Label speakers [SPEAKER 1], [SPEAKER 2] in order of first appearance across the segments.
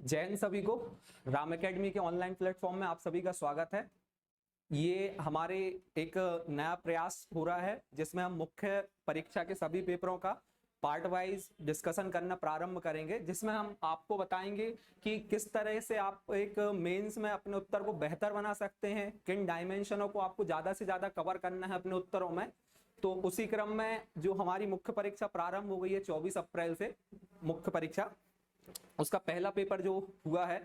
[SPEAKER 1] जय हिंद सभी को। राम एकेडमी के ऑनलाइन प्लेटफॉर्म में आप सभी का स्वागत है। ये हमारे एक नया प्रयास हो रहा है जिसमें हम मुख्य परीक्षा के सभी पेपरों का पार्ट वाइज डिस्कशन करना प्रारंभ करेंगे, जिसमें हम आपको बताएंगे कि किस तरह से आप एक मेंस में अपने उत्तर को बेहतर बना सकते हैं, किन डायमेंशनों को आपको ज्यादा से ज्यादा कवर करना है अपने उत्तरों में। तो उसी क्रम में जो हमारी मुख्य परीक्षा प्रारंभ हो गई है 24 अप्रैल से मुख्य परीक्षा, उसका पहला पेपर जो हुआ है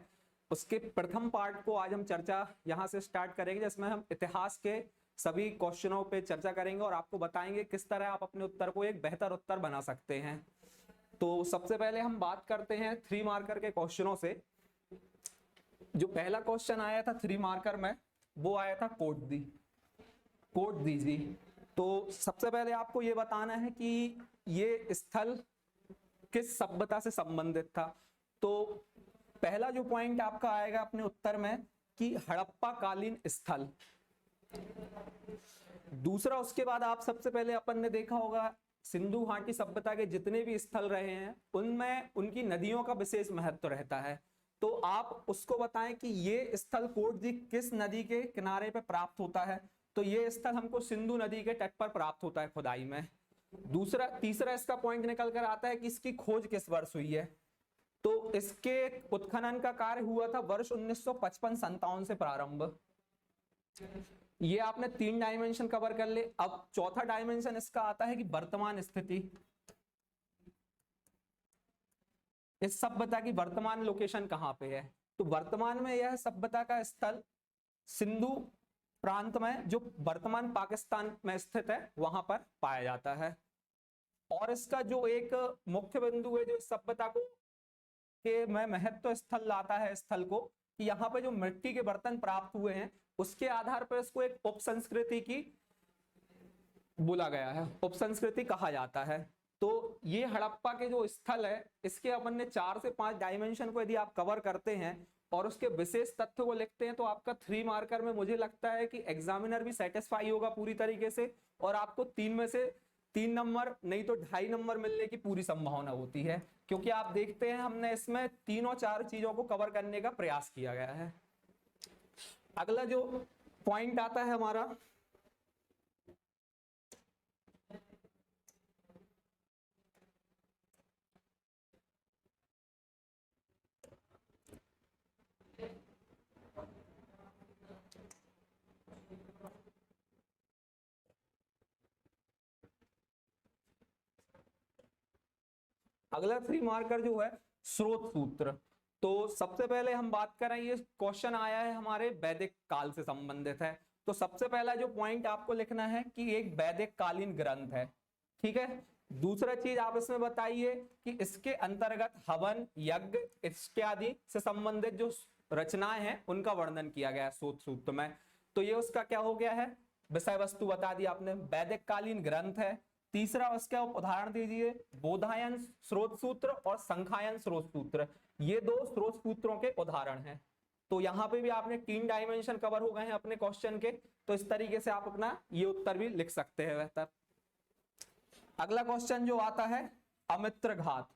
[SPEAKER 1] उसके प्रथम पार्ट को आज हम चर्चा यहां से स्टार्ट करेंगे, जिसमें हम इतिहास के सभी क्वेश्चनों पे चर्चा करेंगे और आपको बताएंगे किस तरह आप अपने उत्तर को एक बेहतर उत्तर बना सकते हैं। तो सबसे पहले हम बात करते हैं 3 मार्कर के क्वेश्चनों से। जो पहला क्वेश्चन आया था 3 मार्कर में वो आया था कोट दीजिए। तो सबसे पहले आपको ये बताना है कि ये स्थल किस सभ्यता से संबंधित था। तो पहला जो पॉइंट आपका आएगा अपने उत्तर में कि हड़प्पा कालीन स्थल। दूसरा, उसके बाद आप सबसे पहले अपन ने देखा होगा सिंधु घाटी सभ्यता के जितने भी स्थल रहे हैं उनमें उनकी नदियों का विशेष महत्व रहता है। तो आप उसको बताएं कि ये स्थल कोटदी किस नदी के किनारे पे प्राप्त होता है। तो ये स्थल हमको सिंधु नदी के तट पर प्राप्त होता है खुदाई में। तीसरा इसका पॉइंट निकल कर आता है कि इसकी खोज किस वर्ष हुई है। तो इसके उत्खनन का कार्य हुआ था वर्ष 1955-57 से प्रारंभ। ये आपने 3 डायमेंशन कवर कर ले। अब चौथा डायमेंशन इसका आता है कि वर्तमान स्थिति, इस सभ्यता की वर्तमान लोकेशन कहां पे है। तो वर्तमान में यह सभ्यता का स्थल सिंधु प्रांत में जो वर्तमान पाकिस्तान में स्थित है वहां पर पाया जाता है। और इसका जो एक मुख्य बिंदु है जो इस सभ्यता को के में महत्व स्थल लाता है स्थल को, कि यहाँ पे जो मिट्टी के बर्तन प्राप्त हुए हैं उसके आधार पर इसको एक उप संस्कृति की बोला गया है, उप संस्कृति कहा जाता है। तो ये हड़प्पा के जो स्थल है इसके अपन ने 4 से 5 डायमेंशन को यदि आप कवर करते हैं और उसके विशेष तथ्य को लिखते हैं तो आपका 3 मार्कर में मुझे लगता है कि एग्जामिनर भी सेटिस्फाई होगा पूरी तरीके से, और आपको 3 में से 3 नंबर नहीं तो 2.5 नंबर मिलने की पूरी संभावना होती है, क्योंकि आप देखते हैं हमने इसमें 3 और 4 चीजों को कवर करने का प्रयास किया गया है। अगला जो पॉइंट आता है हमारा, अगला 3 मार्कर जो है स्रोत सूत्र। तो सबसे पहले हम बात करें, ये क्वेश्चन आया है हमारे वैदिक काल से संबंधित है। तो सबसे पहला जो पॉइंट आपको लिखना है कि एक वैदिक कालीन ग्रंथ है, ठीक है। दूसरा चीज आप इसमें बताइए कि इसके अंतर्गत हवन यज्ञ इत्यादि से संबंधित जो रचनाएं हैं उनका वर्णन किया गया है स्रोत सूत्र में। तो ये उसका क्या हो गया है, विषय वस्तु बता दी आपने, वैदिक कालीन ग्रंथ है। तीसरा उसका उदाहरण दीजिए बोधायन स्रोत सूत्र और संख्यायन स्रोत सूत्र, ये 2 स्रोत सूत्रों के उदाहरण हैं। तो यहाँ पे भी आपने 3 डायमेंशन कवर हो गए हैं अपने क्वेश्चन के। तो इस तरीके से आप अपना ये उत्तर भी लिख सकते हैं बेहतर। अगला क्वेश्चन जो आता है अमित्र घात।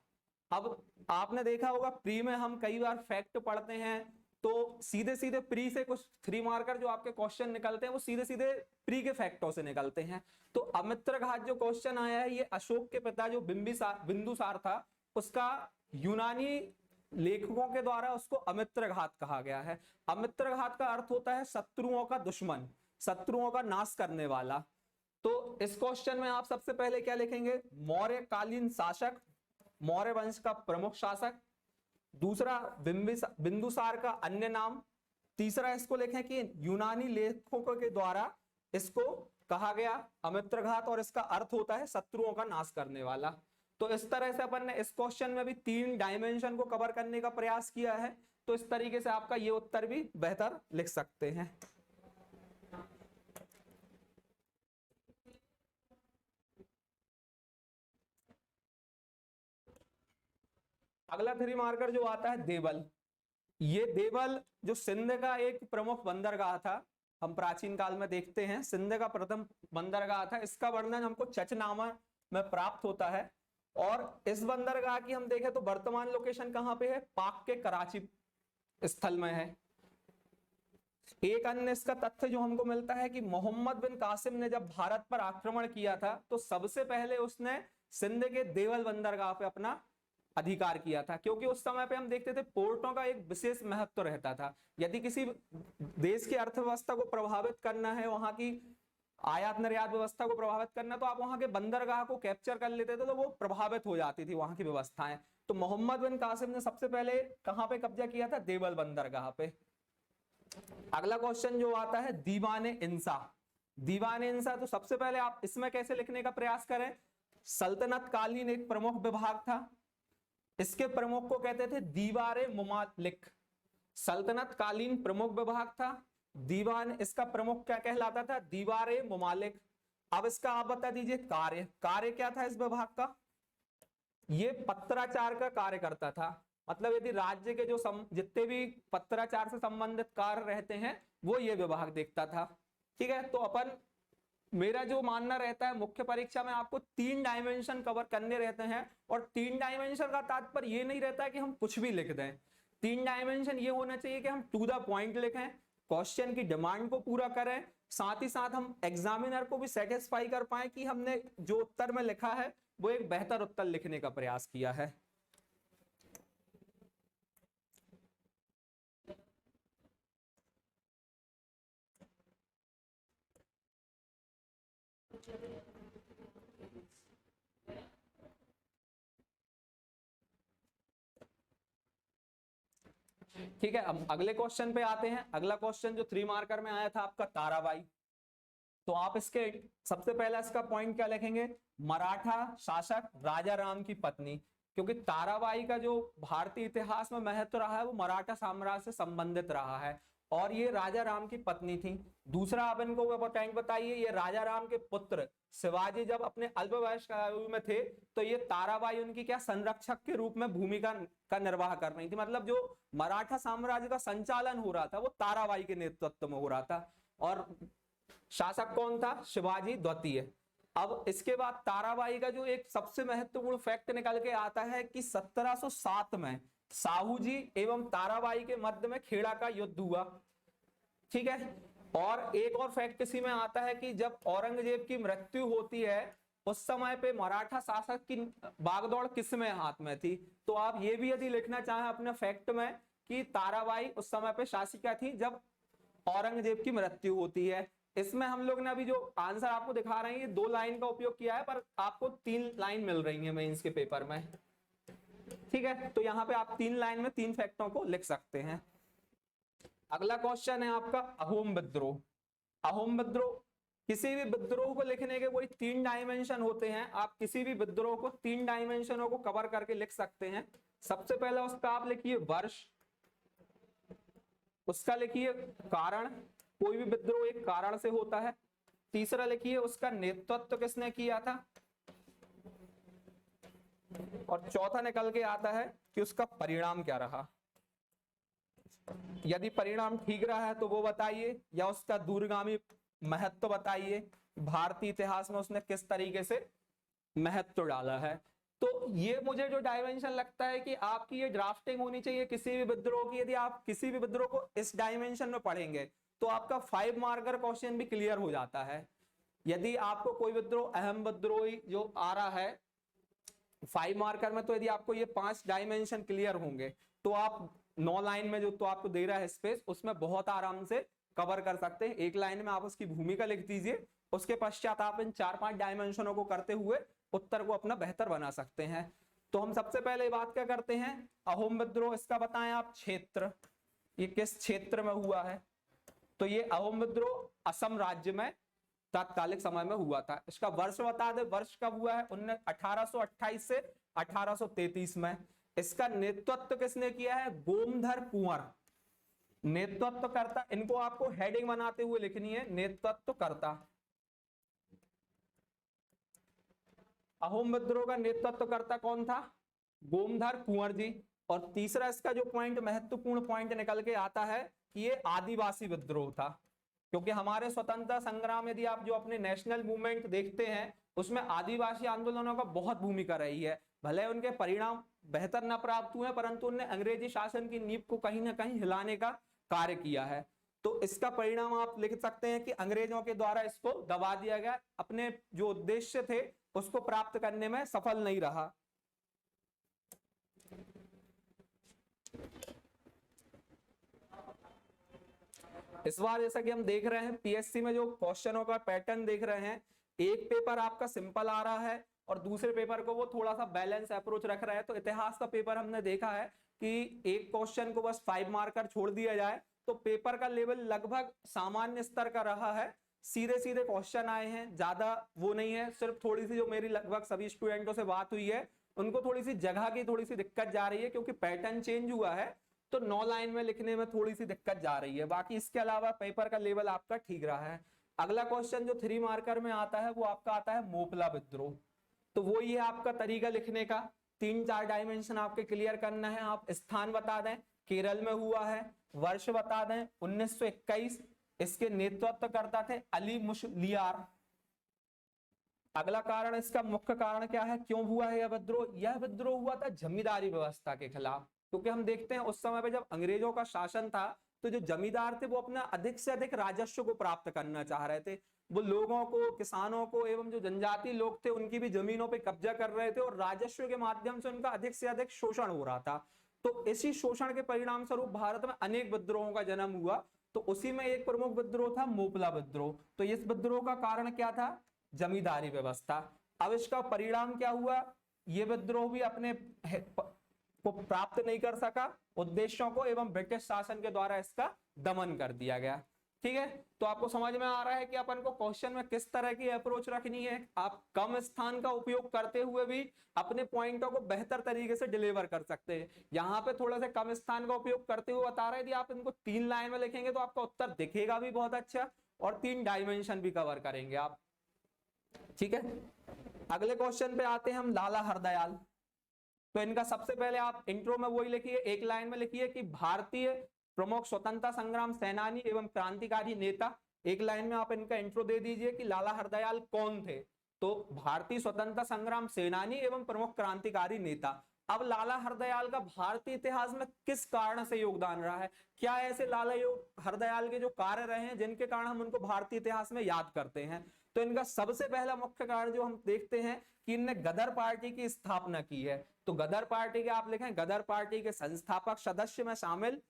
[SPEAKER 1] अब आपने देखा होगा प्री में हम कई बार फैक्ट पढ़ते हैं तो सीधे सीधे प्री से कुछ 3 मार्कर जो आपके क्वेश्चन निकलते हैं वो सीधे सीधे प्री के फैक्टों से निकलते हैं। तो अमित्र घात जो क्वेश्चन आया है ये अशोक के पिता जो बिंदुसार था उसका यूनानी लेखकों के द्वारा उसको अमित्र घात कहा गया है। अमित्र घात का अर्थ होता है शत्रुओं का दुश्मन, शत्रुओं का नाश करने वाला। तो इस क्वेश्चन में आप सबसे पहले क्या लिखेंगे, मौर्य कालीन शासक, मौर्य वंश का प्रमुख शासक। दूसरा बिंदुसार का अन्य नाम। तीसरा इसको लिखें कि यूनानी लेखकों के द्वारा इसको कहा गया अमित्र घात और इसका अर्थ होता है शत्रुओं का नाश करने वाला। तो इस तरह से अपन ने इस क्वेश्चन में भी 3 डायमेंशन को कवर करने का प्रयास किया है। तो इस तरीके से आपका ये उत्तर भी बेहतर लिख सकते हैं। अगला 3 मार्कर जो आता है देवल। ये देवल जो सिंध का एक प्रमुख बंदरगाह था, हम प्राचीन काल में देखते हैं सिंध का प्रथम बंदरगाह था। इसका वर्णन हमको चचनामा में प्राप्त होता है। और इस बंदरगाह की हम देखें तो वर्तमान लोकेशन कहां पे है, पाक के कराची स्थल में है। एक अन्य इसका तथ्य जो हमको मिलता है कि मोहम्मद बिन कासिम ने जब भारत पर आक्रमण किया था तो सबसे पहले उसने सिंध के देवल बंदरगाह पे अपना अधिकार किया था, क्योंकि उस समय पे हम देखते थे पोर्टों का एक विशेष महत्व रहता था। यदि किसी देश की अर्थव्यवस्था को प्रभावित करना है, वहां की आयात निर्यात व्यवस्था को प्रभावित करना, तो आप वहां के बंदरगाह को कैप्चर कर लेते थे तो वो प्रभावित हो जाती थी वहां की व्यवस्थाएं। तो मोहम्मद बिन कासिम ने सबसे पहले कहां पे कब्जा किया था? देवल बंदरगाह पे। अगला क्वेश्चन जो आता है दीवाने इंसा। दीवाने इंसा, तो सबसे पहले आप इसमें कैसे लिखने का प्रयास करें? सल्तनत कालीन एक प्रमुख विभाग था, इसके प्रमुख को कहते थे दीवारे मुमालिक। सल्तनत कालीन प्रमुख विभाग था। दीवान इसका प्रमुख क्या कहलाता था? दीवारे मुमालिक। अब इसका आप बता दीजिए कार्य। कार्य क्या था इस विभाग का? ये पत्राचार का कार्य करता था। मतलब यदि राज्य के जो जितने भी पत्राचार से संबंधित कार्य रहते हैं वो ये विभाग देखता था। ठीक है, तो अपन मेरा जो मानना रहता है मुख्य परीक्षा में आपको 3 डायमेंशन कवर करने रहते हैं, और 3 डायमेंशन का तात्पर्य ये नहीं रहता है कि हम कुछ भी लिख दें। 3 डायमेंशन ये होना चाहिए कि हम टू द पॉइंट लिखें, क्वेश्चन की डिमांड को पूरा करें, साथ ही साथ हम एग्जामिनर को भी सेटिस्फाई कर पाए कि हमने जो उत्तर में लिखा है वो एक बेहतर उत्तर लिखने का प्रयास किया है। ठीक है, अब अगले क्वेश्चन पे आते हैं। अगला क्वेश्चन जो 3 मार्कर में आया था आपका ताराबाई। तो आप इसके सबसे पहला इसका पॉइंट क्या लिखेंगे? मराठा शासक राजा राम की पत्नी, क्योंकि ताराबाई का जो भारतीय इतिहास में महत्व रहा है वो मराठा साम्राज्य से संबंधित रहा है, और ये राजा राम की पत्नी थी। दूसरा आप इनको पॉइंट बताइए, ये राजा राम के पुत्र शिवाजी जब अपने अल्प वयस आयु में थे तो ये ताराबाई उनकी क्या संरक्षक के रूप में भूमिका का निर्वाह कर रही थी। मतलब जो मराठा साम्राज्य का संचालन हो रहा था वो ताराबाई के नेतृत्व में हो रहा था, और शासक कौन था? शिवाजी द्वितीय। अब इसके बाद ताराबाई का जो एक सबसे महत्वपूर्ण फैक्ट निकल के आता है कि 1707 में साहू जी एवं ताराबाई के मध्य में खेड़ा का युद्ध हुआ। ठीक है, और एक और फैक्ट इसी में आता है कि जब औरंगजेब की मृत्यु होती है उस समय पे मराठा शासक की बागडोर किसमें हाथ में थी? तो आप ये भी यदि लिखना चाहें अपने फैक्ट में कि ताराबाई उस समय पे शासिका थी जब औरंगजेब की मृत्यु होती है। इसमें हम लोग ने अभी जो आंसर आपको दिखा रहे हैं ये 2 लाइन का उपयोग किया है, पर आपको 3 लाइन मिल रही है मेंस के पेपर में। ठीक है, तो यहाँ पे आप 3 लाइन में 3 फैक्टों को लिख सकते हैं। अगला क्वेश्चन है आपका अहोम विद्रोह। अहोम विद्रोह, किसी भी विद्रोह को लिखने के कोई 3 डायमेंशन होते हैं। आप किसी भी विद्रोह को 3 डायमेंशनों को कवर करके लिख सकते हैं। सबसे पहले उसका आप लिखिए वर्ष, उसका लिखिए कारण, कोई भी विद्रोह एक कारण से होता है। तीसरा लिखिए उसका नेतृत्व किसने किया था, और चौथा निकल के आता है कि उसका परिणाम क्या रहा। यदि परिणाम ठीक रहा है तो वो बताइए, या उसका दूरगामी महत्व बताइए, भारतीय इतिहास में उसने किस तरीके से महत्व डाला है। तो ये मुझे जो डायमेंशन लगता है कि आपकी ये ड्राफ्टिंग होनी चाहिए किसी भी विद्रोह की। यदि आप किसी भी विद्रोह को इस डायमेंशन में पढ़ेंगे तो आपका 5 मार्कर क्वेश्चन भी क्लियर हो जाता है। यदि आपको कोई विद्रोह अहम विद्रोही जो आ रहा है 5 मार्कर में, तो यदि आपको ये 5 डायमेंशन क्लियर होंगे तो आप 9 लाइन में जो तो आपको दे रहा है स्पेस, उसमें बहुत आराम से कवर कर सकते हैं। 1 लाइन में आप उसकी भूमिका लिख दीजिए, उसके पश्चात आप इन 4-5 डायमेंशनों को करते हुए उत्तर को अपना बेहतर बना सकते हैं। तो हम सबसे पहले बात क्या करते हैं, अहोम विद्रोह। इसका बताएं आप क्षेत्र, ये किस क्षेत्र में हुआ है? तो ये अहोम विद्रोह असम राज्य में तात्कालिक समय में हुआ था। इसका वर्ष बता दे, वर्ष कब हुआ है? 1828 से 1833 में। इसका नेतृत्व किसने किया है? गोमधर कुंवर नेतृत्वकर्ता। इनको आपको हेडिंग बनाते हुए लिखनी है, नेतृत्वकर्ता। अहोम विद्रोह का नेतृत्वकर्ता कौन था? गोमधर कुंवर जी। और तीसरा इसका जो पॉइंट महत्वपूर्ण पॉइंट निकल के आता है कि ये आदिवासी विद्रोह था, क्योंकि हमारे स्वतंत्रता संग्राम यदि आप जो अपने नेशनल मूवमेंट देखते हैं उसमें आदिवासी आंदोलनों का बहुत भूमिका रही है। भले उनके परिणाम बेहतर न प्राप्त हुए, परंतु उन्होंने अंग्रेजी शासन की नींव को कहीं ना कहीं हिलाने का कार्य किया है। तो इसका परिणाम आप लिख सकते हैं कि अंग्रेजों के द्वारा इसको दबा दिया गया, अपने जो उद्देश्य थे उसको प्राप्त करने में सफल नहीं रहा। इस बार जैसा कि हम देख रहे हैं पीएससी में जो क्वेश्चनों का पैटर्न देख रहे हैं, एक पेपर आपका सिंपल आ रहा है और दूसरे पेपर को वो थोड़ा सा बैलेंस अप्रोच रख रहा है। तो इतिहास का पेपर हमने देखा है कि एक क्वेश्चन को बस 5 मार्कर छोड़ दिया जाए तो पेपर का लेवल लगभग सामान्य स्तर का रहा है, सीधे सीधे क्वेश्चन आए हैं, ज्यादा वो नहीं है। सिर्फ थोड़ी सी जो मेरी लगभग सभी स्टूडेंटों से बात हुई है उनको थोड़ी सी जगह की थोड़ी सी दिक्कत जा रही है, क्योंकि पैटर्न चेंज हुआ है तो 9 लाइन में लिखने में थोड़ी सी दिक्कत जा रही है। बाकी इसके अलावा पेपर का लेवल आपका ठीक रहा है। अगला क्वेश्चन जो 3 मार्कर में आता है वो आपका आता है मोपला विद्रोह। तो वो ये आपका तरीका लिखने का, 3-4 डायमेंशन आपके क्लियर करना है। आप स्थान बता दें, केरल में हुआ है, वर्ष बता दें 1921, इसके नेतृत्व करता थे अली मुशलियार। अगला कारण, इसका मुख्य कारण क्या है, क्यों हुआ है यह विद्रोह? यह विद्रोह हुआ था जमींदारी व्यवस्था के खिलाफ, क्योंकि हम देखते हैं उस समय पे जब अंग्रेजों का शासन था तो जो जमींदार थे वो अपना अधिक से अधिक राजस्व को प्राप्त करना चाह रहे थे। वो लोगों को, किसानों को एवं जो जनजाति लोग थे उनकी भी जमीनों पे कब्जा कर रहे थे और राजस्व के माध्यम से उनका अधिक से अधिक शोषण हो रहा था। तो इसी शोषण के परिणाम स्वरूप भारत में अनेक विद्रोहों का जन्म हुआ। तो उसी में एक प्रमुख विद्रोह था मोपला विद्रोह। तो इस विद्रोह का कारण क्या था? जमींदारी व्यवस्था। अब इसका परिणाम क्या हुआ? ये विद्रोह भी अपने को प्राप्त नहीं कर सका उद्देश्यों को, एवं ब्रिटिश शासन के द्वारा इसका दमन कर दिया गया। ठीक है, तो आपको समझ में आ रहा है कि अपन को क्वेश्चन में किस तरह की अप्रोच रखनी है। आप कम स्थान का उपयोग करते हुए भी अपने पॉइंटों को बेहतर तरीके से डिलीवर कर सकते हैं। यहाँ पे थोड़ा सा कम स्थान का उपयोग करते हुए बता रहे थे, आप इनको 3 लाइन में लिखेंगे तो आपका उत्तर दिखेगा भी बहुत अच्छा और 3 डायमेंशन भी कवर करेंगे आप। ठीक है, अगले क्वेश्चन पे आते हैं हम, लाला हरदयाल। तो इनका सबसे पहले आप इंट्रो में वही लिखिए, एक लाइन में लिखिए कि भारतीय प्रमुख स्वतंत्रता संग्राम सेनानी एवं क्रांतिकारी नेता। एक लाइन में आप इनका इंट्रो दे दीजिए कि लाला हरदयाल कौन थे। तो भारतीय स्वतंत्रता संग्राम सेनानी एवं प्रमुख क्रांतिकारी नेता। अब लाला हरदयाल का भारतीय इतिहास में किस कारण से योगदान रहा है? क्या ऐसे लाला हरदयाल के जो कार्य रहे हैं जिनके कारण हम उनको भारतीय इतिहास में याद करते हैं? तो इनका सबसे पहला मुख्य कारण जो हम देखते हैं कि इनने गदर पार्टी की स्थापना की है। तो गदर पार्टी के आप लिखें, गदर पार्टी के संस्थापक सदस्य में शामिल,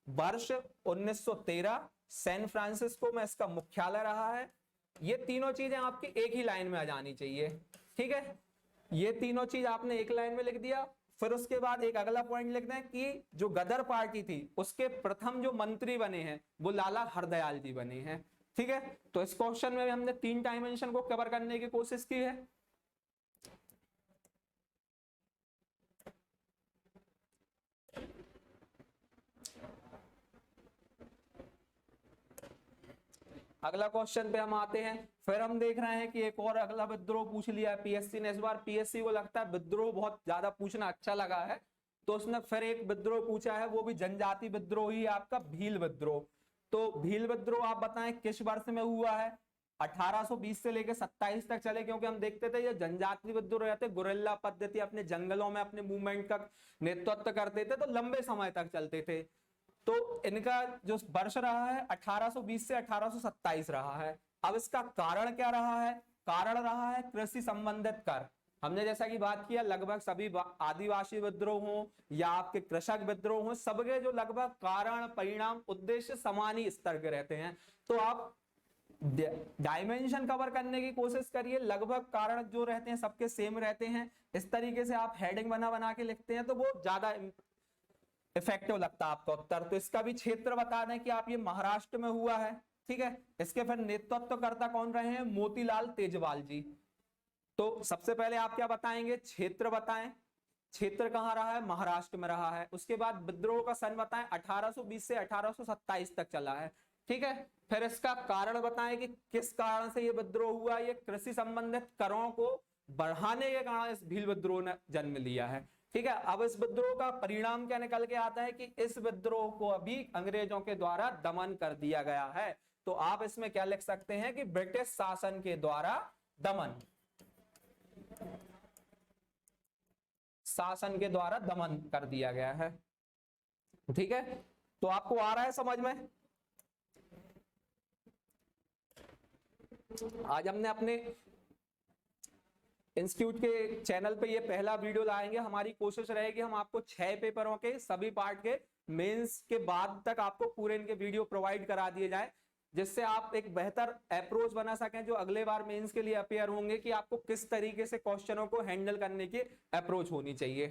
[SPEAKER 1] वर्ष 1913, सैन फ्रांसिस्को में इसका मुख्यालय रहा है। ये तीनों चीजें आपकी एक ही लाइन में आ जानी चाहिए। ठीक है, ये तीनों चीज आपने एक लाइन में लिख दिया। फिर उसके बाद एक अगला पॉइंट लिख दें कि जो गदर पार्टी थी उसके प्रथम जो मंत्री बने हैं वो लाला हरदयाल जी बने हैं। ठीक है, तो इस क्वेश्चन में हमने 3 डायमेंशन को कवर करने की कोशिश की है। अगला क्वेश्चन पे हम आते हैं। फिर हम देख रहे हैं कि एक और अगला विद्रोह पूछ लिया है पीएससी ने। इस बार पीएससी को लगता है विद्रोह बहुत ज्यादा पूछना अच्छा लगा है, तो उसने फिर एक विद्रोह पूछा है, वो भी जनजाति विद्रोह ही आपका, भील विद्रोह। तो भील विद्रोह आप बताएं किस वर्ष में हुआ है? 1820 से लेकर 27 तक चले, क्योंकि हम देखते थे ये जनजाति विद्रोह रहते, गुरिल्ला पद्धति, अपने जंगलों में अपने मूवमेंट का नेतृत्व करते थे, तो लंबे समय तक चलते थे। तो इनका जो वर्ष रहा है 1820 से 1827 रहा है। अब इसका कारण क्या रहा है? कारण रहा है कृषि संबंधित कर। हमने जैसा कि बात किया, लगभग सभी आदिवासी विद्रोह हो या आपके कृषक विद्रोह हो, सबके जो लगभग कारण, परिणाम, उद्देश्य समान ही स्तर के रहते हैं। तो आप डायमेंशन कवर करने की कोशिश करिए, लगभग कारण जो रहते हैं सबके सेम रहते हैं। इस तरीके से आप हेडिंग बना बना के लिखते हैं तो वो ज्यादा इफेक्टिव लगता है आपका उत्तर। तो इसका भी क्षेत्र बता दें कि आप ये महाराष्ट्र में हुआ है। ठीक है, इसके फिर नेतृत्वकर्ता कौन रहे हैं? मोतीलाल तेजवाल जी। तो सबसे पहले आप क्या बताएंगे? क्षेत्र बताएं। क्षेत्र कहां रहा है? महाराष्ट्र में रहा है। उसके बाद विद्रोह का सन बताएं, 1820 से 1827 तक चला है। ठीक है, फिर इसका कारण बताएं कि किस कारण से ये विद्रोह हुआ। ये कृषि संबंधित करों को बढ़ाने के कारण इस भील विद्रोह ने जन्म लिया है। ठीक है, अब इस विद्रोह का परिणाम क्या निकल के आता है कि इस विद्रोह को अभी अंग्रेजों के द्वारा दमन कर दिया गया है। तो आप इसमें क्या लिख सकते हैं कि ब्रिटिश शासन के द्वारा दमन। शासन के द्वारा दमन कर दिया गया है। ठीक है, तो आपको आ रहा है समझ में? आज हमने अपने इंस्टीट्यूट के चैनल पे ये पहला वीडियो लाएंगे। हमारी कोशिश रहेगी हम आपको 6 पेपरों के सभी पार्ट के मेंस के बाद तक आपको पूरे इनके वीडियो प्रोवाइड करा दिए जाए, जिससे आप एक बेहतर अप्रोच बना सकें जो अगले बार मेंस के लिए अपेयर होंगे, कि आपको किस तरीके से क्वेश्चनों को हैंडल करने की अप्रोच होनी चाहिए।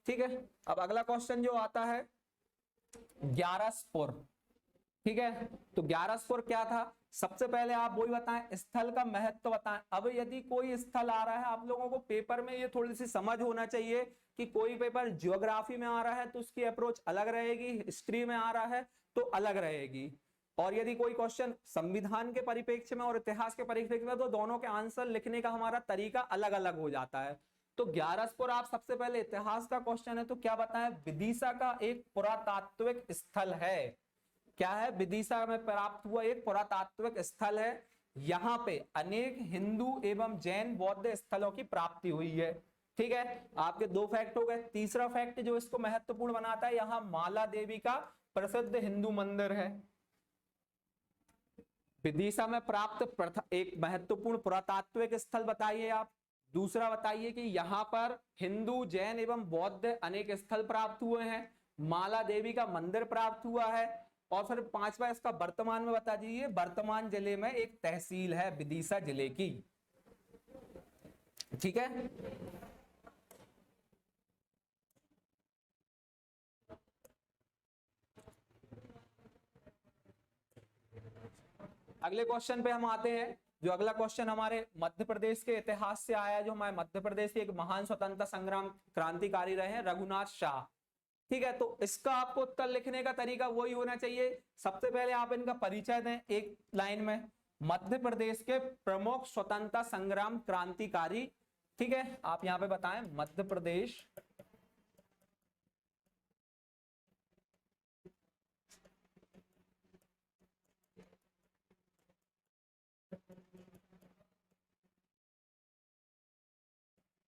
[SPEAKER 1] ठीक है, अब अगला क्वेश्चन जो आता है 11 स्पोर। ठीक है, तो 11 स्पोर क्या था? सबसे पहले आप वही बताएं, स्थल का महत्व बताएं। अब यदि कोई स्थल आ रहा है, आप लोगों को पेपर में ये थोड़ी सी समझ होना चाहिए कि कोई पेपर ज्योग्राफी में आ रहा है तो उसकी अप्रोच अलग रहेगी, हिस्ट्री में आ रहा है तो अलग रहेगी, और यदि कोई क्वेश्चन संविधान के परिप्रेक्ष्य में और इतिहास के परिप्रेक्ष्य में, तो दोनों के आंसर लिखने का हमारा तरीका अलग अलग हो जाता है। तो 11 स्पोर आप सबसे पहले इतिहास का क्वेश्चन है तो क्या बताएं? विदिशा का एक पुरातात्विक स्थल है। क्या है? विदिशा में प्राप्त हुआ एक पुरातात्विक स्थल है। यहाँ पे अनेक हिंदू एवं जैन बौद्ध स्थलों की प्राप्ति हुई है। ठीक है, आपके 2 फैक्ट हो गए। तीसरा फैक्ट जो इसको महत्वपूर्ण बनाता है, यहाँ माला देवी का प्रसिद्ध हिंदू मंदिर है। विदिशा में प्राप्त एक महत्वपूर्ण पुरातात्विक स्थल बताइए आप। दूसरा बताइए कि यहाँ पर हिंदू जैन एवं बौद्ध अनेक स्थल प्राप्त हुए हैं, माला देवी का मंदिर प्राप्त हुआ है, और फिर 5वां इसका वर्तमान में बता दीजिए। वर्तमान जिले में एक तहसील है विदिशा जिले की। ठीक है, अगले क्वेश्चन पे हम आते हैं। जो अगला क्वेश्चन हमारे मध्य प्रदेश के इतिहास से आया है, जो हमारे मध्य प्रदेश के एक महान स्वतंत्रता संग्राम क्रांतिकारी रहे हैं रघुनाथ शाह। ठीक है, तो इसका आपको उत्तर लिखने का तरीका वही होना चाहिए। सबसे पहले आप इनका परिचय दें एक लाइन में, मध्य प्रदेश के प्रमुख स्वतंत्रता संग्राम क्रांतिकारी। ठीक है, आप यहां पे बताएं मध्य प्रदेश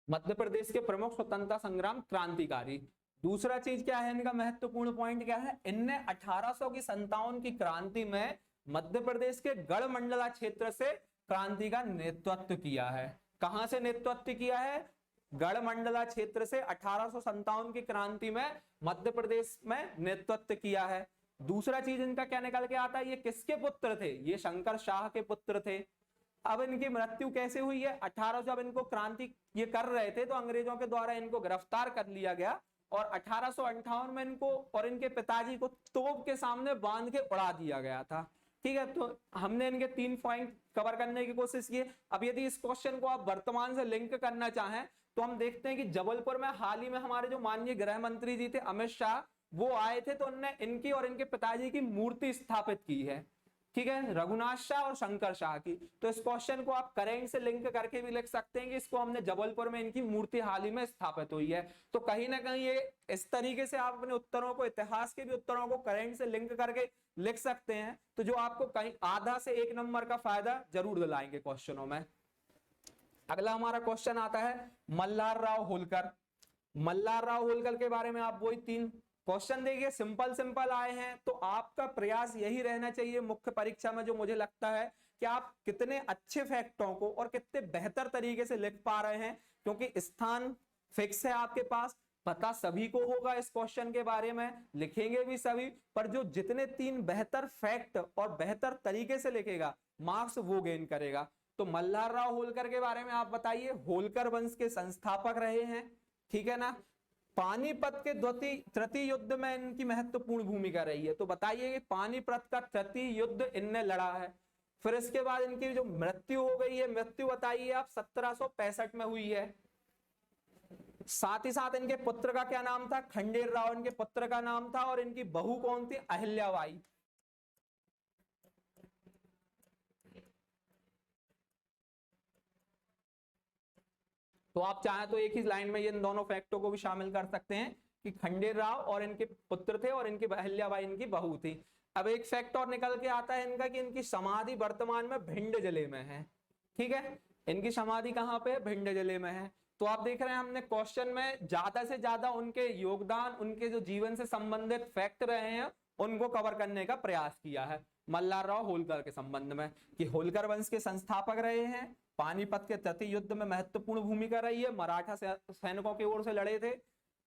[SPEAKER 1] मध्य प्रदेश के प्रमुख स्वतंत्रता संग्राम क्रांतिकारी। दूसरा चीज क्या है इनका महत्वपूर्ण पॉइंट क्या है? इनने 1857 की क्रांति में मध्य प्रदेश के गढ़मंडला क्षेत्र से क्रांति का नेतृत्व किया है। कहां से नेतृत्व किया है? गढ़मंडला क्षेत्र से 1857 की क्रांति में मध्य प्रदेश में नेतृत्व किया है। दूसरा चीज इनका क्या निकल के आता है? ये किसके पुत्र थे? ये शंकर शाह के पुत्र थे। अब इनकी मृत्यु कैसे हुई है? 1800 जब इनको क्रांति ये कर रहे थे तो अंग्रेजों के द्वारा इनको गिरफ्तार कर लिया गया, और 1858 में इनको और इनके पिताजी को तोप के सामने बांध के उड़ा दिया गया था। ठीक है, तो हमने इनके 3 पॉइंट कवर करने की कोशिश की। अब यदि इस क्वेश्चन को आप वर्तमान से लिंक करना चाहें तो हम देखते हैं कि जबलपुर में हाल ही में हमारे जो माननीय गृह मंत्री जी थे अमित शाह, वो आए थे, तो उन्होंने इनकी और इनके पिताजी की मूर्ति स्थापित की है। ठीक है, रघुनाथ शाह और शंकर शाह की। तो इस क्वेश्चन को आप करेंट से लिंक करके भी लिख सकते हैं कि इसको हमने जबलपुर में इनकी मूर्ति हाल ही में स्थापित हुई है। तो कहीं ना कहीं ये इस तरीके से आप अपने उत्तरों को, इतिहास के भी उत्तरों को करेंट से लिंक करके लिख सकते हैं, तो जो आपको कहीं आधा से 1 नंबर का फायदा जरूर दिलाएंगे क्वेश्चनों में। अगला हमारा क्वेश्चन आता है मल्हार राव होलकर। मल्हार राव होलकर के बारे में आप वही 3 क्वेश्चन देखिए, सिंपल आए हैं। तो आपका प्रयास यही रहना चाहिए मुख्य परीक्षा में, जो मुझे लगता है कि आप कितने अच्छे फैक्टों को और कितने बेहतर तरीके से लिख पा रहे हैं, क्योंकि स्थान फिक्स है आपके पास, पता सभी को होगा इस क्वेश्चन के बारे में, लिखेंगे भी सभी, पर जो जितने 3 बेहतर फैक्ट और बेहतर तरीके से लिखेगा मार्क्स वो गेन करेगा। तो मल्हार राव होलकर के बारे में आप बताइए। होलकर वंश के संस्थापक रहे हैं। ठीक है ना, पानीपत के तृतीय युद्ध में इनकी महत्वपूर्ण भूमिका रही है। तो बताइए कि पानीपत का तृतीय युद्ध इनने लड़ा है। फिर इसके बाद इनकी जो मृत्यु हो गई है, मृत्यु बताइए आप 1765 में हुई है। साथ ही साथ इनके पुत्र का क्या नाम था? खंडेर राव इनके पुत्र का नाम था, और इनकी बहू कौन थी? अहिल्याबाई। तो आप चाहें तो एक ही लाइन में इन दोनों फैक्टों को भी शामिल कर सकते हैं कि खंडेर राव और इनके पुत्र थे और इनकी अहिल्याबाई इनकी बहू थी। अब एक फैक्ट और निकल के आता है इनका कि इनकी समाधि वर्तमान में भिंड जिले में है। ठीक है, इनकी समाधि कहां पे है? भिंड जिले में है। तो आप देख रहे हैं हमने क्वेश्चन में ज्यादा से ज्यादा उनके योगदान, उनके जो जीवन से संबंधित फैक्ट रहे हैं उनको कवर करने का प्रयास किया है मल्हारराव होलकर के संबंध में, कि होलकर वंश के संस्थापक रहे हैं, पानीपत के तृतीय युद्ध में महत्वपूर्ण भूमिका रही है, मराठा सैनिकों की ओर से लड़े थे,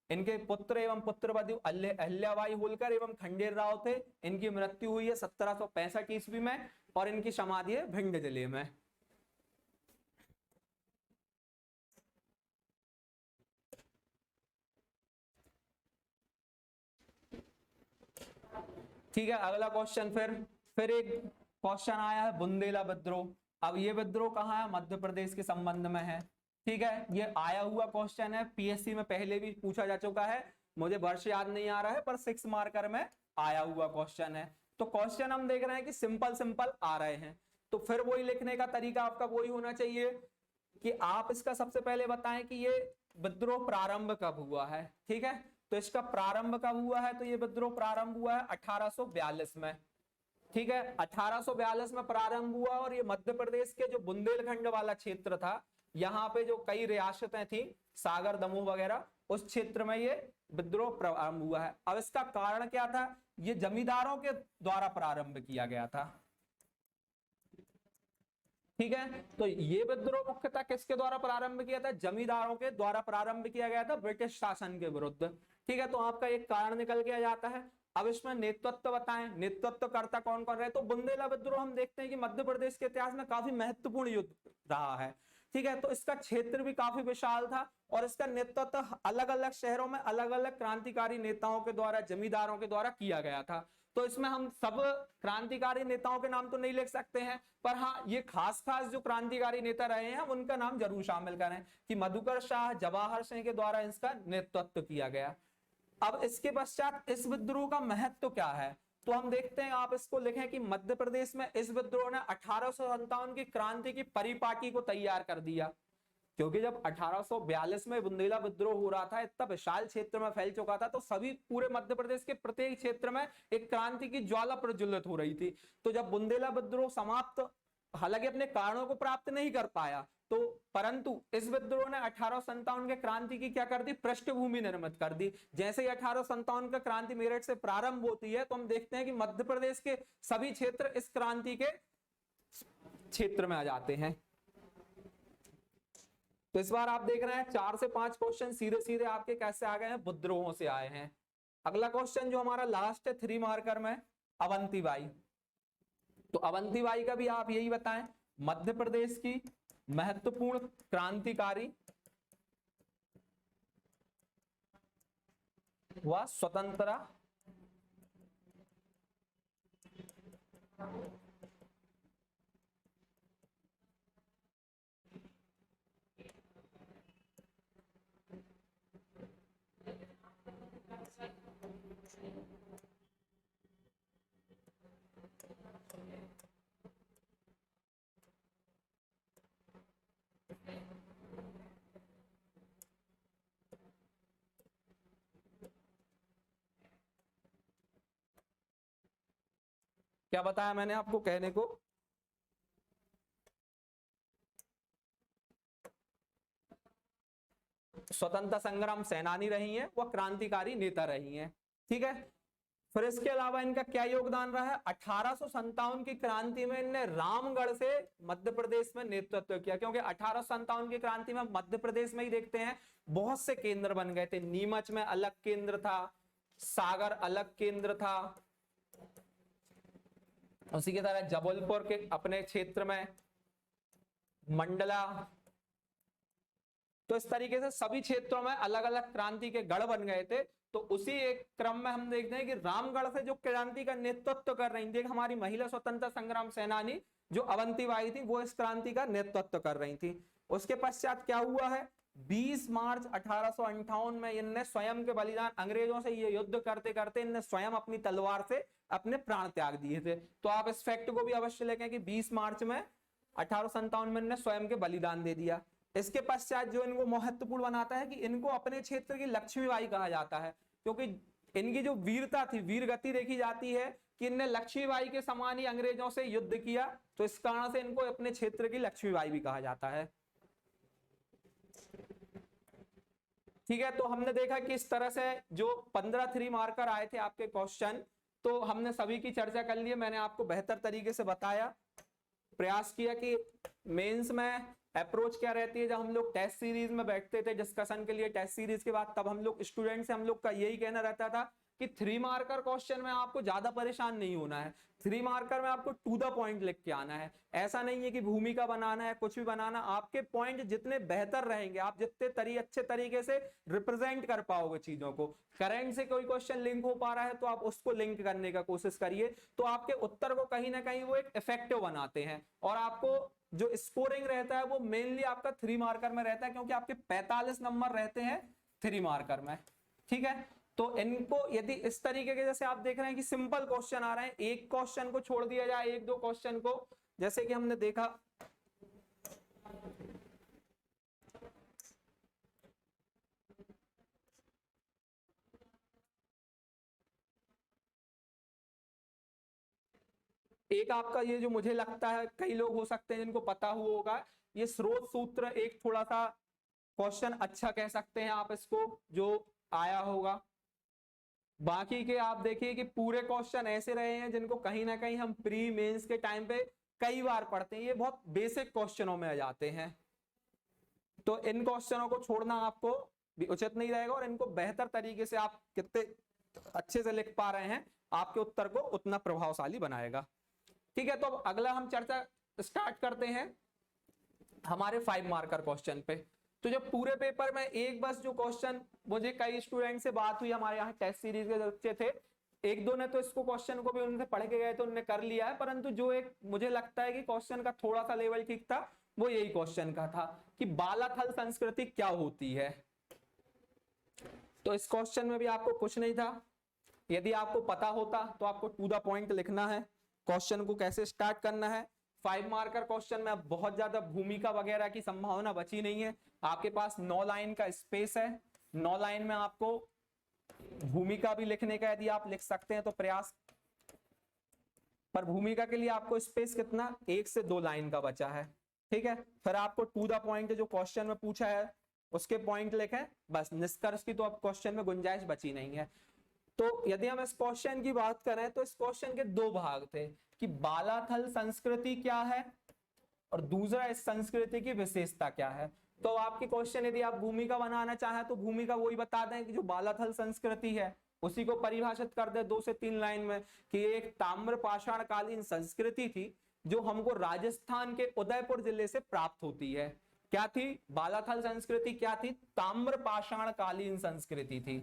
[SPEAKER 1] इनके पुत्र एवं पुत्रवधू अहिल्याबाई होलकर एवं खंडेराव थे, इनकी मृत्यु हुई है 1765 ईस्वी में और इनकी समाधि है भिंड जिले में। ठीक है, अगला क्वेश्चन फिर एक क्वेश्चन आया है बुंदेला विद्रोह। अब ये विद्रोह कहाँ है? मध्य प्रदेश के संबंध में है। ठीक है, ये आया हुआ क्वेश्चन है, पीएससी में पहले भी पूछा जा चुका है, मुझे वर्ष याद नहीं आ रहा है पर 6 मार्कर में आया हुआ क्वेश्चन है। तो क्वेश्चन हम देख रहे हैं कि सिंपल सिंपल आ रहे हैं, तो फिर वही लिखने का तरीका आपका वही होना चाहिए कि आप इसका सबसे पहले बताएं कि ये विद्रोह प्रारंभ कब हुआ है। ठीक है, तो इसका प्रारंभ कब हुआ है? तो ये विद्रोह प्रारंभ हुआ है 1842 में। ठीक है, 1842 में प्रारंभ हुआ और ये मध्य प्रदेश के जो बुंदेलखंड वाला क्षेत्र था, यहाँ पे जो कई रियासतें थी, सागर दमोह वगैरह, उस क्षेत्र में ये विद्रोह प्रारंभ हुआ है। अब इसका कारण क्या था? ये जमींदारों के द्वारा प्रारंभ किया गया था। ठीक है, तो ये विद्रोह मुख्यतः किसके द्वारा प्रारंभ किया था? जमींदारों के द्वारा प्रारंभ किया गया था ब्रिटिश शासन के विरुद्ध। ठीक है, तो आपका एक कारण निकल के आ जाता है। अब इसमें नेतृत्व बताएं, नेतृत्वकर्ता कौन कौन रहे? तो बुंदेला विद्रोह हम देखते हैं कि मध्य प्रदेश के इतिहास में काफी महत्वपूर्ण युद्ध रहा है। ठीक है, तो इसका क्षेत्र भी काफी विशाल था और इसका नेतृत्व अलग अलग शहरों में अलग अलग क्रांतिकारी नेताओं के द्वारा, जमींदारों के द्वारा किया गया था। तो इसमें हम सब क्रांतिकारी नेताओं के नाम तो नहीं लिख सकते हैं, पर हाँ ये खास खास जो क्रांतिकारी नेता रहे हैं उनका नाम जरूर शामिल करें कि मधुकर शाह, जवाहर सिंह के द्वारा इसका नेतृत्व किया गया। अब इसके पश्चात इस विद्रोह का महत्व क्या है? तो हम देखते हैं, आप इसको लिखें कि मध्य प्रदेश में इस विद्रोह ने 1857 की क्रांति की परिपाटी को तैयार कर दिया, क्योंकि जब 1842 में बुंदेला विद्रोह हो रहा था, इतना विशाल क्षेत्र में फैल चुका था, तो सभी पूरे मध्य प्रदेश के प्रत्येक क्षेत्र में एक क्रांति की ज्वाला प्रज्वलित हो रही थी। तो जब बुंदेला विद्रोह समाप्त, हालांकि अपने कारणों को प्राप्त नहीं कर पाया, तो परंतु इस विद्रोह ने 1857 के क्रांति की क्या कर दी? पृष्ठभूमि निर्मित कर दी। जैसे ही 1857 का क्रांति मेरठ से प्रारंभ होती है, तो हम देखते हैं कि मध्य प्रदेश के सभी क्षेत्र इस क्रांति के क्षेत्र में आ जाते हैं। तो इस बार आप देख रहे हैं 4 से 5 क्वेश्चन सीधे सीधे आपके कैसे आ गए हैं? विद्रोहों से आए हैं। अगला क्वेश्चन जो हमारा लास्ट है 3 मार्कर में, अवंतीबाई। तो अवंतीबाई का भी आप यही बताएं, मध्य प्रदेश की महत्वपूर्ण क्रांतिकारी व स्वतंत्रता क्या बताया मैंने आपको कहने को? स्वतंत्रता संग्राम सेनानी रही हैं, वह क्रांतिकारी नेता रही हैं। ठीक है, फिर इसके अलावा इनका क्या योगदान रहा है? 1857 की क्रांति में इनने रामगढ़ से मध्य प्रदेश में नेतृत्व किया, क्योंकि 1857 की क्रांति में मध्य प्रदेश में ही देखते हैं बहुत से केंद्र बन गए थे। नीमच में अलग केंद्र था, सागर अलग केंद्र था, उसी की तरह जबलपुर के अपने क्षेत्र में मंडला। तो इस तरीके से सभी क्षेत्रों में अलग अलग क्रांति के गढ़ बन गए थे। तो उसी एक क्रम में हम देखते हैं कि रामगढ़ से जो क्रांति का नेतृत्व कर रही थी हमारी महिला स्वतंत्रता संग्राम सेनानी जो अवंतीबाई थी, वो इस क्रांति का नेतृत्व कर रही थी। उसके पश्चात क्या हुआ है? 20 मार्च 1858 में इनने स्वयं के बलिदान, अंग्रेजों से ये युद्ध करते करते इनने स्वयं अपनी तलवार से अपने प्राण त्याग दिए थे। तो आप इस फैक्ट को भी अवश्य लें कि 20 मार्च में 1857 में इनने स्वयं के बलिदान दे दिया। इसके पश्चात जो इनको महत्वपूर्ण बनाता है कि इनको अपने क्षेत्र की लक्ष्मीबाई कहा जाता है, क्योंकि इनकी जो वीरता थी, वीर गति देखी जाती है कि इनने लक्ष्मीबाई के समान ही अंग्रेजों से युद्ध किया, तो इस कारण से इनको अपने क्षेत्र की लक्ष्मीबाई भी कहा जाता है। ठीक है, तो हमने देखा कि इस तरह से जो 15 3 मार्कर आए थे आपके क्वेश्चन, तो हमने सभी की चर्चा कर ली है। मैंने आपको बेहतर तरीके से बताया, प्रयास किया कि मेंस में अप्रोच क्या रहती है। जब हम लोग टेस्ट सीरीज में बैठते थे डिस्कशन के लिए टेस्ट सीरीज के बाद, तब हम लोग स्टूडेंट से हम लोग का यही कहना रहता था कि 3 मार्कर क्वेश्चन में आपको ज्यादा परेशान नहीं होना है। 3 मार्कर में आपको टू द पॉइंट लिख के आना है। ऐसा नहीं है कि भूमिका बनाना है, कुछ भी बनाना। आपके पॉइंट जितने बेहतर रहेंगे, आप जितने अच्छे तरीके से रिप्रेजेंट कर पाओगे चीजों को। करंट से कोई क्वेश्चन लिंक हो पा रहा है तो आप उसको लिंक करने का कोशिश करिए, तो आपके उत्तर को कहीं ना कहीं वो एक इफेक्टिव बनाते हैं। और आपको जो स्कोरिंग रहता है वो मेनली आपका 3 मार्कर में रहता है, क्योंकि आपके 45 नंबर रहते हैं 3 मार्कर में। ठीक है, तो इनको यदि इस तरीके के, जैसे आप देख रहे हैं कि सिंपल क्वेश्चन आ रहे हैं, एक क्वेश्चन को छोड़ दिया जाए, एक दो क्वेश्चन को, जैसे कि हमने देखा एक आपका ये जो मुझे लगता है कई लोग हो सकते हैं जिनको पता हुआ होगा, ये स्रोत सूत्र एक थोड़ा सा क्वेश्चन अच्छा कह सकते हैं आप इसको, जो आया होगा। बाकी के आप देखिए कि पूरे क्वेश्चन ऐसे रहे हैं जिनको कहीं ना कहीं हम प्री मेंस के टाइम पे कई बार पढ़ते हैं। ये बहुत बेसिक क्वेश्चनों में आ जाते हैं, तो इन क्वेश्चनों को छोड़ना आपको भी उचित नहीं रहेगा, और इनको बेहतर तरीके से आप कितने अच्छे से लिख पा रहे हैं, आपके उत्तर को उतना प्रभावशाली बनाएगा। ठीक है, तो अब अगला हम चर्चा स्टार्ट करते हैं हमारे 5 मार्कर क्वेश्चन पे। तो जब पूरे पेपर में एक बस जो क्वेश्चन, मुझे कई स्टूडेंट से बात हुई, हमारे यहाँ टेस्ट सीरीज के बच्चे थे, एक दो ने तो इसको क्वेश्चन को भी उनसे पढ़ के गए तो उन्होंने कर लिया है, परंतु जो एक मुझे लगता है कि क्वेश्चन का थोड़ा सा लेवल ठीक था, वो यही क्वेश्चन का था कि बालाथल संस्कृति क्या होती है। तो इस क्वेश्चन में भी आपको कुछ नहीं था। यदि आपको पता होता तो आपको टू द पॉइंट लिखना है, क्वेश्चन को कैसे स्टार्ट करना है। 5 मार्कर क्वेश्चन में अब बहुत ज्यादा भूमिका वगैरह की संभावना बची नहीं है। आपके पास 9 लाइन का स्पेस है, 9 लाइन में आपको भूमिका भी लिखने का यदि आप लिख सकते हैं तो प्रयास, पर भूमिका के लिए आपको स्पेस कितना, 1 से 2 लाइन का बचा है। ठीक है, फिर आपको टू द पॉइंट जो क्वेश्चन में पूछा है उसके पॉइंट लिखें, बस। निष्कर्ष की तो अब क्वेश्चन में गुंजाइश बची नहीं है। तो यदि हम इस क्वेश्चन की बात करें तो इस क्वेश्चन के 2 भाग थे कि बालाथल संस्कृति क्या है और दूसरा इस संस्कृति की विशेषता क्या है। तो आपके क्वेश्चन यदि आप भूमिका बनाना चाहें तो भूमिका वही बता दें कि जो बालाथल संस्कृति है उसी को परिभाषित कर दे 2 से 3 लाइन में, कि एक ताम्र पाषाण कालीन संस्कृति थी जो हमको राजस्थान के उदयपुर जिले से प्राप्त होती है। क्या थी बालाथल संस्कृति, क्या थी, ताम्र पाषाण कालीन संस्कृति थी।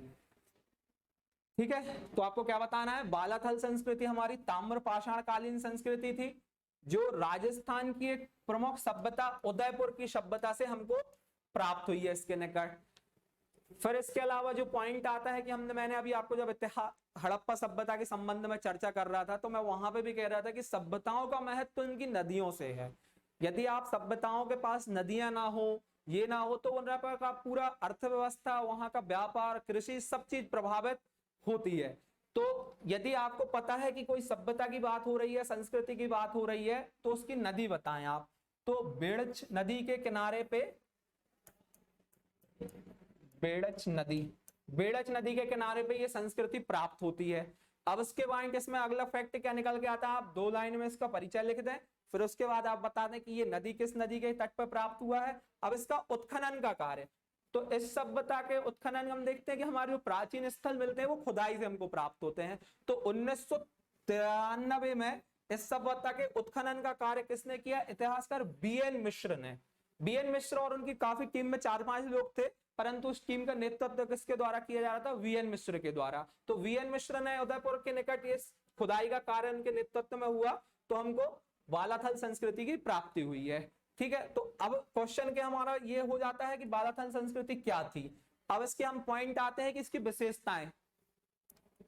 [SPEAKER 1] ठीक है, तो आपको क्या बताना है, बालाथल संस्कृति हमारी ताम्र पाषाण कालीन संस्कृति थी जो राजस्थान की एक प्रमुख सभ्यता उदयपुर की सभ्यता से हमको प्राप्त हुई है इसके निकट। फिर इसके अलावा जो पॉइंट आता है कि मैंने अभी आपको जब हड़प्पा सभ्यता के संबंध में चर्चा कर रहा था तो मैं वहां पे भी कह रहा था कि सभ्यताओं का महत्व उनकी नदियों से है। यदि आप सभ्यताओं के पास नदियां ना हो, ये ना हो, तो उनका का पूरा अर्थव्यवस्था, वहां का व्यापार, कृषि, सब चीज प्रभावित होती है। तो यदि आपको पता है कि कोई सभ्यता की बात हो रही है, संस्कृति की बात हो रही है, तो उसकी नदी बताएं आप। तो बेड़च नदी के किनारे पे, बेड़च नदी के किनारे पे ये संस्कृति प्राप्त होती है। अब इसके बाद इसमें अगला फैक्ट क्या निकल के आता है, आप 2 लाइन में इसका परिचय लिख दें, फिर उसके बाद आप बता दें कि ये नदी किस नदी के तट पर प्राप्त हुआ है। अब इसका उत्खनन का कार्य, तो इस सभ्यता के उत्खनन हम देखते हैं कि हमारे जो प्राचीन स्थल मिलते हैं वो खुदाई से हमको प्राप्त होते हैं। तो 1993 में इस सभ्यता के उत्खनन का कार्य किसने किया, इतिहासकार बीएन मिश्र ने। बीएन मिश्र और उनकी काफी टीम में 4-5 लोग थे, परंतु उस टीम का नेतृत्व किसके द्वारा किया जा रहा था, वीएन मिश्र के द्वारा। तो वीएन मिश्र ने उदयपुर के निकट ये खुदाई का कार्य उनके नेतृत्व में हुआ, तो हमको बालाथल संस्कृति की प्राप्ति हुई है। ठीक है, तो अब क्वेश्चन के हमारा ये हो जाता है कि बालाथल संस्कृति क्या थी। अब इसके हम पॉइंट आते हैं कि इसकी विशेषताएं,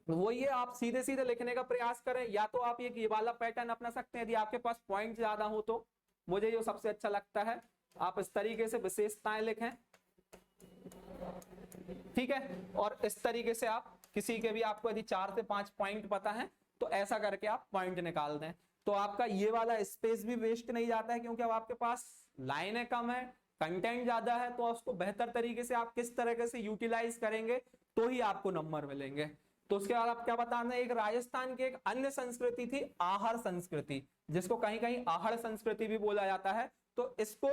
[SPEAKER 1] वो ये आप सीधे सीधे लिखने का प्रयास करें, या तो आप ये वाला पैटर्न अपना सकते हैं यदि आपके पास पॉइंट ज्यादा हो तो। मुझे जो सबसे अच्छा लगता है आप इस तरीके से विशेषताएं लिखें। ठीक है, और इस तरीके से आप किसी के भी, आपको यदि 4 से 5 पॉइंट पता है तो ऐसा करके आप पॉइंट निकाल दें, तो आपका ये वाला स्पेस भी वेस्ट नहीं जाता है, क्योंकि अब आपके पास लाइनें कम है, कंटेंट ज्यादा है तो उसको बेहतर तरीके से आप किस तरीके से यूटिलाइज करेंगे तो ही आपको नंबर मिलेंगे। तो उसके बाद आप क्या बताना है, एक राजस्थान की एक अन्य संस्कृति थी आहड़ संस्कृति, जिसको कहीं कहीं आहड़ संस्कृति भी बोला जाता है। तो इसको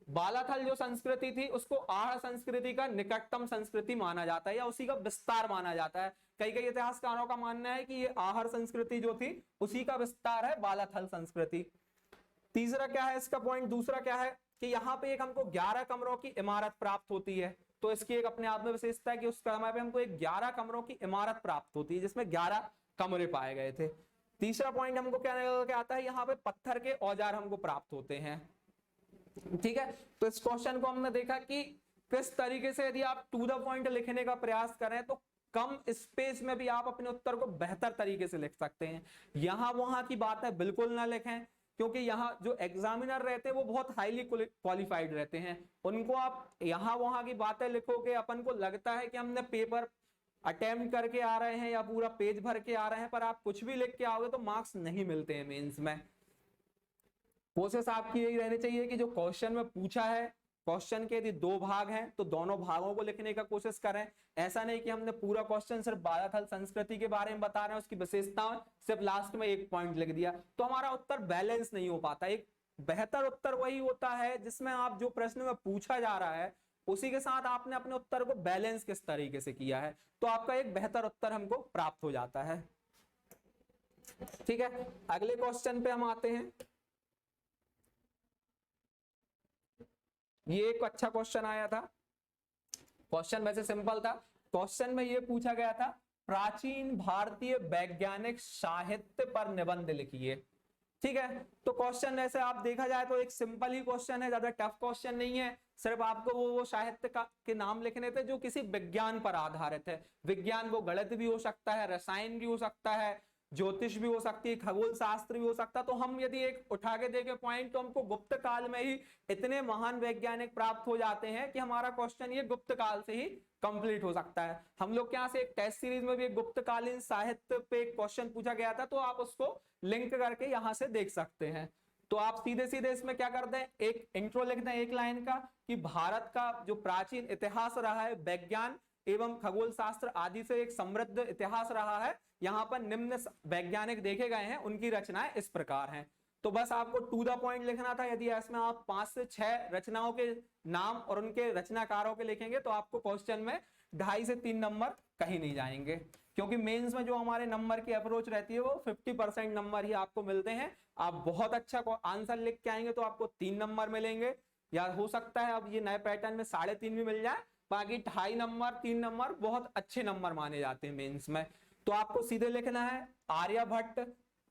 [SPEAKER 1] बालाथल जो संस्कृति थी उसको आहड़ संस्कृति का निकटतम संस्कृति माना जाता है या उसी का विस्तार माना जाता है। कई कई इतिहासकारों का मानना है कि ये आहड़ संस्कृति जो थी उसी का विस्तार है बालाथल संस्कृति। तीसरा क्या है इसका पॉइंट, दूसरा क्या है कि यहाँ पे एक हमको 11 कमरों की इमारत प्राप्त होती है। तो इसकी एक अपने आप में विशेषता है कि उस समय पे हमको एक 11 कमरों की इमारत प्राप्त होती है जिसमें 11 कमरे पाए गए थे। तीसरा पॉइंट हमको क्या आता है, यहाँ पे पत्थर के औजार हमको प्राप्त होते हैं। ठीक है, तो इस क्वेश्चन को हमने देखा कि किस तरीके से यदि आप टू द पॉइंट लिखने का प्रयास करें तो कम स्पेस में भी आप अपने उत्तर को बेहतर तरीके से लिख सकते हैं। यहां वहां की बातें बिल्कुल ना लिखें, क्योंकि यहाँ जो एग्जामिनर रहते हैं वो बहुत हाईली क्वालिफाइड रहते हैं। उनको आप यहाँ वहां की बातें लिखोगे, अपन को लगता है कि हमने पेपर अटेम्प्ट करके आ रहे हैं या पूरा पेज भर के आ रहे हैं, पर आप कुछ भी लिख के आओगे तो मार्क्स नहीं मिलते हैं मेंस में। कोशिश आपकी यही रहनी चाहिए कि जो क्वेश्चन में पूछा है, क्वेश्चन के यदि 2 भाग हैं तो दोनों भागों को लिखने का कोशिश करें। ऐसा नहीं कि हमने पूरा क्वेश्चन सिर्फ बालाथल संस्कृति के बारे में बता रहे हैं, उसकी विशेषताएं सिर्फ लास्ट में 1 पॉइंट लिख दिया, तो हमारा उत्तर बैलेंस नहीं हो पाता। एक बेहतर उत्तर वही होता है जिसमें आप जो प्रश्न में पूछा जा रहा है उसी के साथ आपने अपने उत्तर को बैलेंस किस तरीके से किया है, तो आपका एक बेहतर उत्तर हमको प्राप्त हो जाता है। ठीक है, अगले क्वेश्चन पे हम आते हैं। ये एक अच्छा क्वेश्चन आया था, क्वेश्चन वैसे सिंपल था। क्वेश्चन में ये पूछा गया था प्राचीन भारतीय वैज्ञानिक साहित्य पर निबंध लिखिए। ठीक है, तो क्वेश्चन ऐसे आप देखा जाए तो एक सिंपल ही क्वेश्चन है, ज्यादा टफ क्वेश्चन नहीं है। सिर्फ आपको वो साहित्य के नाम लिखने थे जो किसी विज्ञान पर आधारित है। विज्ञान वो गणित भी हो सकता है, रसायन भी हो सकता है, ज्योतिष भी हो सकती है, खगोल शास्त्र भी हो सकता है। तो हम यदि एक उठा के देखें पॉइंट तो हमको गुप्त काल में ही इतने महान वैज्ञानिक प्राप्त हो जाते हैं कि हमारा क्वेश्चन ये गुप्त काल से ही कंप्लीट हो सकता है। हम लोग के यहाँ से एक टेस्ट सीरीज में भी एक गुप्तकालीन साहित्य पे एक क्वेश्चन पूछा गया था, तो आप उसको लिंक करके यहाँ से देख सकते हैं। तो आप सीधे सीधे इसमें क्या कर दें, एक इंट्रो लिख दें 1 लाइन का कि भारत का जो प्राचीन इतिहास रहा है, विज्ञान एवं खगोल शास्त्र आदि से एक समृद्ध इतिहास रहा है। यहाँ पर निम्न वैज्ञानिक देखे गए हैं, उनकी रचनाएं इस प्रकार हैं। तो बस आपको टू द पॉइंट लिखना था। यदि इसमें आप 5 से 6 रचनाओं के नाम और उनके रचनाकारों के लिखेंगे तो आपको क्वेश्चन में 2.5 से 3 नंबर कहीं नहीं जाएंगे, क्योंकि मेंस में जो हमारे नंबर की अप्रोच रहती है वो 50% नंबर ही आपको मिलते हैं। आप बहुत अच्छा आंसर लिख के आएंगे तो आपको 3 नंबर मिलेंगे, या हो सकता है अब ये नए पैटर्न में 3.5 भी मिल जाए। बाकी 2.5 नंबर 3 नंबर बहुत अच्छे नंबर माने जाते हैं मेंस में। तो आपको सीधे लिखना है आर्यभट्ट,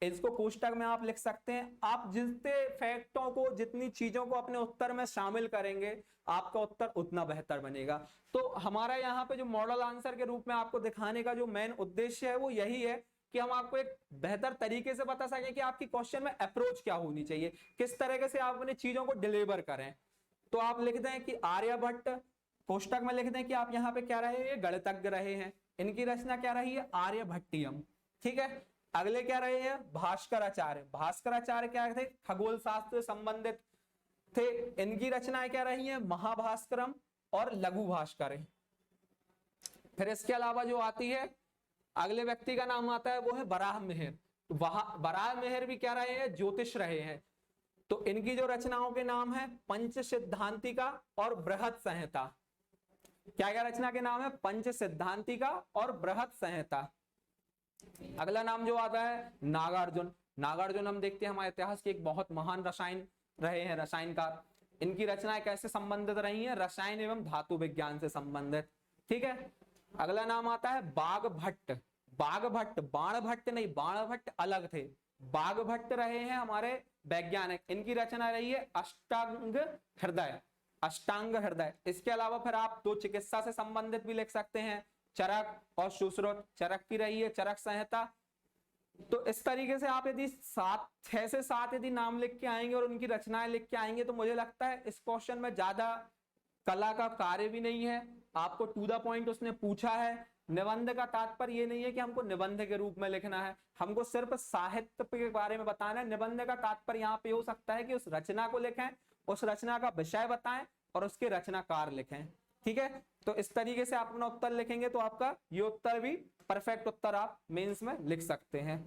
[SPEAKER 1] इसको कोष्टक में आप लिख सकते हैं। आप जितने फैक्टों को, जितनी चीजों को अपने उत्तर में शामिल करेंगे आपका उत्तर उतना बेहतर बनेगा। तो हमारा यहाँ पे जो मॉडल आंसर के रूप में आपको दिखाने का जो मेन उद्देश्य है वो यही है कि हम आपको एक बेहतर तरीके से बता सकें कि आपकी क्वेश्चन में अप्रोच क्या होनी चाहिए, किस तरीके से आप अपनी चीजों को डिलीवर करें। तो आप लिख दें कि आर्यभट्ट, कोष्टक में लिख दें कि आप यहाँ पे क्या रहे हैं, गणितज्ञ रहे हैं, इनकी रचना क्या रही है, आर्यभट्टियम। ठीक है, अगले क्या रहे हैं, भास्कराचार्य। भास्कराचार्य क्या थे, खगोल शास्त्र से संबंधित थे, इनकी रचनाएं क्या रही हैं, महाभास्करम और लघु भास्कर। फिर इसके अलावा जो आती है अगले व्यक्ति का नाम आता है वो है बराह मेहर। बराह मेहर भी क्या रहे हैं, ज्योतिष रहे हैं। तो इनकी जो रचनाओं के नाम है पंच सिद्धांतिका और बृहत संहिता। क्या क्या रचना के नाम है, पंच सिद्धांतिका और बृहत संहिता। अगला नाम जो आता है नागार्जुन। नागार्जुन हम देखते हैं हमारे इतिहास के एक बहुत महान रसायन रहे हैं, रसायनकार। इनकी रचनाएं कैसे संबंधित रही हैं, रसायन एवं धातु विज्ञान से संबंधित। ठीक है, अगला नाम आता है बाघभट्ट। बाघभट्ट, बाणभट्ट नहीं, बाणभट्ट अलग थे, बाघभट्ट रहे हैं हमारे वैज्ञानिक। इनकी रचना रही है अष्टांग हृदय, अष्टांग हृदय। इसके अलावा फिर आप 2 चिकित्सा से संबंधित भी लिख सकते हैं, चरक और सुश्रुत। चरक की रही है चरक संहिता। तो इस तरीके से आप यदि 6 से 7 यदि नाम लिख के आएंगे और उनकी रचनाएं लिख के आएंगे तो मुझे लगता है इस क्वेश्चन में ज्यादा कला का कार्य भी नहीं है। आपको टू द पॉइंट उसने पूछा है। निबंध का तात्पर्य ये नहीं है कि हमको निबंध के रूप में लिखना है, हमको सिर्फ साहित्य के बारे में बताना है। निबंध का तात्पर्य यहाँ पे हो सकता है कि उस रचना को लिखें, उस रचना का विषय बताएं और उसके रचनाकार लिखें। ठीक है, तो इस तरीके से आप अपना उत्तर लिखेंगे तो आपका ये उत्तर भी परफेक्ट उत्तर आप मेंस में लिख सकते हैं।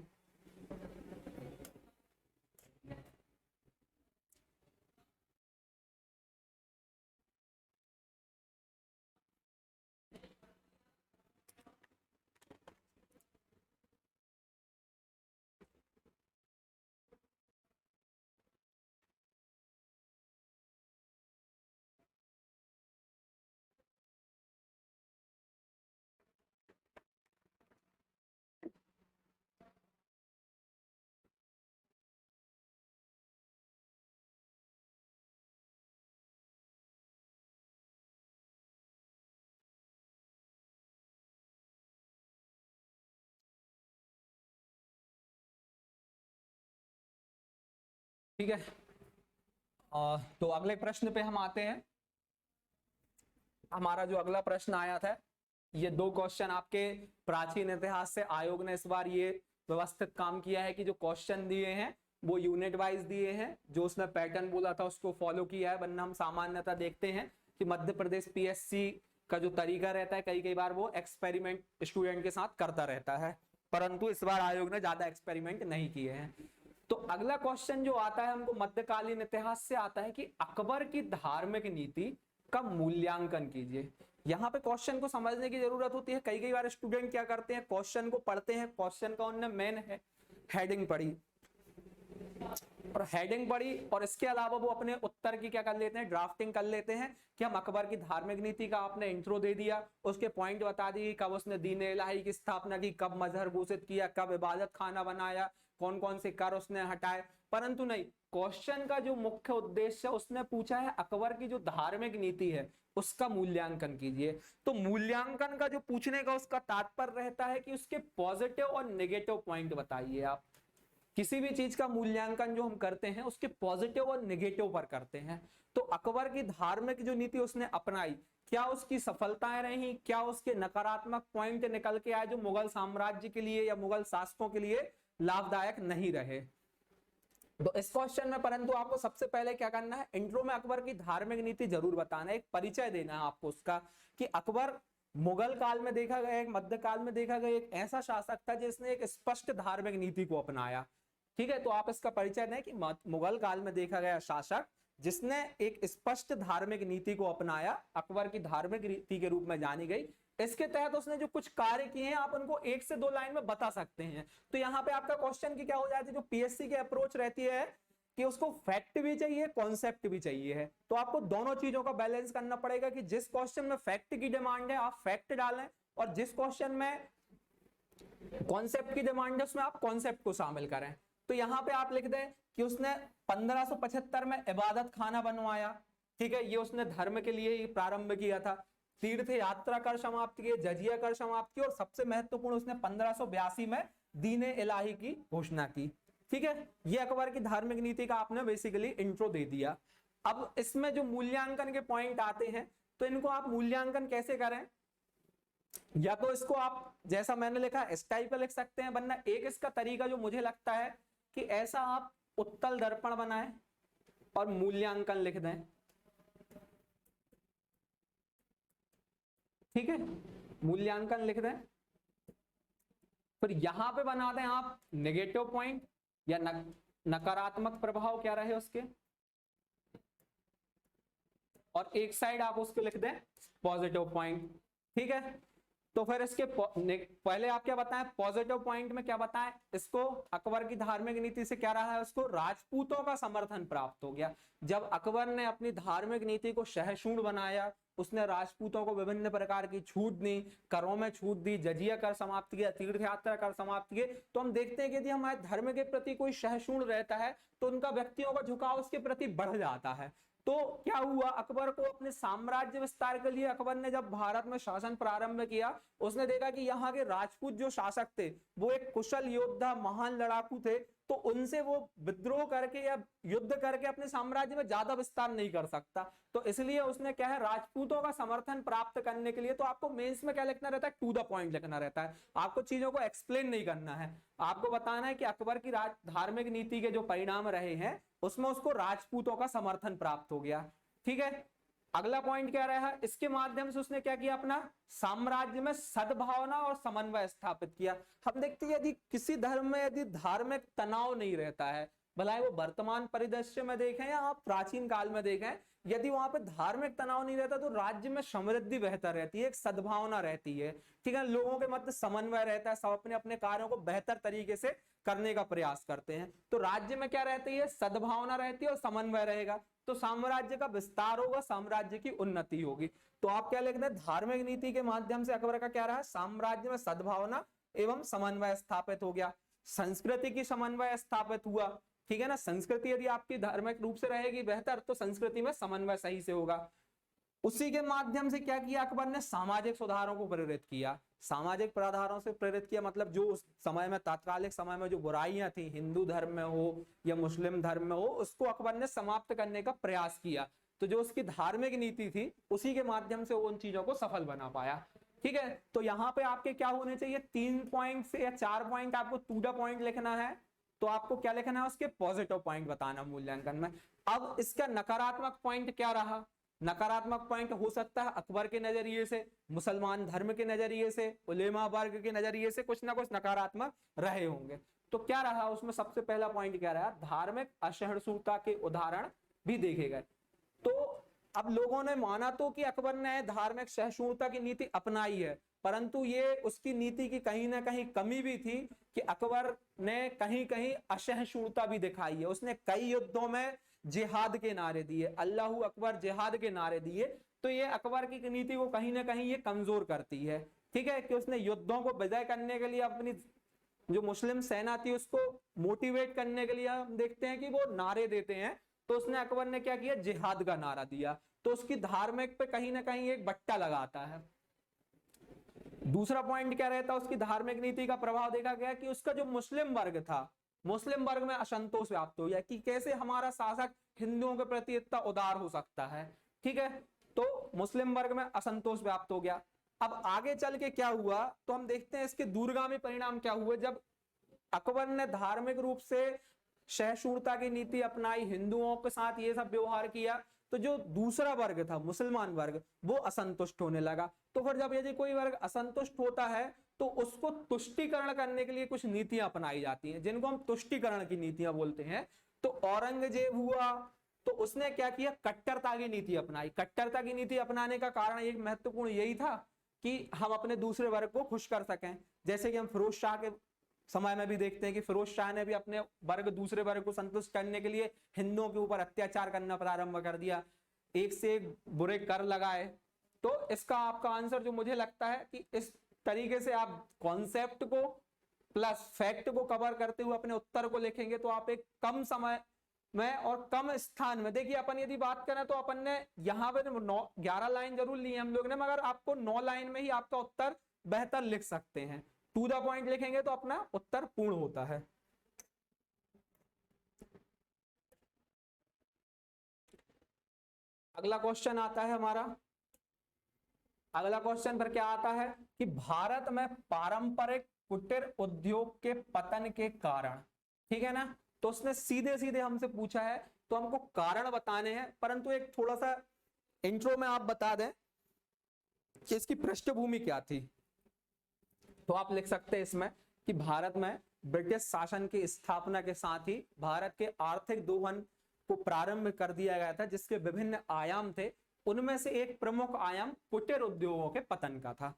[SPEAKER 1] ठीक है, तो अगले प्रश्न पे हम आते हैं। हमारा जो अगला प्रश्न आया था, ये दो क्वेश्चन आपके प्राचीन इतिहास से आयोग ने इस बार ये व्यवस्थित काम किया है कि जो क्वेश्चन दिए हैं वो यूनिट वाइज दिए हैं, जो उसने पैटर्न बोला था उसको फॉलो किया है। वरना हम सामान्यतः देखते हैं कि मध्य प्रदेश पीएससी का जो तरीका रहता है, कई कई बार वो एक्सपेरिमेंट स्टूडेंट के साथ करता रहता है, परंतु इस बार आयोग ने ज्यादा एक्सपेरिमेंट नहीं किए हैं। तो अगला क्वेश्चन जो आता है हमको मध्यकालीन इतिहास से आता है कि अकबर की धार्मिक नीति का मूल्यांकन कीजिए। यहाँ पे क्वेश्चन को समझने की जरूरत होती है। कई कई बार स्टूडेंट क्या करते हैं, क्वेश्चन को पढ़ते हैं, क्वेश्चन का उन्होंने मेन हेडिंग पढ़ी और हेडिंग पढ़ी और इसके अलावा वो अपने उत्तर की क्या कर लेते हैं, ड्राफ्टिंग कर लेते हैं कि हम अकबर की धार्मिक नीति का आपने इंट्रो दे दिया, उसके पॉइंट बता दिए, कब उसने दीन इलाही की स्थापना की, कब मजहर घोषित किया, कब इबादत खाना बनाया, कौन कौन से कर उसने हटाए। परंतु नहीं, क्वेश्चन का जो मुख्य उद्देश्य उसने पूछा है अकबर की जो धार्मिक नीति है उसका मूल्यांकन कीजिए। तो मूल्यांकन का जो पूछने का उसका तात्पर्य रहता है कि उसके पॉजिटिव और नेगेटिव पॉइंट बताइए। आप किसी भी चीज का मूल्यांकन जो हम करते हैं उसके पॉजिटिव और नेगेटिव पर करते हैं। तो अकबर की धार्मिक जो नीति उसने अपनाई, क्या उसकी सफलताएं रही, क्या उसके नकारात्मक पॉइंट निकल के आए जो मुगल साम्राज्य के लिए या मुगल शासकों के लिए लाभदायक नहीं रहे। तो इस क्वेश्चन में परंतु आपको सबसे पहले क्या करना है, इंट्रो में अकबर की धार्मिक नीति जरूर बताना है, एक परिचय देना है आपको उसका कि अकबर मुगल काल में देखा गया, एक मध्यकाल में देखा गया एक ऐसा शासक था जिसने एक स्पष्ट धार्मिक नीति को अपनाया। ठीक है, तो आप इसका परिचय दें कि मुगल काल में देखा गया शासक जिसने एक स्पष्ट धार्मिक नीति को अपनाया, अकबर की धार्मिक नीति के रूप में जानी गई। इसके तहत उसने जो कुछ कार्य किए हैं आप उनको 1 से 2 लाइन में बता सकते हैं। तो यहाँ पे आपका क्वेश्चन की क्या हो जाती है, जो पीएससी की अप्रोच रहती है कि उसको फैक्ट भी चाहिए, कॉन्सेप्ट भी चाहिए है। तो आपको दोनों चीजों का बैलेंस करना पड़ेगा कि जिस क्वेश्चन में फैक्ट की डिमांड है आप फैक्ट डालें और जिस क्वेश्चन में कॉन्सेप्ट की डिमांड है उसमें आप कॉन्सेप्ट को शामिल करें। तो यहाँ पे आप लिख दें कि उसने 1575 में इबादत खाना बनवाया। ठीक है, ये उसने धर्म के लिए ही प्रारंभ किया था। तीर्थ यात्रा कर समाप्त किए, जजिया कर समाप्त किए और सबसे महत्वपूर्ण उसने 1582 में दीन इलाही की घोषणा की। ठीक है, ये अकबर की धार्मिक नीति का आपने बेसिकली इंट्रो दे दिया। अब इसमें जो मूल्यांकन के पॉइंट आते हैं तो इनको आप मूल्यांकन कैसे करें, या तो इसको आप जैसा मैंने लिखा इस टाइप का लिख सकते हैं, वरना एक इसका तरीका जो मुझे लगता है कि ऐसा आप उत्तल दर्पण बनाएं और मूल्यांकन लिख दें। ठीक है, मूल्यांकन लिख दें, फिर यहां पे बना दें आप नेगेटिव पॉइंट या नकारात्मक प्रभाव क्या रहे उसके, और एक साइड आप उसको लिख दें पॉजिटिव पॉइंट। ठीक है, तो फिर इसके पहले आप क्या बताएं, पॉजिटिव पॉइंट में क्या बताएं, इसको अकबर की धार्मिक नीति से क्या रहा है, उसको राजपूतों का समर्थन प्राप्त हो गया। जब अकबर ने अपनी धार्मिक नीति को सहिष्णु बनाया, उसने राजपूतों को विभिन्न प्रकार की छूट दी, करों में छूट दी, जजिया कर समाप्त किया, तीर्थ यात्रा कर समाप्त किए। तो हम देखते हैं कि यदि हमारे धर्म के प्रति कोई सहिष्णु रहता है तो उनका व्यक्तियों का झुकाव उसके प्रति बढ़ जाता है। तो क्या हुआ, अकबर को अपने साम्राज्य विस्तार के लिए अकबर ने जब भारत में शासन प्रारंभ किया, उसने देखा कि यहाँ के राजपूत जो शासक थे वो एक कुशल योद्धा, महान लड़ाकू थे, तो उनसे वो विद्रोह करके या युद्ध करके अपने साम्राज्य में ज्यादा विस्तार नहीं कर सकता। तो इसलिए उसने क्या है, राजपूतों का समर्थन प्राप्त करने के लिए, तो आपको मेंस में क्या लिखना रहता है, टू द पॉइंट लिखना रहता है। आपको चीजों को एक्सप्लेन नहीं करना है, आपको बताना है कि अकबर की धार्मिक नीति के जो परिणाम रहे हैं उसमें उसको राजपूतों का समर्थन प्राप्त हो गया। ठीक है, अगला पॉइंट क्या रहा है, इसके माध्यम से उसने क्या किया, अपना साम्राज्य में सद्भावना और समन्वय स्थापित किया। हम देखते हैं यदि किसी धर्म में यदि धार्मिक तनाव नहीं रहता है, भला वो वर्तमान परिदृश्य में देखें या आप प्राचीन काल में देखें, यदि वहां पे धार्मिक तनाव नहीं रहता तो राज्य में समृद्धि बेहतर रहती है, एक सद्भावना रहती है। ठीक है, लोगों के मध्य समन्वय रहता है, सब अपने अपने कार्यों को बेहतर तरीके से करने का प्रयास करते हैं। तो राज्य में क्या रहती है, सद्भावना रहती है और समन्वय रहेगा, तो साम्राज्य का विस्तार होगा, साम्राज्य की उन्नति होगी। तो आप क्या लिखते हैं, धार्मिक नीति के माध्यम से अकबर का क्या रहा, साम्राज्य में सद्भावना एवं समन्वय स्थापित हो गया। संस्कृति की समन्वय स्थापित हुआ। ठीक है ना, संस्कृति यदि आपकी धार्मिक रूप से रहेगी बेहतर, तो संस्कृति में समन्वय सही से होगा। उसी के माध्यम से क्या किया अकबर ने, सामाजिक सुधारों को प्रेरित किया। सामाजिक प्राधारों से प्रेरित किया मतलब जो उस समय में, तात्कालिक समय में जो बुराइयां थी, हिंदू धर्म में हो या मुस्लिम धर्म में हो, उसको अकबर ने समाप्त करने का प्रयास किया। तो जो उसकी धार्मिक नीति थी उसी के माध्यम से उन चीजों को सफल बना पाया। ठीक है, तो यहाँ पे आपके क्या होने चाहिए, 3 पॉइंट से या 4 पॉइंट आपको टू द पॉइंट लिखना है। तो आपको क्या लिखना है, उसके पॉजिटिव पॉइंट बताना मूल्यांकन में। अब इसका नकारात्मक पॉइंट क्या रहा, नकारात्मक पॉइंट हो सकता है अकबर के नजरिए से, मुसलमान धर्म के नजरिए से, उलेमा वर्ग के नजरिए से कुछ ना कुछ नकारात्मक रहे होंगे। तो क्या रहा उसमें, सबसे पहला पॉइंट क्या रहा, धार्मिक असहिष्णुता के उदाहरण भी देखे गए। तो अब लोगों ने माना तो कि अकबर ने धार्मिक सहिष्णुता की नीति अपनाई है, परंतु ये उसकी नीति की कहीं ना कहीं कमी भी थी कि अकबर ने कहीं कहीं असहिष्णुता भी दिखाई है। उसने कई युद्धों में जिहाद के नारे दिए, अल्लाहू अकबर जिहाद के नारे दिए। तो ये अकबर की नीति को कहीं ना कहीं ये कमजोर करती है। ठीक है, कि उसने युद्धों को विजय करने के लिए अपनी जो मुस्लिम सेना थी उसको मोटिवेट करने के लिए हम देखते हैं कि वो नारे देते हैं। तो उसने, अकबर ने क्या किया, जिहाद का नारा दिया। तो उसकी धार्मिक पे कहीं ना कहीं एक बट्टा लगाता है। दूसरा पॉइंट क्या रहता है, उसकी धार्मिक नीति का प्रभाव देखा गया कि उसका जो मुस्लिम वर्ग था, मुस्लिम वर्ग में असंतोष व्याप्त हो गया कि कैसे हमारा शासक हिंदुओं के प्रति इतना उदार हो सकता है। ठीक है, तो मुस्लिम वर्ग में असंतोष व्याप्त हो गया। अब आगे चल के क्या हुआ, तो हम देखते हैं इसके दूरगामी परिणाम क्या हुए। जब अकबर ने धार्मिक रूप से सहिष्णुता की नीति अपनाई, हिंदुओं के साथ ये सब व्यवहार किया, तो जो दूसरा वर्ग था मुसलमान वर्ग, वो असंतुष्ट होने लगा। तो फिर जब यदि कोई वर्ग असंतुष्ट होता है तो उसको तुष्टिकरण करने के लिए कुछ नीतियां अपनाई जाती हैं, जिनको हम तुष्टिकरण की नीतियां बोलते हैं। तो औरंगजेब हुआ, तो उसने क्या किया, कट्टरता की नीति अपनाई। कट्टरता की नीति अपनाने का कारण एक महत्वपूर्ण यही था कि हम अपने दूसरे वर्ग को खुश कर सकें। जैसे कि हम फिरोज शाह के समय में भी देखते हैं कि फिरोज शाह ने भी अपने वर्ग, दूसरे वर्ग को संतुष्ट करने के लिए हिंदुओं के ऊपर अत्याचार करना प्रारंभ कर दिया, एक से एक बुरे कर लगाए। तो इसका आपका आंसर जो मुझे लगता है कि इस तरीके से आप कॉन्सेप्ट को प्लस फैक्ट को कवर करते हुए अपने उत्तर को लिखेंगे तो आप एक कम समय में और कम स्थान में, देखिए अपन यदि बात करें तो अपन ने यहाँ पे 11 लाइन जरूर ली है हम लोग ने, मगर आपको 9 लाइन में ही आपका उत्तर बेहतर लिख सकते हैं। टू द पॉइंट लिखेंगे तो अपना उत्तर पूर्ण होता है। अगला क्वेश्चन आता है हमारा, अगला क्वेश्चन पर क्या आता है कि भारत में पारंपरिक कुटीर उद्योग के पतन के कारण। ठीक है ना, तो उसने सीधे सीधे हमसे पूछा है, तो हमको कारण बताने हैं। परंतु एक थोड़ा सा इंट्रो में आप बता दें कि इसकी पृष्ठभूमि क्या थी। तो आप लिख सकते हैं इसमें कि भारत में ब्रिटिश शासन की स्थापना के साथ ही भारत के आर्थिक दोहन को प्रारंभ कर दिया गया था, जिसके विभिन्न आयाम थे। उनमें से एक प्रमुख आयाम कुटीर उद्योगों के पतन का था।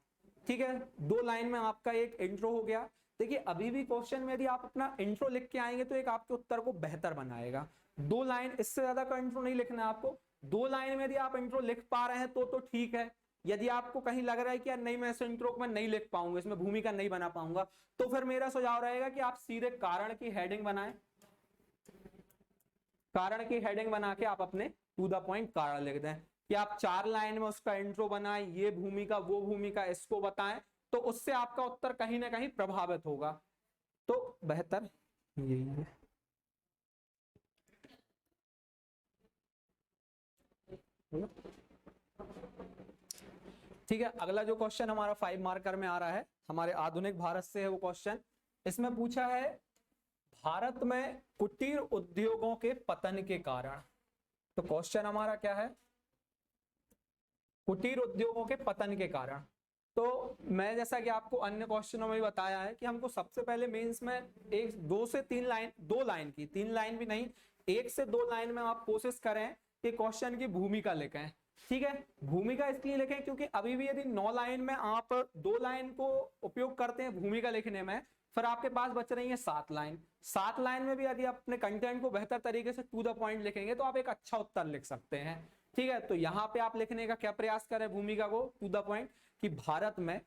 [SPEAKER 1] ठीक है, 2 लाइन में आपका एक इंट्रो हो गया। देखिए अभी भी क्वेश्चन में यदि आप अपना इंट्रो लिख के आएंगे तो एक आपके उत्तर को बेहतर बनाएगा। 2 लाइन, इससे ज्यादा का इंट्रो नहीं लिखना है आपको। 2 लाइन में यदि आप इंट्रो लिख पा रहे हैं तो ठीक है। यदि आपको कहीं लग रहा है कि यार नहीं, मैं इस इंट्रो को मैं नहीं लिख पाऊंगा, इसमें भूमिका नहीं बना पाऊंगा, तो फिर मेरा सुझाव रहेगा कि आप सीधे कारण की हेडिंग बनाएं। कारण की हेडिंग बना के आप अपने टू द पॉइंट कारण लिख दें कि आप 4 लाइन में उसका इंट्रो बनाएं, ये भूमिका वो भूमिका इसको बताएं, तो उससे आपका उत्तर कहीं ना कहीं प्रभावित होगा। तो बेहतर यही है। ठीक है, अगला जो क्वेश्चन हमारा 5 मार्कर में आ रहा है हमारे आधुनिक भारत से है वो क्वेश्चन। इसमें पूछा है भारत में कुटीर उद्योगों के पतन के कारण। तो क्वेश्चन हमारा क्या है, कुटीर उद्योगों के पतन के कारण। तो मैं जैसा कि आपको अन्य क्वेश्चनों में भी बताया है कि हमको सबसे पहले मेंस में 2 से 3 लाइन, 2 लाइन की, 3 लाइन भी नहीं, 1 से 2 लाइन में आप कोशिश करें कि क्वेश्चन की भूमिका लिखें। ठीक है, भूमिका इसलिए लिखें क्योंकि अभी भी यदि 9 लाइन में आप 2 लाइन को उपयोग करते हैं भूमिका लिखने में, फिर आपके पास बच रही है 7 लाइन। 7 लाइन में भी यदि आप अपने कंटेंट को बेहतर तरीके से टू द पॉइंट लिखेंगे तो आप एक अच्छा उत्तर लिख सकते हैं। ठीक है, तो यहाँ पे आप लिखने का क्या प्रयास करें भूमिका को टू द पॉइंट, कि भारत में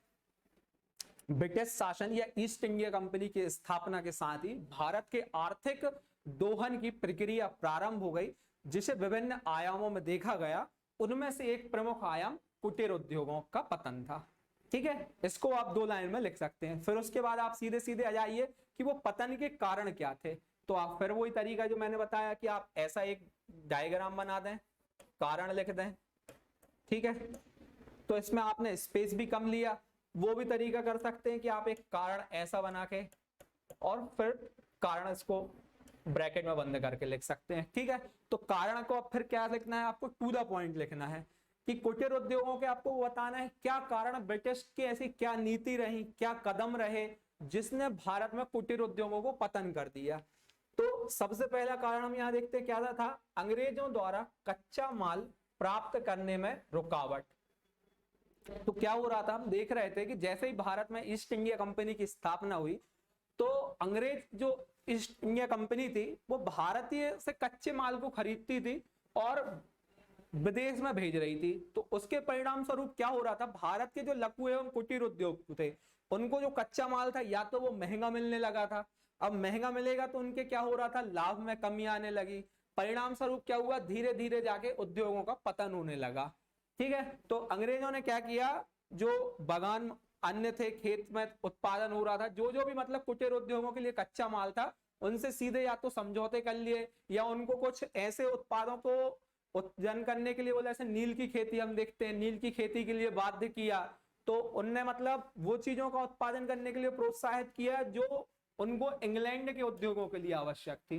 [SPEAKER 1] ब्रिटिश शासन या ईस्ट इंडिया कंपनी की स्थापना के साथ ही भारत के आर्थिक दोहन की प्रक्रिया प्रारंभ हो गई, जिसे विभिन्न आयामों में देखा गया। उनमें से एक प्रमुख आयाम कुटीर उद्योगों का पतन था। ठीक है, इसको आप 2 लाइन में लिख सकते हैं। फिर उसके बाद आप सीधे सीधे आ जाइए कि वो पतन के कारण क्या थे। तो आप फिर वही तरीका जो मैंने बताया कि आप ऐसा एक डायग्राम बना दें, कारण लिख दें। ठीक है, तो इसमें आपने स्पेस भी कम लिया, वो भी तरीका कर सकते हैं कि आप एक कारण ऐसा बना के और फिर कारण इसको ब्रैकेट में बंद करके लिख सकते हैं। ठीक है, तो कारण को अब फिर क्या लिखना है, आपको टू द पॉइंट लिखना है कि कुटीर उद्योगों के आपको बताना है क्या कारण, ब्रिटिश की ऐसी क्या नीति रही, क्या कदम रहे जिसने भारत में कुटीर उद्योगों को पतन कर दिया। तो सबसे पहला कारण हम यहाँ देखते हैं क्या था, अंग्रेजों द्वारा कच्चा माल प्राप्त करने में रुकावट। तो क्या हो रहा था, हम देख रहे थे कि जैसे ही भारत में ईस्ट इंडिया कंपनी की स्थापना हुई तो अंग्रेज जो ईस्ट इंडिया कंपनी थी वो भारतीय से कच्चे माल को खरीदती थी और विदेश में भेज रही थी। तो उसके परिणाम स्वरूप क्या हो रहा था, भारत के जो लघु एवं कुटीर उद्योग थे उनको जो कच्चा माल था या तो वो महंगा मिलने लगा था। अब महंगा मिलेगा तो उनके क्या हो रहा था, लाभ में कमी आने लगी। परिणाम स्वरूप क्या हुआ, धीरे धीरे जाके उद्योगों का पतन होने लगा। ठीक है, तो अंग्रेजों ने क्या किया, जो बागान अन्य थे, खेत में उत्पादन हो रहा था, जो जो भी मतलब कुटीर उद्योगों के लिए कच्चा माल था, उनसे सीधे या तो समझौते कर लिए या उनको कुछ ऐसे उत्पादों को उत्पन्न करने के लिए बोले, ऐसे नील की खेती हम देखते हैं, नील की खेती के लिए बाध्य किया। तो उनने मतलब वो चीजों का उत्पादन करने के लिए प्रोत्साहित किया जो उनको इंग्लैंड के उद्योगों के लिए आवश्यक थी।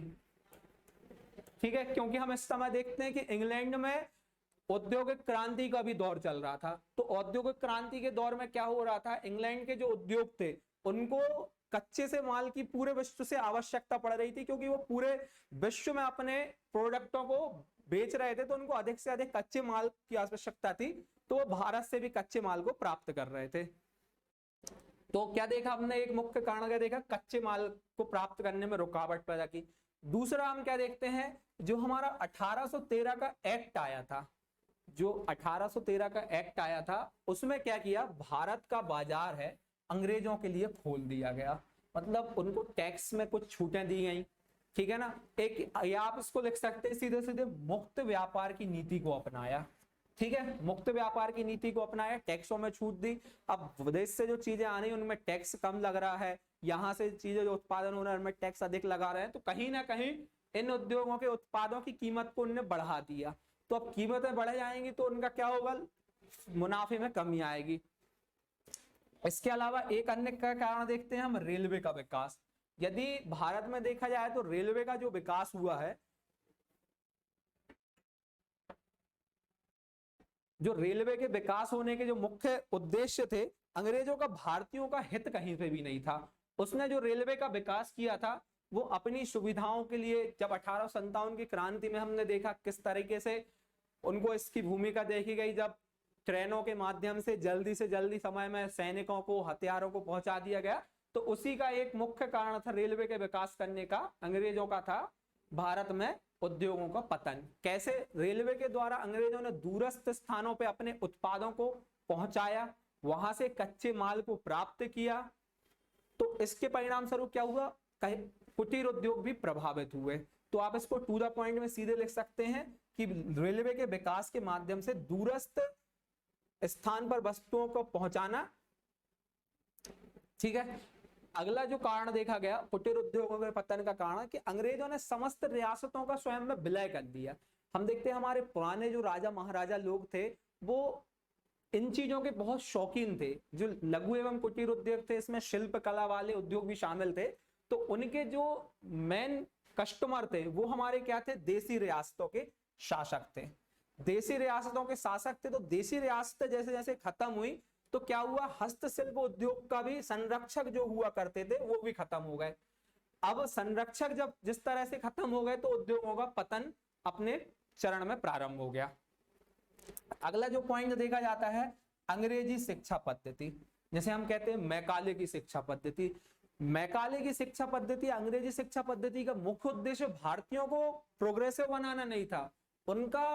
[SPEAKER 1] ठीक है, क्योंकि हम इस समय देखते हैं कि इंग्लैंड में औद्योगिक क्रांति का भी दौर चल रहा था। तो औद्योगिक क्रांति के दौर में क्या हो रहा था, इंग्लैंड के जो उद्योग थे उनको कच्चे से माल की पूरे विश्व से आवश्यकता पड़ रही थी, क्योंकि वो पूरे विश्व में अपने प्रोडक्टों को बेच रहे थे, तो उनको अधिक से अधिक कच्चे माल की आवश्यकता थी। तो वो भारत से भी कच्चे माल को प्राप्त कर रहे थे। तो क्या देखा हमने, एक मुख्य कारण क्या देखा, कच्चे माल को प्राप्त करने में रुकावट पैदा की। दूसरा हम क्या देखते हैं, जो हमारा 1813 का एक्ट आया था, जो 1813 का एक्ट आया था उसमें क्या किया, भारत का बाजार है अंग्रेजों के लिए खोल दिया गया। मतलब उनको टैक्स में कुछ छूटें दी गई। ठीक है ना, एक या आप इसको लिख सकते हैं सीधे सीधे मुक्त व्यापार की नीति को अपनाया। ठीक है, मुक्त व्यापार की नीति को अपनाया, टैक्सों में छूट दी। अब विदेश से जो चीजें आ रही हैं उनमें टैक्स कम लग रहा है, यहाँ से चीजें जो उत्पादन हो रहा है उनमें टैक्स अधिक लगा रहे हैं। तो कहीं ना कहीं इन उद्योगों के उत्पादों की कीमत को उन्होंने बढ़ा दिया। तो अब कीमतें बढ़ जाएंगी तो उनका क्या होगा, मुनाफे में कमी आएगी। इसके अलावा एक अन्य का कारण देखते हैं हम, रेलवे का विकास। यदि भारत में देखा जाए तो रेलवे का जो विकास हुआ है, जो रेलवे के विकास होने के जो मुख्य उद्देश्य थे, अंग्रेजों का भारतीयों का हित कहीं पे भी नहीं था। उसने जो रेलवे का विकास किया था वो अपनी सुविधाओं के लिए, जब 1857 की क्रांति में हमने देखा किस तरीके से उनको इसकी भूमिका देखी गई, जब ट्रेनों के माध्यम से जल्दी समय में सैनिकों को, हथियारों को पहुंचा दिया गया। तो उसी का एक मुख्य कारण था रेलवे के विकास करने का, अंग्रेजों का था भारत में उद्योगों का पतन। कैसे, रेलवे के द्वारा अंग्रेजों ने दूरस्थ स्थानों पे अपने उत्पादों को पहुंचाया, वहां से कच्चे माल को प्राप्त किया। तो इसके परिणाम स्वरूप क्या हुआ, कुटीर उद्योग भी प्रभावित हुए। तो आप इसको टू द पॉइंट में सीधे लिख सकते हैं कि रेलवे के विकास के माध्यम से दूरस्थ स्थान पर वस्तुओं को पहुंचाना। ठीक है, अगला जो कारण देखा गया कुटीर उद्योगों के पतन का कारण कि अंग्रेजों ने समस्त रियासतों का स्वयं में विलय कर दिया। हम देखते हैं हमारे पुराने जो राजा महाराजा लोग थे वो इन चीजों के बहुत शौकीन थे। जो लघु एवं कुटीर उद्योग थे इसमें शिल्प कला वाले उद्योग भी शामिल थे। तो उनके जो मेन कस्टमर थे वो हमारे क्या थे, देसी रियासतों के शासक थे। देसी रियासतों के शासक थे। तो देसी रियासतें जैसे जैसे खत्म हुई तो क्या हुआ, हस्तशिल्प उद्योग का भी संरक्षक जो हुआ करते थे वो भी खत्म हो गए। अब संरक्षक जब जिस तरह से खत्म हो गए तो उद्योगों का पतन अपने चरण में प्रारंभ हो गया। अगला जो पॉइंट देखा जाता है अंग्रेजी शिक्षा पद्धति, जैसे हम कहते हैं मैकाले की शिक्षा पद्धति। मैकाले की शिक्षा पद्धति, अंग्रेजी शिक्षा पद्धति का मुख्य उद्देश्य भारतीयों को प्रोग्रेसिव बनाना नहीं था। उनका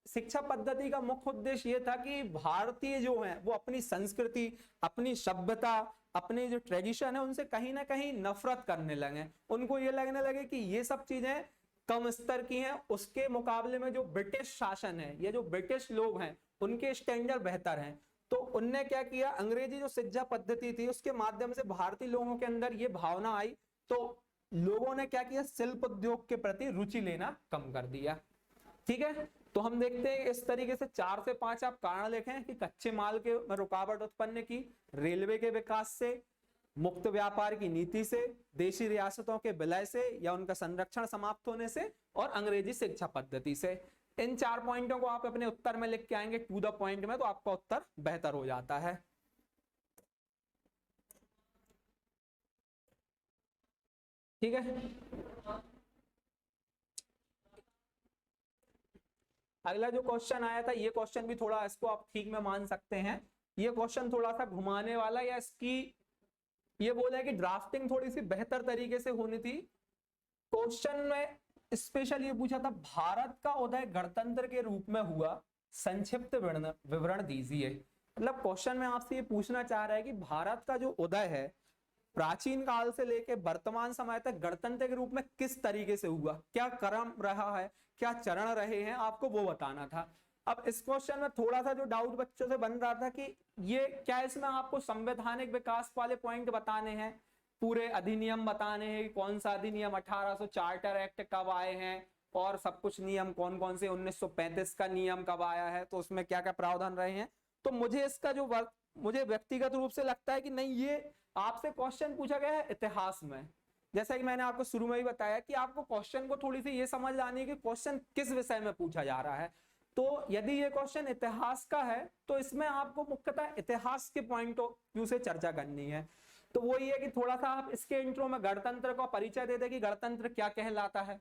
[SPEAKER 1] शिक्षा पद्धति का मुख्य उद्देश्य यह था कि भारतीय जो है वो अपनी संस्कृति, अपनी सभ्यता, अपने जो ट्रेडिशन है उनसे कहीं ना कहीं नफरत करने लगे। उनको ये लगने लगे कि ये सब चीजें कम स्तर की हैं, उसके मुकाबले में जो ब्रिटिश शासन है, ये जो ब्रिटिश लोग हैं उनके स्टैंडर्ड बेहतर हैं। तो उनने क्या किया, अंग्रेजी जो शिक्षा पद्धति थी उसके माध्यम से भारतीय लोगों के अंदर ये भावना आई। तो लोगों ने क्या किया, शिल्प उद्योग के प्रति रुचि लेना कम कर दिया। ठीक है, तो हम देखते हैं इस तरीके से 4 से 5 आप कारण लिखें कि कच्चे माल के रुकावट उत्पन्न की, रेलवे के विकास से, मुक्त व्यापार की नीति से, देशी रियासतों के विलय से या उनका संरक्षण समाप्त होने से, और अंग्रेजी शिक्षा पद्धति से। इन 4 पॉइंटों को आप अपने उत्तर में लिख के आएंगे टू द पॉइंट में, तो आपका उत्तर बेहतर हो जाता है। ठीक है, अगला जो क्वेश्चन आया था, ये क्वेश्चन भी थोड़ा, इसको आप ठीक में मान सकते हैं। ये क्वेश्चन थोड़ा सा घुमाने वाला, या इसकी ये बोला है कि ड्राफ्टिंग थोड़ी सी बेहतर तरीके से होनी थी। क्वेश्चन में स्पेशल ये पूछा था, भारत का उदय गणतंत्र के रूप में हुआ, संक्षिप्त विवरण दीजिए। मतलब क्वेश्चन में आपसे ये पूछना चाह रहा है कि भारत का जो उदय है प्राचीन काल से लेकर वर्तमान समय तक गणतंत्र के रूप में किस तरीके से हुआ, क्या क्रम रहा है, क्या चरण रहे हैं, आपको वो बताना था। अब इस क्वेश्चन में थोड़ा सा जो डाउट बच्चों से बन रहा था कि ये क्या इसमें आपको संवैधानिक विकास वाले पॉइंट बताने हैं, पूरे अधिनियम बताने हैं, कौन सा अधिनियम 1800 चार्टर एक्ट कब आए हैं, और सब कुछ नियम कौन कौन से, 1935 का नियम कब आया है, तो उसमें क्या क्या प्रावधान रहे हैं। तो मुझे इसका जो मुझे व्यक्तिगत रूप से लगता है कि नहीं, ये आपसे क्वेश्चन पूछा गया है इतिहास में। जैसा कि मैंने आपको शुरू में ही बताया कि आपको क्वेश्चन को थोड़ी सी ये समझ लानी है कि क्वेश्चन किस विषय में पूछा जा रहा है। तो यदि ये क्वेश्चन इतिहास का है तो इसमें आपको मुख्यतः इतिहास के पॉइंट ऑफ व्यू से चर्चा करनी है। तो वो ये है कि थोड़ा सा आप इसके इंट्रो में गणतंत्र का परिचय दे दें कि गणतंत्र क्या कहलाता है।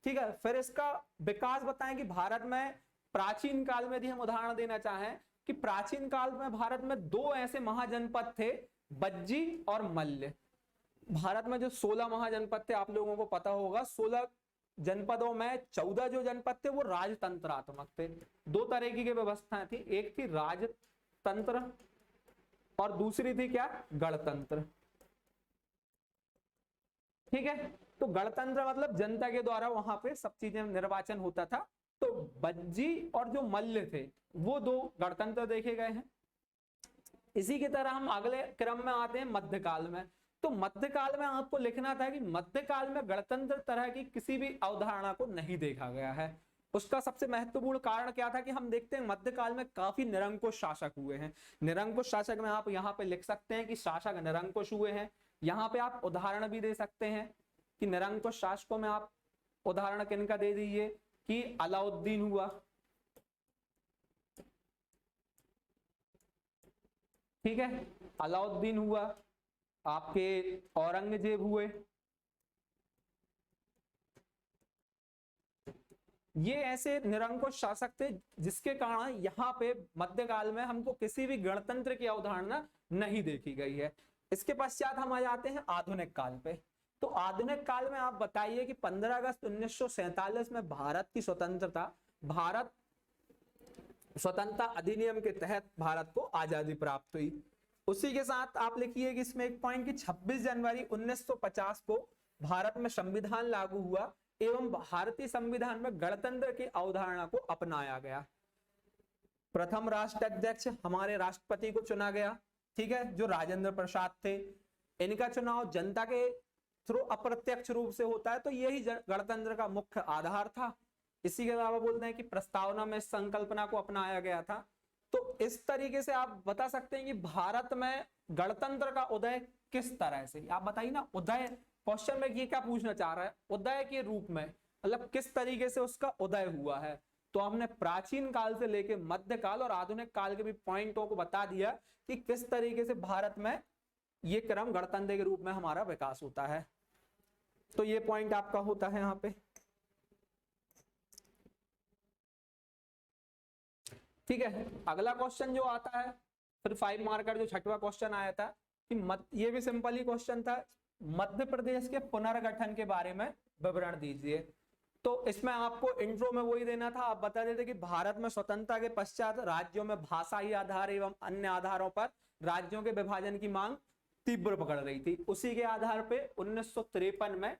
[SPEAKER 1] ठीक है, फिर इसका विकास बताएं कि भारत में प्राचीन काल में, यदि हम उदाहरण देना चाहें कि प्राचीन काल में भारत में 2 ऐसे महाजनपद थे, बज्जी और मल्ल। भारत में जो 16 महाजनपद थे, आप लोगों को पता होगा, 16 जनपदों में 14 जो जनपद थे वो राजतंत्रात्मक थे। 2 तरह की व्यवस्थाएं थी, एक थी राजतंत्र और दूसरी थी क्या, गणतंत्र। ठीक है, तो गणतंत्र मतलब जनता के द्वारा वहां पे सब चीजें निर्वाचन होता था। तो बज्जी और जो मल्ल थे वो 2 गणतंत्र देखे गए हैं। इसी की तरह हम अगले क्रम में आते हैं मध्यकाल में। तो मध्यकाल में आपको लिखना था कि मध्यकाल में गणतंत्र तरह की किसी भी अवधारणा को नहीं देखा गया है। उसका सबसे महत्वपूर्ण कारण क्या था कि हम देखते हैं मध्यकाल में काफी निरंकुश शासक हुए हैं। निरंकुश शासक में आप यहाँ पे लिख सकते हैं कि शासक निरंकुश हुए हैं। यहाँ पे आप उदाहरण भी दे सकते हैं कि निरंकुश शासकों में आप उदाहरण किनका दे दीजिए कि अलाउद्दीन हुआ, ठीक है, अलाउद्दीन हुआ, आपके औरंगजेब हुए। ये ऐसे निरंकुश शासक थे जिसके कारण यहाँ पे मध्यकाल में हमको किसी भी गणतंत्र की अवधारणा नहीं देखी गई है। इसके पश्चात हम आ जाते हैं आधुनिक काल पे। तो आधुनिक काल में आप बताइए कि 15 अगस्त 1947 में भारत की स्वतंत्रता, भारत स्वतंत्रता अधिनियम के तहत भारत को आजादी प्राप्त हुई। उसी के साथ आप लिखिए कि इसमें एक पॉइंट कि 26 जनवरी 1950 को भारत में संविधान लागू हुआ एवं भारतीय संविधान में गणतंत्र की अवधारणा को अपनाया गया। प्रथम राष्ट्राध्यक्ष हमारे राष्ट्रपति को चुना गया, ठीक है, जो राजेंद्र प्रसाद थे। इनका चुनाव जनता के थ्रू अप्रत्यक्ष रूप से होता है, तो यही गणतंत्र का मुख्य आधार था। इसी के अलावा बोलते हैं कि प्रस्तावना में इस संकल्पना को अपनाया गया था। तो इस तरीके से आप बता सकते हैं कि भारत में गणतंत्र का उदय किस तरह से, आप बताइए ना, उदय क्वेश्चन में ये क्या पूछना चाह रहा है, उदय के रूप में, मतलब किस तरीके से उसका उदय हुआ है। तो हमने प्राचीन काल से लेके मध्यकाल और आधुनिक काल के भी पॉइंटों को बता दिया कि किस तरीके से भारत में ये क्रम गणतंत्र के रूप में हमारा विकास होता है। तो ये पॉइंट आपका होता है यहाँ पे। ठीक है, अगला क्वेश्चन जो आता है फिर 5 मार्कर, जो छठवां क्वेश्चन आया था कि ये भी सिंपल ही क्वेश्चन था, मध्य प्रदेश के पुनर्गठन के बारे में विवरण दीजिए। तो इसमें आपको इंट्रो में वही देना था, आप बता देते कि भारत में स्वतंत्रता के पश्चात राज्यों में भाषाई आधार एवं अन्य आधारों पर राज्यों के विभाजन की मांग तीव्र पकड़ रही थी। उसी के आधार पे 1953 में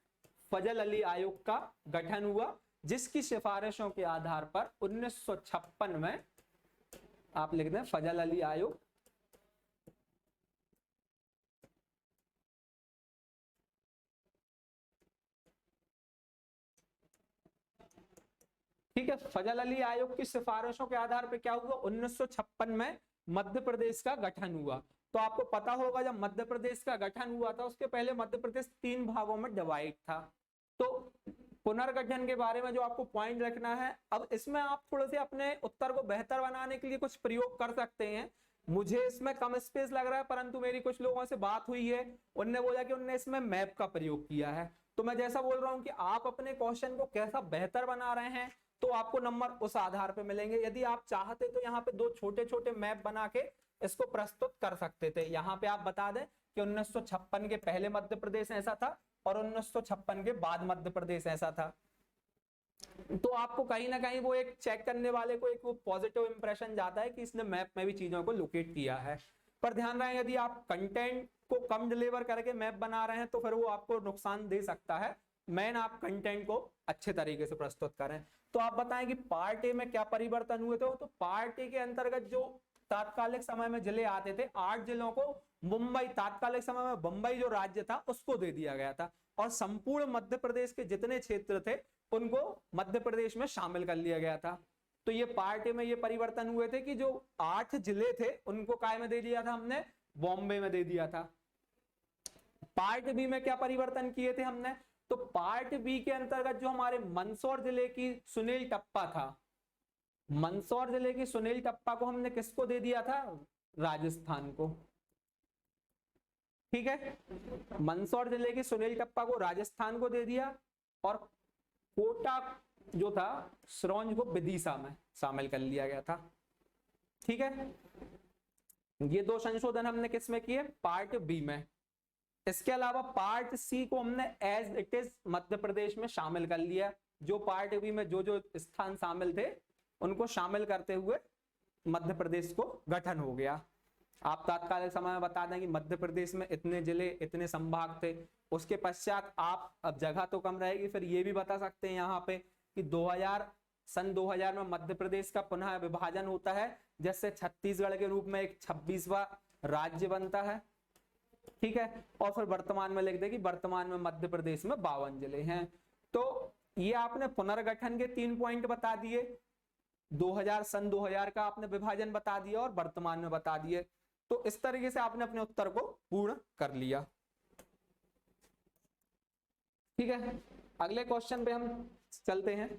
[SPEAKER 1] फजल अली आयोग का गठन हुआ, जिसकी सिफारिशों के आधार पर 1956 में आप लिख दें फजल अली आयोग ठीक है। फजल अली आयोग की सिफारिशों के आधार पर क्या हुआ, 1956 में मध्य प्रदेश का गठन हुआ। तो आपको पता होगा जब मध्य प्रदेश का गठन हुआ था उसके पहले मध्य प्रदेश 3 भागों में डिवाइड था। तो पुनर्गठन के बारे में जो आपको पॉइंट रखना है, अब इसमें आप थोड़े से अपने उत्तर को बेहतर बनाने के लिए कुछ प्रयोग कर सकते हैं। मुझे इसमें कम स्पेस लग रहा है, परंतु मेरी कुछ लोगों से बात हुई है, उनने बोला कि उनने इसमें मैप का प्रयोग किया है। तो मैं जैसा बोल रहा हूं कि आप अपने क्वेश्चन को कैसा बेहतर बना रहे हैं तो आपको नंबर उस आधार पे मिलेंगे। यदि आप चाहते तो यहाँ पे 2 छोटे छोटे मैप बना के इसको प्रस्तुत कर सकते थे। यहाँ पे आप बता दें कि 1956 के पहले मध्य प्रदेश ऐसा था और 1956 के बाद मध्य प्रदेश ऐसा था। तो आपको कहीं ना कहीं वो एक चेक करने वाले को एक वो पॉजिटिव इंप्रेशन जाता है कि इसने मैप में भी चीजों को लोकेट किया है। पर ध्यान रहे यदि आप कंटेंट को कम डिलीवर करके मैप बना रहे हैं तो फिर वो आपको नुकसान दे सकता है। मेन आप कंटेंट को अच्छे तरीके से प्रस्तुत करें। तो आप बताएं कि पार्ट ए में क्या परिवर्तन हुए थे। तो पार्ट ए के अंतर्गत जो तात्कालिक समय में जिले आते थे, 8 जिलों को मुंबई, तात्कालिक समय में मुंबई जो राज्य था उसको दे दिया गया था और संपूर्ण मध्य प्रदेश के जितने क्षेत्र थे उनको मध्य प्रदेश में शामिल कर लिया गया था। तो ये पार्ट ए में ये परिवर्तन हुए थे कि जो 8 जिले थे उनको काय में दे दिया था हमने, बॉम्बे में दे दिया था। पार्ट बी में क्या परिवर्तन किए थे हमने, तो पार्ट बी के अंतर्गत जो हमारे मंदसौर जिले की सुनील टप्पा था, मंदसौर जिले की सुनील टप्पा को हमने किसको दे दिया था, राजस्थान को। ठीक है, मंदसौर जिले की सुनील टप्पा को राजस्थान को दे दिया और कोटा जो था सिरोंज को विदिशा में शामिल कर लिया गया था। ठीक है, ये 2 संशोधन हमने किसमें किए, पार्ट बी में। इसके अलावा पार्ट सी को हमने as it is Madhya Pradesh में शामिल कर लिया। जो पार्ट बी में जो जो स्थान शामिल थे उनको शामिल करते हुए मध्य प्रदेश को गठन हो गया। आप तात्कालिक समय में बता दें कि मध्य प्रदेश में इतने जिले, इतने संभाग थे। उसके पश्चात आप, अब जगह तो कम रहेगी, फिर ये भी बता सकते हैं यहाँ पे कि सन 2000 में मध्य प्रदेश का पुनः विभाजन होता है, जिससे छत्तीसगढ़ के रूप में एक 26वां राज्य बनता है। ठीक है, और फिर वर्तमान में लिख दे कि वर्तमान में मध्य प्रदेश में 52 जिले हैं। तो ये आपने पुनर्गठन के 3 पॉइंट बता दिए, सन 2000 का आपने विभाजन बता दिया और वर्तमान में बता दिए। तो इस तरीके से आपने अपने उत्तर को पूर्ण कर लिया। ठीक है, अगले क्वेश्चन पे हम चलते हैं।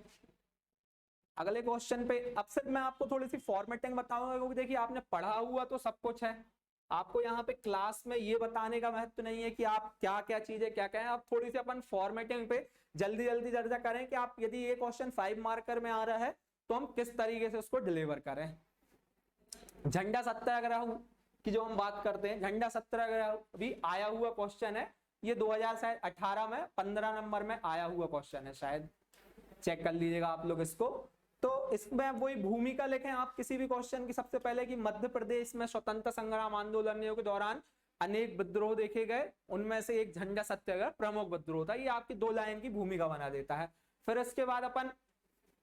[SPEAKER 1] अगले क्वेश्चन पे अब सिर्फ मैं आपको थोड़ी सी फॉर्मेटिंग बताऊंगा, क्योंकि देखिए आपने पढ़ा हुआ तो सब कुछ है, आपको यहाँ पे क्लास में ये बताने का महत्व नहीं है कि आप क्या क्या चीजें क्या क्या है। आप थोड़ी सी अपन फॉर्मेटिंग पे जल्दी जल्दी चर्चा करें कि आप यदि ये क्वेश्चन 5 मार्कर में आ रहा है तो हम किस तरीके से उसको डिलीवर करें। झंडा सत्याग्रह की जो हम बात करते हैं, झंडा सत्याग्रह भी आया हुआ क्वेश्चन है। ये 2018 में 15 नंबर में आया हुआ क्वेश्चन है, शायद चेक कर लीजिएगा आप लोग इसको। तो इसमें वही भूमिका लिखें आप किसी भी क्वेश्चन की सबसे पहले कि मध्य प्रदेश में स्वतंत्रता संग्राम आंदोलनों के दौरान अनेक विद्रोह देखे गए, उनमें से एक झंडा सत्याग्रह प्रमुख विद्रोह था। ये आपकी 2 लाइन की भूमिका बना देता है। फिर इसके बाद अपन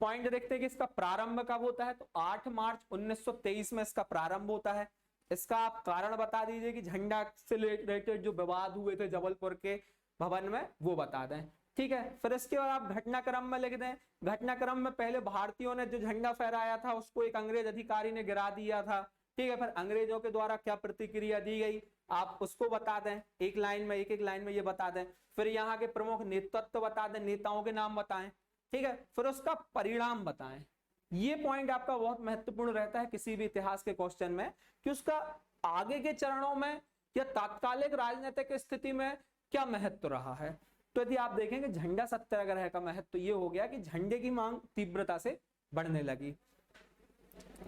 [SPEAKER 1] पॉइंट देखते हैं कि इसका प्रारंभ कब होता है, तो 8 मार्च 1923 में इसका प्रारंभ होता है। इसका आप कारण बता दीजिए कि झंडा से रिलेटेड जो विवाद हुए थे जबलपुर के भवन में, वो बता दें। ठीक है। फिर इसके बाद आप घटनाक्रम में लिख दें। घटनाक्रम में पहले भारतीयों ने जो झंडा फहराया था उसको एक अंग्रेज अधिकारी ने गिरा दिया था, ठीक है। फिर अंग्रेजों के द्वारा क्या प्रतिक्रिया दी गई आप उसको बता दें, एक लाइन में, एक एक लाइन में ये बता दें। फिर यहाँ के प्रमुख नेतृत्व बता दें, नेताओं के नाम बताएं, ठीक है। फिर उसका परिणाम बताएं। ये पॉइंट आपका बहुत महत्वपूर्ण रहता है किसी भी इतिहास के क्वेश्चन में, कि उसका आगे के चरणों में या तात्कालिक राजनीतिक स्थिति में क्या महत्व रहा है। तो यदि आप देखेंगे झंडा सत्याग्रह का महत्व ये हो गया कि झंडे की मांग तीव्रता से बढ़ने लगी।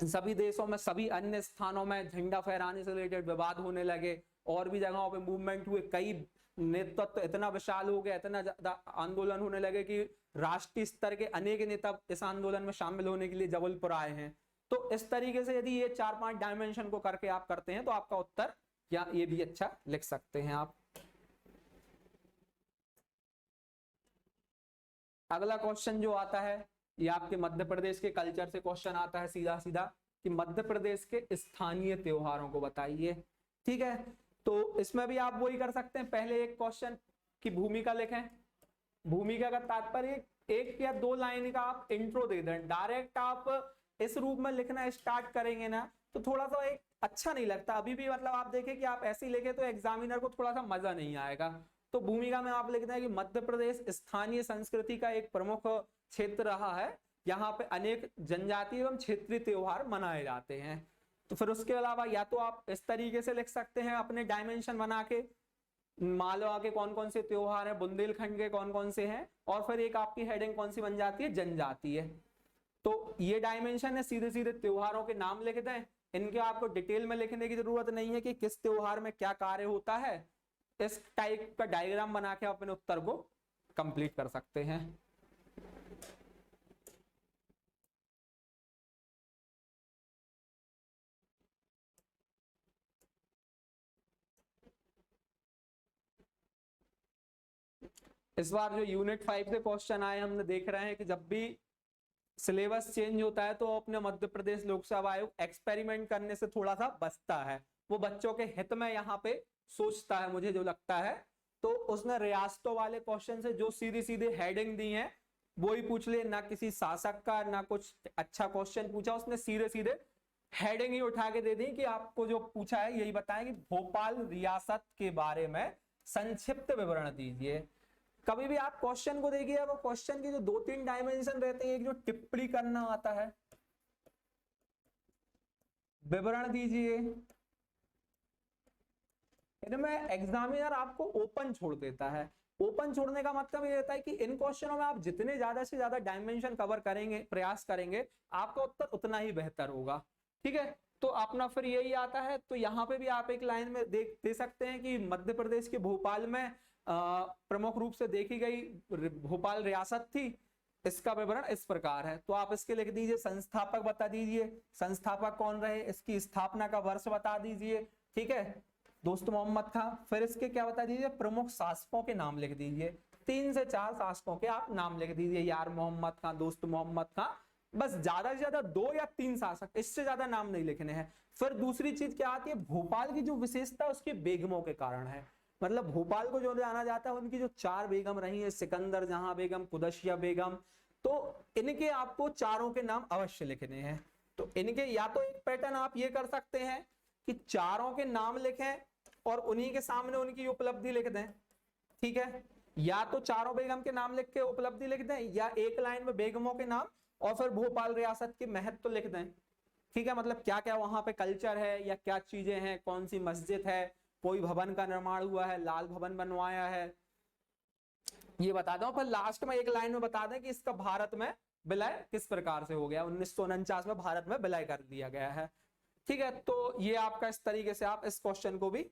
[SPEAKER 1] सभी देशों में, सभी अन्य स्थानों में झंडा फहराने से रिलेटेड विवाद होने लगे, और भी जगहों पे मूवमेंट हुए, कई नेतृत्व इतना विशाल हो गया, इतना ज्यादा आंदोलन होने लगे कि राष्ट्रीय स्तर के अनेक नेता इस आंदोलन में शामिल होने के लिए जबलपुर आए हैं। तो इस तरीके से यदि ये 4-5 डायमेंशन को करके आप करते हैं तो आपका उत्तर या ये भी अच्छा लिख सकते हैं आप। अगला क्वेश्चन जो आता है ये आपके मध्य प्रदेश के कल्चर से क्वेश्चन आता है सीधा सीधा, कि मध्य प्रदेश के स्थानीय त्योहारों को बताइए, ठीक है। तो इसमें भी आप वही कर सकते हैं, पहले एक क्वेश्चन की भूमिका लिखें। भूमिका का तात्पर्य एक या 2 लाइन का आप इंट्रो दे दें। डायरेक्ट आप इस रूप में लिखना स्टार्ट करेंगे ना तो थोड़ा सा एक अच्छा नहीं लगता। अभी भी मतलब आप देखें कि आप ऐसे ही लिखे तो एग्जामिनर को थोड़ा सा मजा नहीं आएगा। तो भूमिका में आप लिखते हैं कि मध्य प्रदेश स्थानीय संस्कृति का एक प्रमुख क्षेत्र रहा है, यहाँ पे अनेक जनजातीय एवं क्षेत्रीय त्योहार मनाए जाते हैं। तो फिर उसके अलावा या तो आप इस तरीके से लिख सकते हैं अपने डायमेंशन बना के, मालवा के कौन कौन से त्योहार हैं, बुंदेलखंड के कौन कौन से हैं, और फिर एक आपकी हेडिंग कौन सी बन जाती है, जनजातीय। तो ये डायमेंशन है, सीधे सीधे त्योहारों के नाम लिख दें। इनके आपको डिटेल में लिखने की जरूरत नहीं है कि किस त्योहार में क्या कार्य होता है। इस टाइप का डायग्राम बना के अपने उत्तर को कंप्लीट कर सकते हैं। इस बार जो यूनिट 5 से क्वेश्चन आए हमने देख रहे हैं कि जब भी सिलेबस चेंज होता है तो अपने मध्य प्रदेश लोक सेवा आयोग एक्सपेरिमेंट करने से थोड़ा सा बचता है, वो बच्चों के हित में यहाँ पे सोचता है, मुझे जो लगता है। तो उसने रियासतों वाले क्वेश्चन से जो सीधी सीधे हेडिंग दी है वो ही पूछ ले, ना किसी शासक का ना कुछ अच्छा क्वेश्चन पूछा, उसने सीधे सीधे हेडिंग ही उठा के दे दी कि आपको जो पूछा है यही बताएं कि भोपाल रियासत के बारे में संक्षिप्त विवरण दीजिए। कभी भी आप क्वेश्चन को देखिए, वो क्वेश्चन की जो 2-3 डायमेंशन रहते हैं, एक जो टिप्पणी करना आता है, विवरण दीजिए, इनमें एग्जामिनर आपको ओपन छोड़ देता है। ओपन छोड़ने का मतलब ये रहता है कि इन क्वेश्चनों में आप जितने ज्यादा से ज्यादा डायमेंशन कवर करेंगे, प्रयास करेंगे, आपका उत्तर उतना ही बेहतर होगा, ठीक है। तो अपना फिर यही आता है। तो यहाँ पे भी आप एक लाइन में दे सकते हैं कि मध्य प्रदेश के भोपाल में प्रमुख रूप से देखी गई भोपाल रियासत थी, इसका विवरण इस प्रकार है। तो आप इसके लिख दीजिए, संस्थापक बता दीजिए, संस्थापक कौन रहे, इसकी स्थापना का वर्ष बता दीजिए, ठीक है, दोस्त मोहम्मद खां। फिर इसके क्या बता दीजिए, प्रमुख शासकों के नाम लिख दीजिए, 3 से 4 शासकों के आप नाम लिख दीजिए, यार मोहम्मद खां, दोस्त मोहम्मद खां, बस ज्यादा से ज्यादा 2 या 3 शासक, इससे ज्यादा नाम नहीं लिखने हैं। फिर दूसरी चीज क्या आती है, भोपाल की जो विशेषता उसकी बेगमों के कारण है। मतलब भोपाल को जो जाना जाता है उनकी जो 4 बेगम रही है, सिकंदर जहां बेगम, कुदशिया बेगम, तो इनके आपको चारों के नाम अवश्य लिखने हैं। तो इनके या तो एक पैटर्न आप ये कर सकते हैं कि चारों के नाम लिखें और उन्हीं के सामने उनकी उपलब्धि लिख दें, ठीक है। या तो चारों बेगम के नाम लिख के उपलब्धि लिख दें, या एक लाइन में बेगमों के नाम और फिर भोपाल रियासत के महत्व लिख दें, ठीक है। मतलब क्या क्या वहां पे कल्चर है या क्या चीजें हैं, कौन सी मस्जिद है, कोई भवन का निर्माण हुआ है, लाल भवन बनवाया है, ये बता दो। पर लास्ट में एक लाइन में बता दें कि इसका भारत में विलय किस प्रकार से हो गया, 1949 में भारत में विलय कर दिया गया है, ठीक है। तो ये आपका इस तरीके से आप इस क्वेश्चन को भी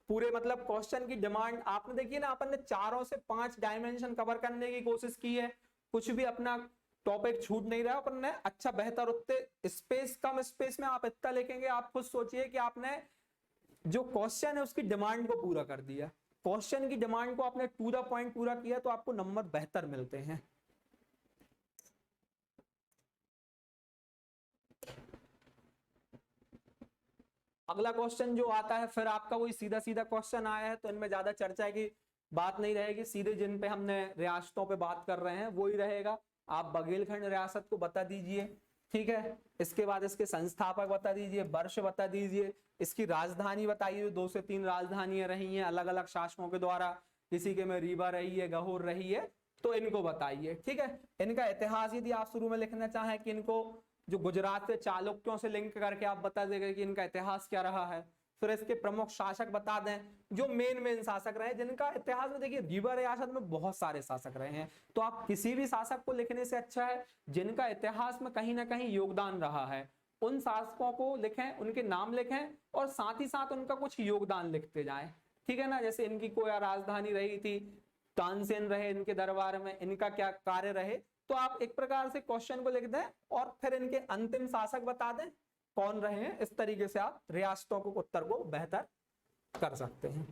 [SPEAKER 1] पूरे मतलब क्वेश्चन की डिमांड आपने देखिए ना, अपन ने 4 से 5 डायमेंशन कवर करने की कोशिश की है, कुछ भी अपना टॉपिक छूट नहीं रहा, अपन ने अच्छा बेहतर उत्तर स्पेस कम स्पेस में आप इतना लिखेंगे, आप खुद सोचिए कि आपने जो क्वेश्चन है उसकी डिमांड को पूरा कर दिया। क्वेश्चन की डिमांड को आपने टू द पॉइंट पूरा किया तो आपको नंबर बेहतर मिलते हैं। अगला क्वेश्चन जो आता है फिर आपका वही सीधा सीधा क्वेश्चन आया है, तो इनमें ज्यादा चर्चा की बात नहीं रहेगी, सीधे जिन पे हमने रियासतों पे बात कर रहे हैं वो ही रहेगा। आप बघेलखंड रियासत को बता दीजिए, ठीक है। इसके बाद इसके संस्थापक बता दीजिए, वर्ष बता दीजिए, इसकी राजधानी बताइए, 2 से 3 राजधानियां रही हैं अलग अलग शासकों के द्वारा, किसी के में रीवा रही है, गहुर रही है, तो इनको बताइए, ठीक है। इनका इतिहास यदि आप शुरू में लिखना चाहें कि इनको जो गुजरात से चालुक्यों से लिंक करके आप बता देंगे कि इनका इतिहास क्या रहा है। फिर इसके प्रमुख शासक बता दें, जो मेन शासक रहे, जिनका इतिहास में देखिए रीवा रियासत में बहुत सारे शासक रहे हैं, तो आप किसी भी शासक को लिखने से अच्छा है जिनका इतिहास में कहीं ना कहीं योगदान रहा है, उन शासकों को लिखें, उनके नाम लिखें और साथ ही साथ उनका कुछ योगदान लिखते जाएं, ठीक है ना। जैसे इनकी कोई राजधानी रही थी, तानसेन रहे इनके दरबार में, इनका क्या कार्य रहे, तो आप एक प्रकार से क्वेश्चन को लिख दें और फिर इनके अंतिम शासक बता दें कौन रहे हैं। इस तरीके से आप रियासतों को उत्तर को बेहतर कर सकते हैं।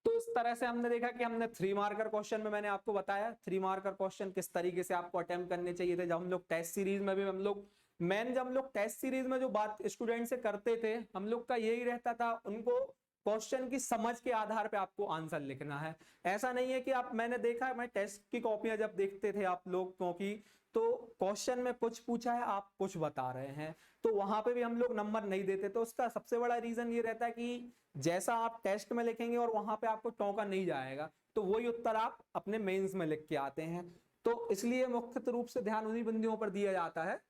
[SPEAKER 1] तो इस तरह से हमने देखा कि हमने 3 मार्कर क्वेश्चन में मैंने आपको बताया 3 मार्कर क्वेश्चन किस तरीके से आपको अटेम्प्ट करने चाहिए थे। जब हम लोग टेस्ट सीरीज में भी हम लोग जब हम लोग टेस्ट सीरीज में जो बात स्टूडेंट से करते थे, हम लोग का यही रहता था, उनको क्वेश्चन की समझ के आधार पे आपको आंसर लिखना है। ऐसा नहीं है कि आप, मैंने देखा मैं टेस्ट की कॉपियां जब देखते थे आप लोग क्योंकि, तो क्वेश्चन में कुछ पूछा है आप कुछ बता रहे हैं, तो वहां पे भी हम लोग नंबर नहीं देते। तो उसका सबसे बड़ा रीजन ये रहता है कि जैसा आप टेस्ट में लिखेंगे और वहां पे आपको टोका नहीं जाएगा, तो वही उत्तर आप अपने मेंस में लिख के आते हैं। तो इसलिए मुख्य रूप से ध्यान उन्हीं बिंदुओं पर दिया जाता है।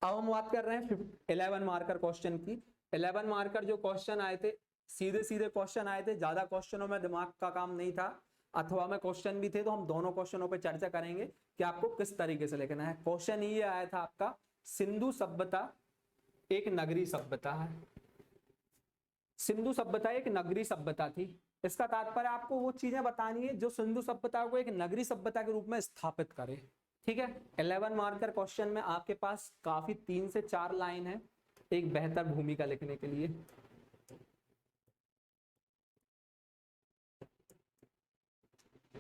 [SPEAKER 1] अब हम बात कर रहे हैं 11 मार्कर क्वेश्चन की। 11 मार्कर जो क्वेश्चन आए थे, सीधे सीधे क्वेश्चन आए थे, ज्यादा क्वेश्चनों में दिमाग का काम नहीं था, अथवा में क्वेश्चन भी थे, तो हम दोनों क्वेश्चनों पे चर्चा करेंगे कि आपको किस तरीके से लिखना है। क्वेश्चन ये आया था आपका, सिंधु सभ्यता एक नगरीय सभ्यता है। सिंधु सभ्यता एक नगरीय सभ्यता थी। इसका तात्पर्य आपको वो चीजें बतानी है जो सिंधु सभ्यता को एक नगरीय सभ्यता के रूप में स्थापित करे, ठीक है। 11 मार्कर क्वेश्चन में आपके पास काफी 3 से 4 लाइन है एक बेहतर भूमिका लिखने के लिए।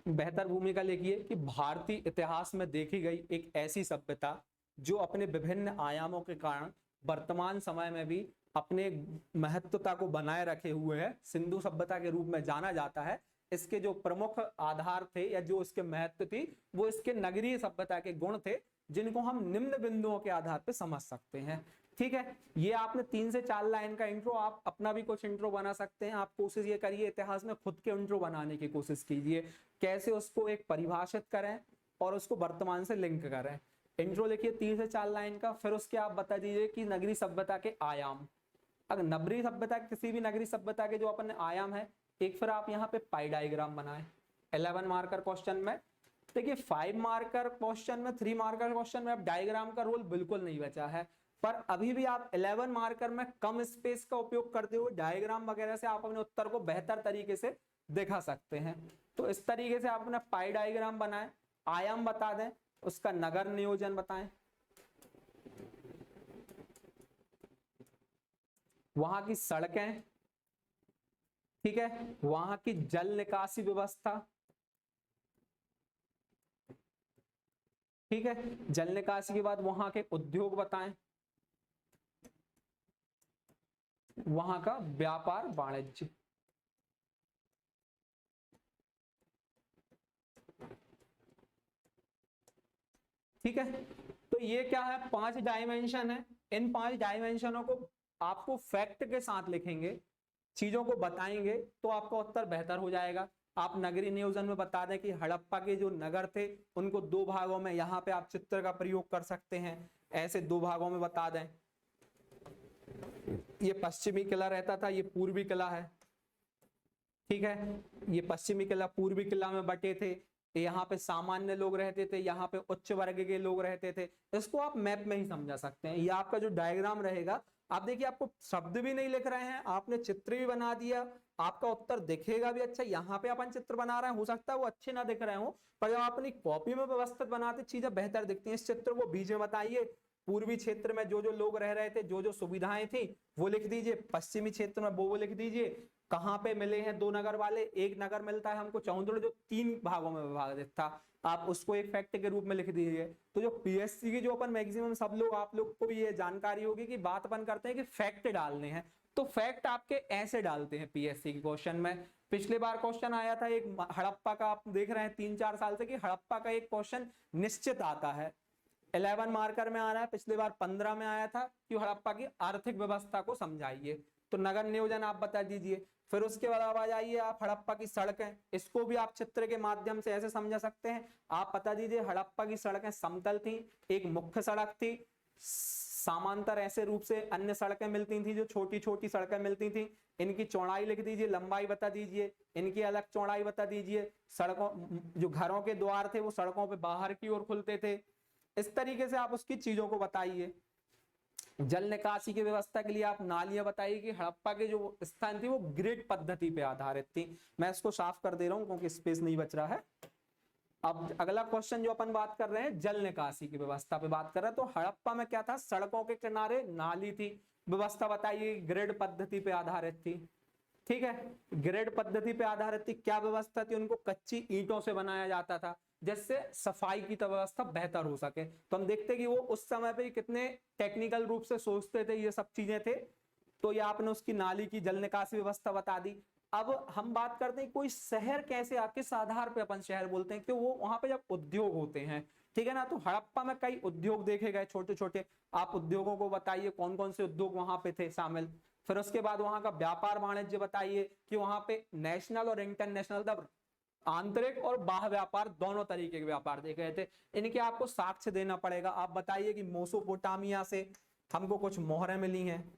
[SPEAKER 1] बेहतर भूमिका लिखिए कि भारतीय इतिहास में देखी गई एक ऐसी सभ्यता जो अपने विभिन्न आयामों के कारण वर्तमान समय में भी अपने महत्वता को बनाए रखे हुए है, सिंधु सभ्यता के रूप में जाना जाता है। इसके जो प्रमुख आधार थे या जो इसके महत्व थी, वो इसके नगरीय सभ्यता के गुण थे, जिनको हम निम्न बिंदुओं के आधार पर समझ सकते हैं, ठीक है। ये आपने 3 से 4 लाइन का इंट्रो, आप अपना भी कुछ इंट्रो बना सकते हैं। आप कोशिश ये करिए इतिहास में खुद के इंट्रो बनाने की कोशिश कीजिए, कैसे उसको एक परिभाषित करें और उसको वर्तमान से लिंक करें। इंट्रो लिखिए 3 से 4 लाइन का, फिर उसके आप बता दीजिए कि नगरीय सभ्यता के आयाम, अगर नगरीय सभ्यता किसी भी नगरीय सभ्यता के जो अपन आयाम है, एक फिर आप यहाँ पे पाई डायग्राम बनाएं 11 मार्कर क्वेश्चन में। देखिए 5 मार्कर क्वेश्चन में, 3 मार्कर क्वेश्चन में अब डायग्राम का रोल बिल्कुल नहीं बचा है, पर अभी भी आप 11 मार्कर में कम स्पेस का उपयोग करते हुए डायग्राम वगैरह से आप अपने उत्तर को बेहतर तरीके से दिखा सकते हैं। तो इस तरीके से आप अपना पाई डायग्राम बनाएं, आयाम बता दें, उसका नगर नियोजन बताएं, वहां की सड़कें, ठीक है, वहां की जल निकासी व्यवस्था, ठीक है, जल निकासी के बाद वहां के उद्योग बताएं, वहां का व्यापार वाणिज्य, ठीक है। तो ये क्या है, 5 डायमेंशन है। इन 5 डायमेंशनों को आपको फैक्ट के साथ लिखेंगे, चीजों को बताएंगे, तो आपका उत्तर बेहतर हो जाएगा। आप नगरीय नियोजन में बता दें कि हड़प्पा के जो नगर थे उनको 2 भागों में, यहाँ पे आप चित्र का प्रयोग कर सकते हैं, ऐसे 2 भागों में बता दें। ये पश्चिमी किला रहता था, ये पूर्वी किला है, ठीक है। ये पश्चिमी किला पूर्वी किला में बटे थे, यहाँ पे सामान्य लोग रहते थे, यहाँ पे उच्च वर्ग के लोग रहते थे। इसको आप मैप में ही समझा सकते हैं। ये आपका जो डायग्राम रहेगा, आप देखिए आपको शब्द भी नहीं लिख रहे हैं, आपने चित्र भी बना दिया, आपका उत्तर दिखेगा भी अच्छा। यहाँ पे अपन चित्र बना रहे हैं, हो सकता है वो अच्छे ना दिख रहे हो, पर जब आप अपनी कॉपी में व्यवस्थित बनाते चीजें बेहतर दिखती हैं। इस चित्र को बीच में बताइए, पूर्वी क्षेत्र में जो जो लोग रह रहे थे, जो जो सुविधाएं थी वो लिख दीजिए, पश्चिमी क्षेत्र में वो लिख दीजिए, कहाँ पे मिले हैं 2 नगर वाले, एक नगर मिलता है हमको चौंदड़ जो 3 भागों में विभाजित था, आप उसको एक फैक्ट के रूप में लिख दीजिए। तो जो पीएससी की जो अपन मैक्सिमम सब लोग, आप लोग को भी ये जानकारी होगी कि बात अपन करते हैं कि फैक्ट डालने हैं, तो फैक्ट आपके ऐसे डालते हैं पीएससी के क्वेश्चन में। पिछले बार क्वेश्चन आया था एक हड़प्पा का, आप देख रहे हैं 3-4 साल से कि हड़प्पा का एक क्वेश्चन निश्चित आता है, 11 मार्कर में आ रहा है, पिछले बार 15 में आया था कि हड़प्पा की आर्थिक व्यवस्था को समझाइए, तो नगर नियोजन आप बता दीजिए। फिर उसके बाद आ जाइए आप हड़प्पा की सड़कें, इसको भी आप चित्र के माध्यम से ऐसे समझा सकते हैं। आप बता दीजिए हड़प्पा की सड़कें समतल थी, एक मुख्य सड़क थी, समांतर ऐसे रूप से अन्य सड़कें मिलती थी, जो छोटी छोटी सड़कें मिलती थी, इनकी चौड़ाई लिख दीजिए, लंबाई बता दीजिए, इनकी अलग चौड़ाई बता दीजिए, सड़कों जो घरों के द्वार थे वो सड़कों पे बाहर की ओर खुलते थे, इस तरीके से आप उसकी चीजों को बताइए। जल निकासी की व्यवस्था के लिए आप नालियां बताइए कि हड़प्पा के जो स्थान थी वो ग्रिड पद्धति पे आधारित थी। मैं इसको साफ कर दे रहा हूं क्योंकि स्पेस नहीं बच रहा है। अब अगला क्वेश्चन जो अपन बात कर रहे हैं जल निकासी की व्यवस्था पे बात कर रहे हैं, तो हड़प्पा में क्या था, सड़कों के किनारे नाली थी, व्यवस्था बताइए ग्रिड पद्धति पे आधारित थी। ठीक है, ग्रिड पद्धति पे आधारित थी, क्या व्यवस्था थी, उनको कच्ची ईंटों से बनाया जाता था जिससे सफाई की तो व्यवस्था बेहतर हो सके। तो हम देखते हैं कि वो उस समय पे कितने टेक्निकल रूप से सोचते थे, ये सब चीजें थे। तो ये आपने उसकी नाली की जल निकासी व्यवस्था बता दी। अब हम बात करते हैं कोई शहर कैसे, किस आधार पे अपन शहर बोलते हैं, कि वो वहां पे जब उद्योग होते हैं, ठीक है ना। तो हड़प्पा में कई उद्योग देखे गए छोटे छोटे, आप उद्योगों को बताइए कौन कौन से उद्योग वहां पे थे शामिल। फिर उसके बाद वहां का व्यापार वाणिज्य बताइए कि वहां पे नेशनल और इंटरनेशनल, आंतरिक और बाह्य व्यापार दोनों तरीके के व्यापार देखे गए थे। इनके आपको साक्ष्य देना पड़ेगा। आप बताइए कि मेसोपोटामिया से हमको कुछ मोहरें मिली हैं,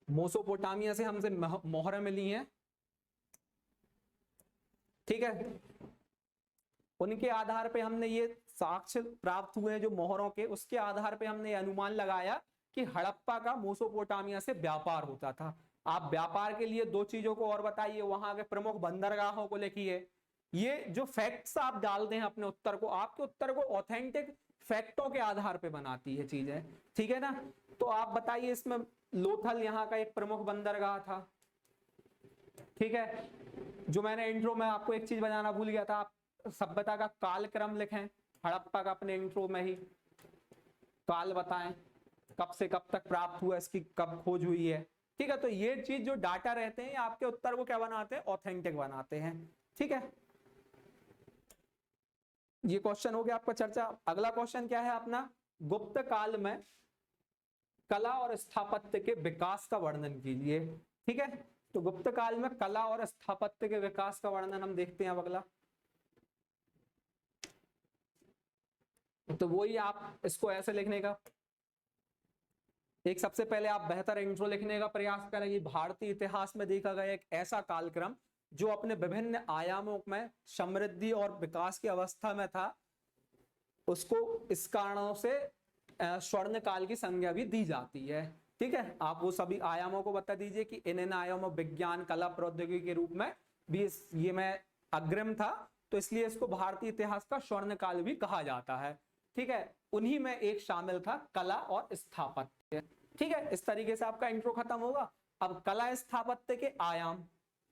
[SPEAKER 1] मेसोपोटामिया से हमसे मोहरें मिली हैं, ठीक है। उनके आधार पे हमने ये साक्ष्य प्राप्त हुए हैं जो मोहरों के, उसके आधार पे हमने अनुमान लगाया कि हड़प्पा का मेसोपोटामिया से व्यापार होता था। आप व्यापार के लिए दो चीजों को और बताइए, वहां के प्रमुख बंदरगाहों को लिखिए। ये जो फैक्ट्स आप डालते हैं अपने उत्तर को, आपके उत्तर को ऑथेंटिक फैक्टों के आधार पे बनाती है चीजें, ठीक है ना। तो आप बताइए इसमें लोथल यहाँ का एक प्रमुख बंदरगाह था, ठीक है। जो मैंने इंट्रो में आपको एक चीज बताना भूल गया था, आप सभ्यता का कालक्रम लिखें हड़प्पा का, अपने इंट्रो में ही काल बताएं, कब से कब तक प्राप्त हुआ, इसकी कब खोज हुई है, ठीक है। तो ये चीज जो डाटा रहते हैं आपके उत्तर को क्या बनाते हैं, ऑथेंटिक बनाते हैं, ठीक है। ये क्वेश्चन हो गया आपका चर्चा। अगला क्वेश्चन क्या है अपना, गुप्त काल में कला और स्थापत्य के विकास का वर्णन कीजिए, ठीक है। तो गुप्त काल में कला और स्थापत्य के विकास का वर्णन हम देखते हैं अब अगला। तो वही आप इसको ऐसे लिखने का, एक सबसे पहले आप बेहतर इंट्रो लिखने का प्रयास करेंगे। भारतीय इतिहास में देखा गया एक ऐसा कालक्रम जो अपने विभिन्न आयामों में समृद्धि और विकास की अवस्था में था, उसको इस कारणों से स्वर्ण काल की संज्ञा भी दी जाती है, ठीक है। आप वो सभी आयामों को बता दीजिए कि इन आयामों विज्ञान कला प्रौद्योगिकी के रूप में भी ये मैं अग्रिम था, तो इसलिए इसको भारतीय इतिहास का स्वर्ण काल भी कहा जाता है, ठीक है। उन्हीं में एक शामिल था कला और स्थापत्य, ठीक है। इस तरीके से आपका इंट्रो खत्म होगा। अब कला स्थापत्य के आयाम,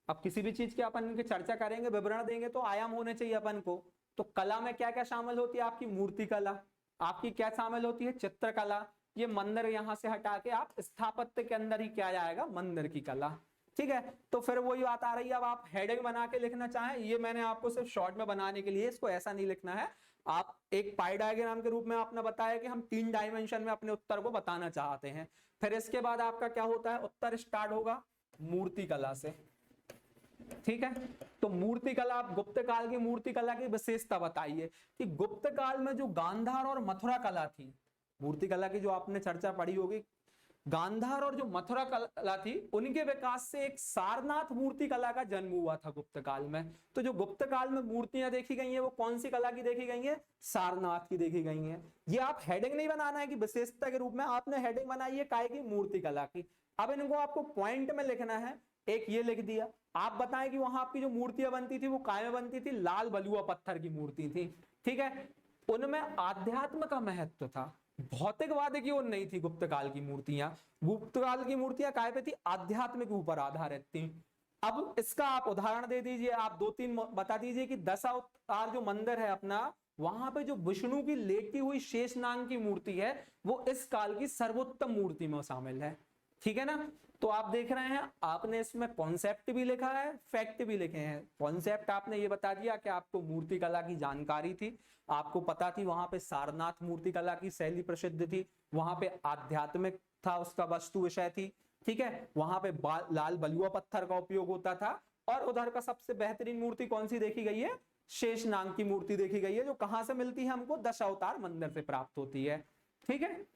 [SPEAKER 1] अब किसी भी चीज के अपन इनकी चर्चा करेंगे, विवरण देंगे, तो आयाम होने चाहिए अपन को। तो कला में क्या क्या शामिल होती है, आपकी मूर्ति कला, आपकी क्या शामिल होती है, चित्रकला, ये मंदिर यहां से हटा के आप स्थापत्य के अंदर ही क्या जाएगा, मंदिर की कला, ठीक है। तो फिर वही बात आ रही है, अब आप हेडिंग बना के लिखना चाहें, ये मैंने आपको सिर्फ शॉर्ट में बनाने के लिए, इसको ऐसा नहीं लिखना है। आप एक पाई डायग्राम के रूप में आपने बताया कि हम 3 डायमेंशन में अपने उत्तर को बताना चाहते हैं। फिर इसके बाद आपका क्या होता है, उत्तर स्टार्ट होगा मूर्ति कला से, ठीक है। तो मूर्ति कला, आप गुप्त काल की मूर्ति कला की विशेषता बताइए कि गुप्त काल में जो गांधार और मथुरा कला थी, मूर्ति कला की जो आपने चर्चा पढ़ी होगी, गांधार और जो मथुरा कला थी उनके विकास से एक सारनाथ मूर्ति कला का जन्म हुआ था गुप्त काल में। तो जो गुप्त काल में मूर्तियां देखी गई हैं वो कौन सी कला की देखी गई हैं, सारनाथ की देखी गई हैं। ये आप हेडिंग नहीं बनाना है कि विशेषता के रूप में, आपने हेडिंग बनाई है काय की, मूर्ति कला की। अब इनको आपको पॉइंट में लिखना है, एक ये लिख दिया। आप बताएं कि वहां आपकी जो मूर्तियां बनती थी वो काय में बनती थी, लाल बलुआ पत्थर की मूर्ति थी, ठीक है। उनमें आध्यात्म का महत्व था, भौतिकवाद की ओर नहीं थी गुप्त काल की मूर्तियां। गुप्त काल की मूर्तियां काय पे थी? आध्यात्मिक ऊपर आधारित थी। अब इसका आप उदाहरण दे दीजिए, आप दो तीन बता दीजिए कि दशावतार जो मंदिर है अपना, वहां पे जो विष्णु की लेटी हुई शेषनाग की मूर्ति है वो इस काल की सर्वोत्तम मूर्ति में शामिल है। ठीक है ना? तो आप देख रहे हैं, आपने इसमें कॉन्सेप्ट भी लिखा है, फैक्ट भी लिखे हैं। कॉन्सेप्ट आपने ये बता दिया कि आपको मूर्ति कला की जानकारी थी, आपको पता थी वहां पे सारनाथ मूर्ति कला की शैली प्रसिद्ध थी, वहां पे आध्यात्मिक था उसका वस्तु विषय थी। ठीक है, वहां पे लाल बलुआ पत्थर का उपयोग होता था। और उधर का सबसे बेहतरीन मूर्ति कौन सी देखी गई है? शेषनाग की मूर्ति देखी गई है, जो कहां से मिलती है हमको? दशावतार मंदिर से प्राप्त होती है। ठीक है,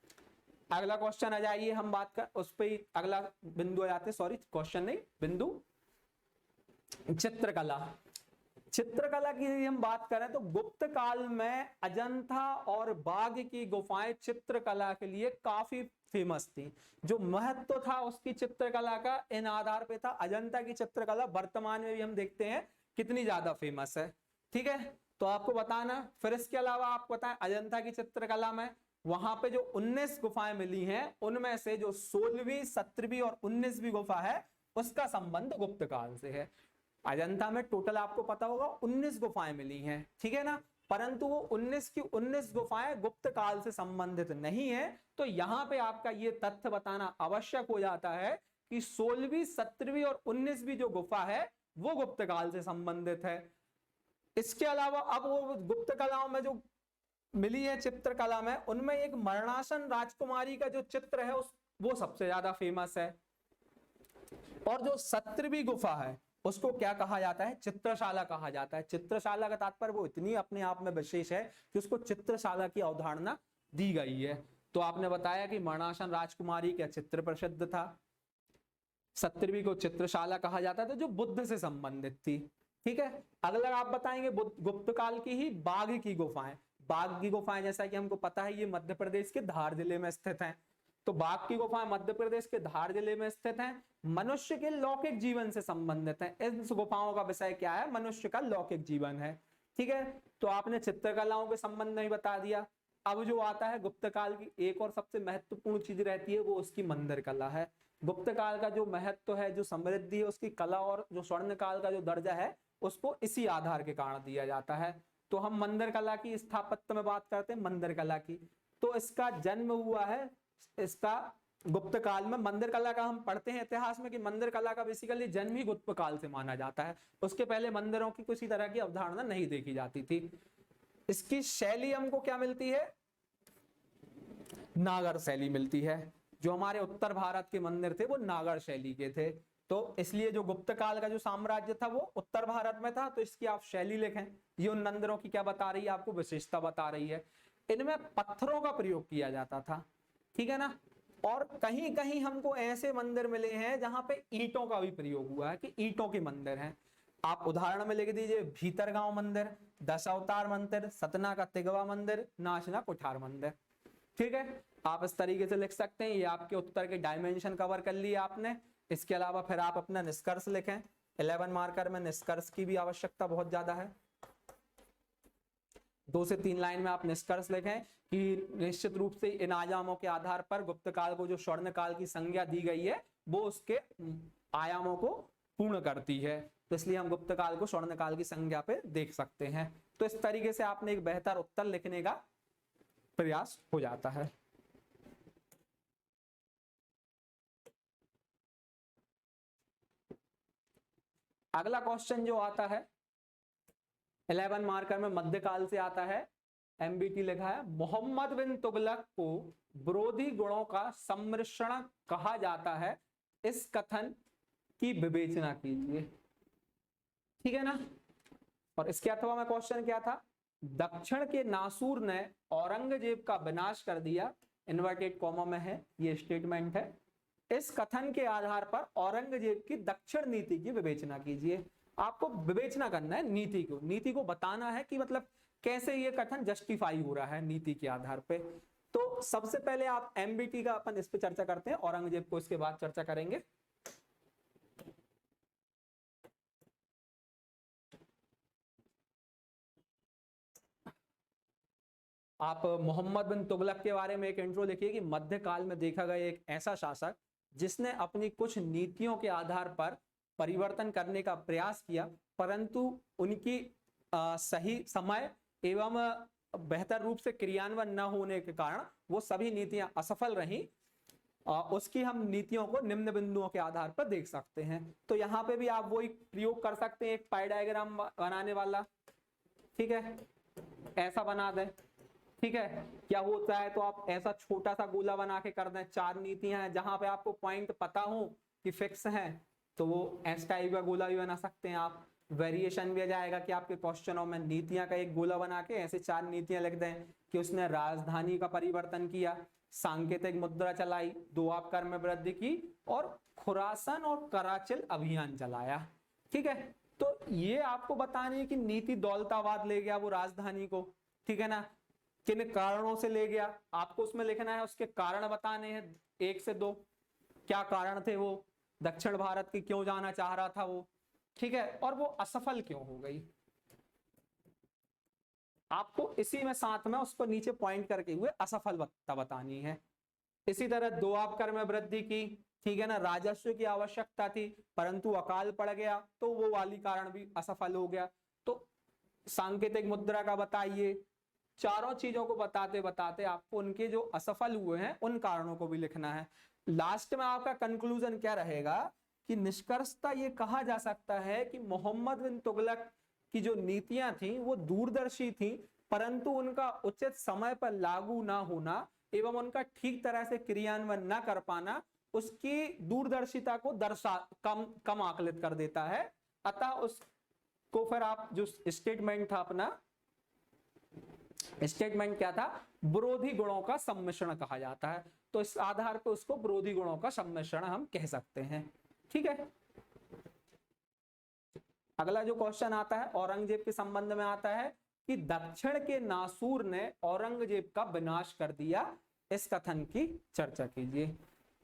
[SPEAKER 1] अगला क्वेश्चन आ जाइए, हम बात कर उस पे अगला बिंदु आ जाते, सॉरी क्वेश्चन नहीं बिंदु, चित्रकला। चित्रकला की हम बात करें तो गुप्त काल में अजंता और बाघ की गुफाएं चित्रकला के लिए काफी फेमस थी। जो महत्व था उसकी चित्रकला का इन आधार पे था। अजंता की चित्रकला वर्तमान में भी हम देखते हैं कितनी ज्यादा फेमस है। ठीक है, तो आपको बताना। फिर इसके अलावा आपको बताएं, अजंता की चित्रकला में वहां पे जो 19 गुफाएं मिली हैं, उनमें से जो 16वीं 17वीं और 19वीं गुफा है उसका संबंध गुप्त काल से है। अजंता में टोटल आपको पता होगा 19 गुफाएं मिली हैं, ठीक है ना? परंतु वो 19 की 19 गुफाएं गुप्त काल से संबंधित नहीं है। तो यहां पे आपका ये तथ्य बताना आवश्यक हो जाता है कि 16वीं 17वीं और 19वीं जो गुफा है वो गुप्त काल से संबंधित है। इसके अलावा अब वो गुप्त कलाओं में जो मिली है चित्रकला में, उनमें एक मरणासन राजकुमारी का जो चित्र है वो सबसे ज्यादा फेमस है। और जो 17वीं गुफा है उसको क्या कहा जाता है? चित्रशाला कहा जाता है। चित्रशाला का तात्पर्य वो इतनी अपने आप में विशेष है कि उसको चित्रशाला की अवधारणा दी गई है। तो आपने बताया कि मरणासन राजकुमारी का चित्र प्रसिद्ध था, 17वीं को चित्रशाला कहा जाता था जो बुद्ध से संबंधित थी। ठीक है, अगला आप बताएंगे गुप्त काल की ही बाघ की गुफाएं। बाघ की गुफाएं जैसा कि हमको पता है ये मध्य प्रदेश के धार जिले में स्थित हैं। तो बाघ की गुफाएं मध्य प्रदेश के धार जिले में स्थित हैं, मनुष्य के लौकिक जीवन से संबंधित हैं। इस गुफाओं का विषय क्या है? मनुष्य का लौकिक जीवन है। ठीक है, तो आपने चित्रकलाओं के संबंध में बता दिया। अब जो आता है गुप्त काल की एक और सबसे महत्वपूर्ण चीज रहती है वो उसकी मंदिर कला है। गुप्त काल का जो महत्व है, जो समृद्धि है उसकी कला, और जो स्वर्ण काल का जो दर्जा है उसको इसी आधार के कारण दिया जाता है। तो हम मंदिर कला की, स्थापत्य में बात करते हैं मंदिर कला की, तो इसका जन्म हुआ है इसका गुप्त काल में। मंदिर कला का हम पढ़ते हैं इतिहास में कि मंदिर कला का बेसिकली जन्म ही गुप्त काल से माना जाता है। उसके पहले मंदिरों की किसी तरह की अवधारणा नहीं देखी जाती थी। इसकी शैली हमको क्या मिलती है? नागर शैली मिलती है। जो हमारे उत्तर भारत के मंदिर थे वो नागर शैली के थे। तो इसलिए जो गुप्त काल का जो साम्राज्य था वो उत्तर भारत में था। तो इसकी आप शैली लिखें। ये उन मंदिरों की क्या बता रही है? आपको विशेषता बता रही है। इनमें पत्थरों का प्रयोग किया जाता था, ठीक है ना? और कहीं कहीं हमको ऐसे मंदिर मिले हैं जहां पे ईंटों का भी प्रयोग हुआ है, कि ईंटों के मंदिर हैं। आप उदाहरण में लिख दीजिए, भीतरगांव मंदिर, दशावतार मंदिर, सतना का तिगवा मंदिर, नाचना कुठार मंदिर। ठीक है, आप इस तरीके से लिख सकते हैं। ये आपके उत्तर के डायमेंशन कवर कर लिए आपने। इसके अलावा फिर आप अपना निष्कर्ष लिखें। 11 मार्कर में निष्कर्ष की भी आवश्यकता बहुत ज्यादा है। 2 से 3 लाइन में आप निष्कर्ष लिखें कि निश्चित रूप से इन आयामों के आधार पर गुप्त काल को जो स्वर्ण काल की संज्ञा दी गई है वो उसके आयामों को पूर्ण करती है। तो इसलिए हम गुप्त काल को स्वर्ण काल की संज्ञा पे देख सकते हैं। तो इस तरीके से आपने एक बेहतर उत्तर लिखने का प्रयास हो जाता है। अगला क्वेश्चन जो आता है 11 मार्कर में मध्यकाल से आता है। एमबीटी लिखा है, मोहम्मद बिन तुगलक को विरोधी गुणों का सम्मिश्रण कहा जाता है, इस कथन की विवेचना कीजिए। ठीक है ना? और इसके अथवा में क्वेश्चन क्या था? दक्षिण के नासूर ने औरंगजेब का विनाश कर दिया, इन्वर्टेड कॉमा में है ये स्टेटमेंट है। इस कथन के आधार पर औरंगजेब की दक्षिण नीति की विवेचना कीजिए। आपको विवेचना करना है नीति को, नीति को बताना है कि मतलब कैसे ये कथन जस्टिफाई हो रहा है नीति के आधार पे। तो सबसे पहले आप एमबीटी का अपन इस पे चर्चा करते हैं, औरंगजेब को इसके बाद चर्चा करेंगे। आप मोहम्मद बिन तुगलक के बारे में एक इंट्रो लिखिए कि मध्यकाल में देखा गया एक ऐसा शासक जिसने अपनी कुछ नीतियों के आधार पर परिवर्तन करने का प्रयास किया, परंतु उनकी सही समय एवं बेहतर रूप से क्रियान्वयन न होने के कारण वो सभी नीतियां असफल रहीं। उसकी हम नीतियों को निम्न बिंदुओं के आधार पर देख सकते हैं। तो यहाँ पे भी आप वही प्रयोग कर सकते हैं, एक पाई डायग्राम बनाने वाला, ठीक है, ऐसा बना दें, ठीक है। क्या होता है तो आप ऐसा छोटा सा गोला बना के कर दें, 4 नीतियां हैं, जहां पे आपको पॉइंट पता हो कि फिक्स हैं तो वो एस टाइप का गोला भी बना सकते हैं आप। वेरिएशन भी आ जाएगा कि आपके क्वेश्चनों में नीतियां का एक गोला बना के ऐसे 4 नीतियां लिख दें कि उसने राजधानी का परिवर्तन किया, सांकेतिक मुद्रा चलाई, दोआब में वृद्धि की और खुरासन और कराचिल अभियान चलाया, ठीक है। तो ये आपको बताने है कि नीति दौलताबाद ले गया वो राजधानी को, ठीक है ना, किन कारणों से ले गया, आपको उसमें लिखना है, उसके कारण बताने हैं 1 से 2, क्या कारण थे वो, दक्षिण भारत की क्यों जाना चाह रहा था वो, ठीक है, और वो असफल क्यों हो गई। आपको इसी में साथ में उसको नीचे पॉइंट करके हुए असफलता बतानी है। इसी तरह दोआब कर में वृद्धि की, ठीक है ना, राजस्व की आवश्यकता थी परंतु अकाल पड़ गया तो वो वाली कारण भी असफल हो गया। तो सांकेतिक मुद्रा का बताइए, चारों चीजों को बताते बताते आपको उनके जो असफल हुए हैं उन कारणों को भी लिखना है। लास्ट में आपका कंक्लूजन क्या रहेगा कि निष्कर्षता ये कहा जा सकता है कि मोहम्मद बिन तुगलक की जो नीतियां थी वो दूरदर्शी थी, परंतु उनका उचित समय पर लागू ना होना एवं उनका ठीक तरह से क्रियान्वयन न कर पाना उसकी दूरदर्शिता को कम आकलित कर देता है। अतः उसको फिर आप जो स्टेटमेंट था अपना, स्टेटमेंट क्या था, विरोधी गुणों का सम्मिश्रण कहा जाता है। तो इस आधार पर उसको विरोधी गुणों का सम्मिश्रण हम कह सकते हैं, ठीक है। अगला जो क्वेश्चन आता है औरंगजेब के संबंध में आता है कि दक्षिण के नासूर ने औरंगजेब का विनाश कर दिया, इस कथन की चर्चा कीजिए।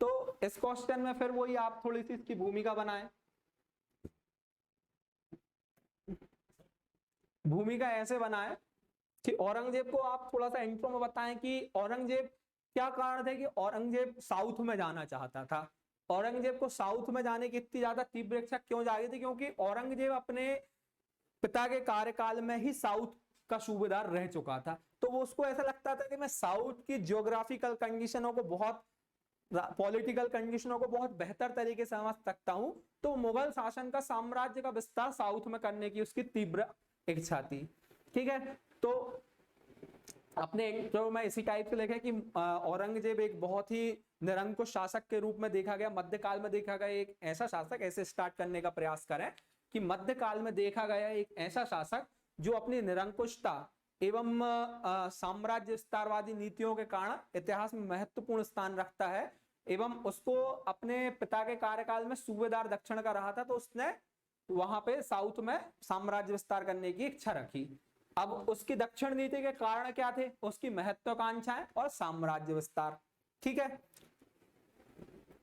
[SPEAKER 1] तो इस क्वेश्चन में फिर वही आप थोड़ी सी इसकी भूमिका बनाएं। भूमिका ऐसे बनाएं कि औरंगजेब को आप थोड़ा सा इंट्रो में बताएं कि औरंगजेब क्या कारण थे कि औरंगजेब साउथ में जाना चाहता था। औरंगजेब को साउथ में जाने की इतनी ज्यादा तीव्र इच्छा क्यों जागी थी, क्योंकि औरंगजेब अपने पिता के कार्यकाल में ही साउथ का सूबेदार रह चुका था। तो वो उसको ऐसा लगता था कि मैं साउथ की ज्योग्राफिकल कंडीशनों को बहुत, पॉलिटिकल कंडीशनों को बहुत बेहतर तरीके से समझ सकता हूं। तो मुगल शासन का साम्राज्य का विस्तार साउथ में करने की उसकी तीव्र इच्छा थी, ठीक है। तो अपने इंट्रो में इसी टाइप से लिखे कि औरंगजेब एक बहुत ही निरंकुश शासक के रूप में देखा गया, मध्यकाल में देखा गया एक ऐसा शासक, ऐसे स्टार्ट करने का प्रयास करें कि मध्यकाल में देखा गया एक ऐसा शासक जो अपनी निरंकुशता एवं साम्राज्य विस्तारवादी नीतियों के कारण इतिहास में महत्वपूर्ण स्थान रखता है एवं उसको अपने पिता के कार्यकाल में सूबेदार दक्षिण का रहा था, तो उसने वहां पे साउथ में साम्राज्य विस्तार करने की इच्छा रखी। अब उसकी दक्षिण नीति के कारण क्या थे, उसकी महत्वाकांक्षाएं और साम्राज्य विस्तार, ठीक है।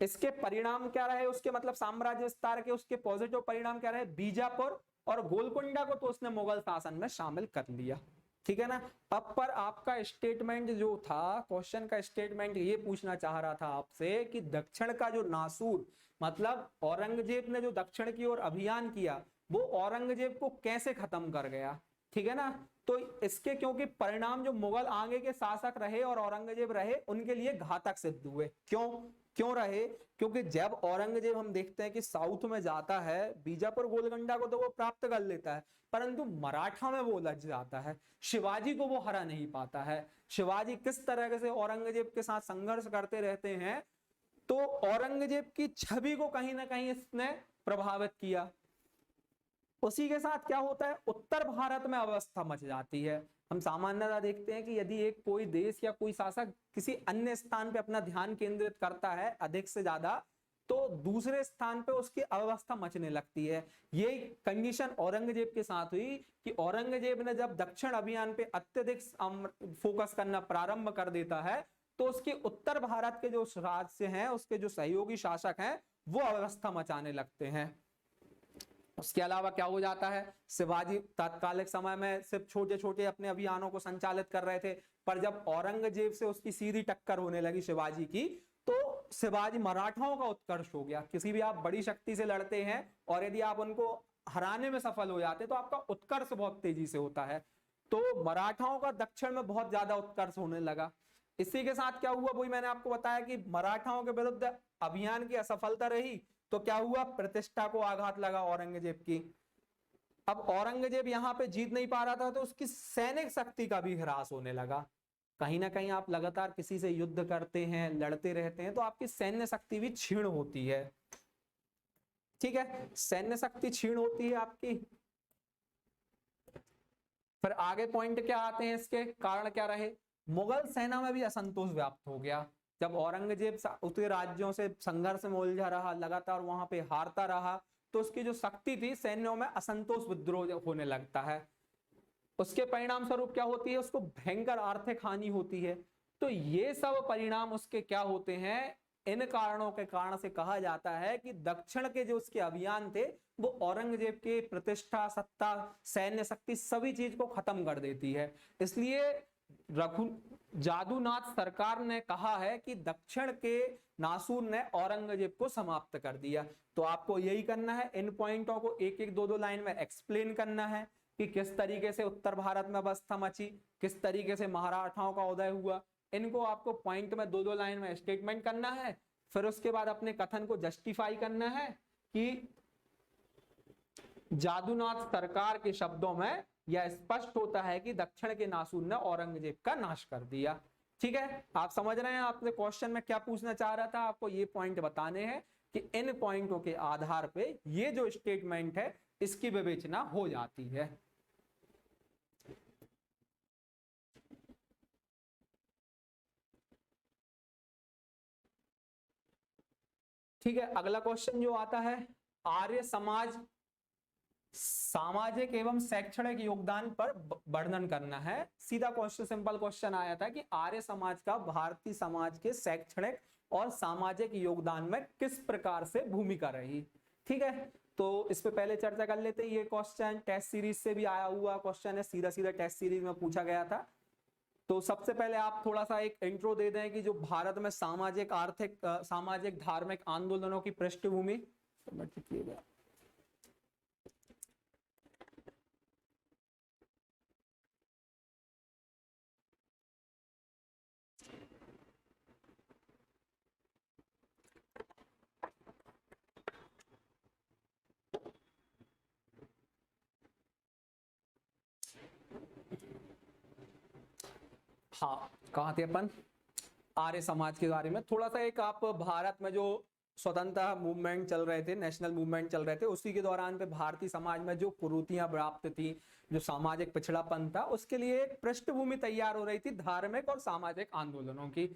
[SPEAKER 1] इसके परिणाम क्या रहे, उसके मतलब साम्राज्य विस्तार के उसके पॉजिटिव परिणाम क्या रहे, बीजापुर और गोलकुंडा को तो उसने मुगल शासन में शामिल कर लिया, ठीक है ना। अब पर आपका स्टेटमेंट जो था, क्वेश्चन का स्टेटमेंट ये पूछना चाह रहा था आपसे कि दक्षिण का जो नासूर, मतलब औरंगजेब ने जो दक्षिण की ओर अभियान किया वो औरंगजेब को कैसे खत्म कर गया, ठीक है ना। तो इसके क्योंकि परिणाम जो मुगल आगे के शासक रहे और औरंगजेब रहे उनके लिए घातक सिद्ध हुए। क्यों रहे, क्योंकि जब औरंगजेब हम देखते हैं कि साउथ में जाता है, बीजापुर गोलकुंडा को तो वो प्राप्त कर लेता है, परंतु मराठा में वो उलझ जाता है, शिवाजी को वो हरा नहीं पाता है। शिवाजी किस तरह से औरंगजेब के साथ संघर्ष करते रहते हैं, तो औरंगजेब की छवि को कहीं ना कहीं इसने प्रभावित किया। उसी के साथ क्या होता है, उत्तर भारत में अवस्था मच जाती है। हम सामान्यतः देखते हैं कि यदि एक कोई देश या कोई शासक किसी अन्य स्थान पे अपना ध्यान केंद्रित करता है अधिक से ज्यादा, तो दूसरे स्थान पे उसकी अवस्था मचने लगती है। ये कंडीशन औरंगजेब के साथ हुई कि औरंगजेब ने जब दक्षिण अभियान पे अत्यधिक फोकस करना प्रारंभ कर देता है, तो उसके उत्तर भारत के जो राज्य हैं, उसके जो सहयोगी शासक हैं, वो अवस्था मचाने लगते हैं। उसके अलावा क्या हो जाता है, शिवाजी तात्कालिक समय में सिर्फ छोटे छोटे अपने अभियानों को संचालित कर रहे थे, पर जब औरंगजेब से उसकी सीधी टक्कर होने लगी शिवाजी की, तो शिवाजी मराठाओं का उत्कर्ष हो गया। किसी भी आप बड़ी शक्ति से लड़ते हैं और यदि आप उनको हराने में सफल हो जाते हैं तो आपका उत्कर्ष बहुत तेजी से होता है। तो मराठाओं का दक्षिण में बहुत ज्यादा उत्कर्ष होने लगा। इसी के साथ क्या हुआ, वही मैंने आपको बताया कि मराठाओं के विरुद्ध अभियान की असफलता रही, तो क्या हुआ, प्रतिष्ठा को आघात लगा औरंगजेब की। अब औरंगजेब यहां पे जीत नहीं पा रहा था, तो उसकी सैनिक शक्ति का भी ह्रास होने लगा। कहीं ना कहीं आप लगातार किसी से युद्ध करते हैं, लड़ते रहते हैं, तो आपकी सैन्य शक्ति भी क्षीण होती है। ठीक है, सैन्य शक्ति क्षीण होती है आपकी। फिर आगे पॉइंट क्या आते हैं, इसके कारण क्या रहे, मुगल सेना में भी असंतोष व्याप्त हो गया। जब औरंगजेब उसके राज्यों से संघर्ष में उलझा रहा, लगातार वहां पे हारता रहा, तो उसकी जो शक्ति थी, सैन्यों में असंतोष विद्रोह होने लगता है। उसके परिणाम स्वरूप क्या होती है, उसको भयंकर आर्थिक हानि होती है। तो ये सब परिणाम उसके क्या होते हैं, इन कारणों के कारण से कहा जाता है कि दक्षिण के जो उसके अभियान थे, वो औरंगजेब के प्रतिष्ठा, सत्ता, सैन्य शक्ति सभी चीज को खत्म कर देती है। इसलिए जादूनाथ सरकार ने कहा है कि दक्षिण के नासूर ने औरंगजेब को समाप्त कर दिया। तो आपको यही करना है, इन पॉइंटों को एक एक दो दो लाइन में एक्सप्लेन करना है कि किस तरीके से उत्तर भारत में अवस्था मची, किस तरीके से मराठाओं का उदय हुआ। इनको आपको पॉइंट में दो दो लाइन में स्टेटमेंट करना है। फिर उसके बाद अपने कथन को जस्टिफाई करना है कि जादूनाथ सरकार के शब्दों में यह स्पष्ट होता है कि दक्षिण के नासूर ने औरंगजेब का नाश कर दिया। ठीक है, आप समझ रहे हैं आपने क्वेश्चन में क्या पूछना चाह रहा था, आपको ये पॉइंट बताने हैं कि इन पॉइंटों के आधार पे ये जो स्टेटमेंट है इसकी विवेचना हो जाती है। ठीक है, अगला क्वेश्चन जो आता है, आर्य समाज सामाजिक एवं शैक्षणिक योगदान पर वर्णन करना है। सीधा क्वेश्चन, सिंपल क्वेश्चन आया था कि आर्य समाज का भारतीय समाज के शैक्षणिक और सामाजिक योगदान में किस प्रकार से भूमिका रही। ठीक है, तो इस पे पहले चर्चा कर लेते हैं। ये क्वेश्चन टेस्ट सीरीज से भी आया हुआ क्वेश्चन है, सीधा सीधा टेस्ट सीरीज में पूछा गया था। तो सबसे पहले आप थोड़ा सा एक इंट्रो दे दें कि जो भारत में सामाजिक, आर्थिक, सामाजिक, धार्मिक आंदोलनों की पृष्ठभूमि। हाँ, कहाँ थे अपन, आर्य समाज के बारे में थोड़ा सा। एक आप भारत में जो स्वतंत्रता मूवमेंट चल रहे थे, नेशनल मूवमेंट चल रहे थे, उसी के दौरान पे भारतीय समाज में जो कुरीतियां व्याप्त थी, जो सामाजिक पिछड़ापन था, उसके लिए एक पृष्ठभूमि तैयार हो रही थी धार्मिक और सामाजिक आंदोलनों की।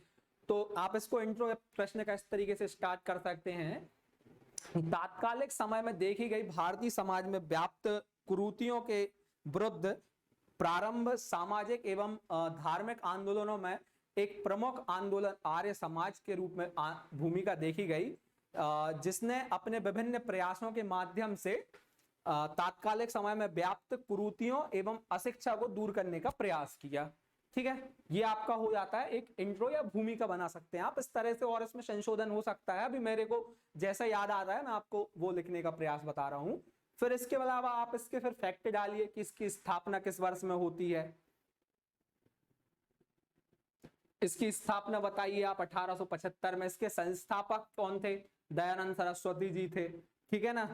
[SPEAKER 1] तो आप इसको इंट्रो प्रश्न का इस तरीके से स्टार्ट कर सकते हैं, तात्कालिक समय में देखी गई भारतीय समाज में व्याप्त कुरीतियों के विरुद्ध प्रारंभ सामाजिक एवं धार्मिक आंदोलनों में एक प्रमुख आंदोलन आर्य समाज के रूप में भूमिका देखी गई, जिसने अपने विभिन्न प्रयासों के माध्यम से तात्कालिक समय में व्याप्त कुरीतियों एवं अशिक्षा को दूर करने का प्रयास किया। ठीक है, ये आपका हो जाता है एक इंट्रो या भूमिका बना सकते हैं आप इस तरह से, और इसमें संशोधन हो सकता है। अभी मेरे को जैसा याद आ रहा है मैं आपको वो लिखने का प्रयास बता रहा हूं। फिर इसके अलावा आप इसके फिर फैक्ट डालिए कि इसकी स्थापना किस वर्ष में होती है। इसकी स्थापना बताइए आप 1875 में। इसके संस्थापक कौन थे, दयानंद सरस्वती जी थे। ठीक है ना।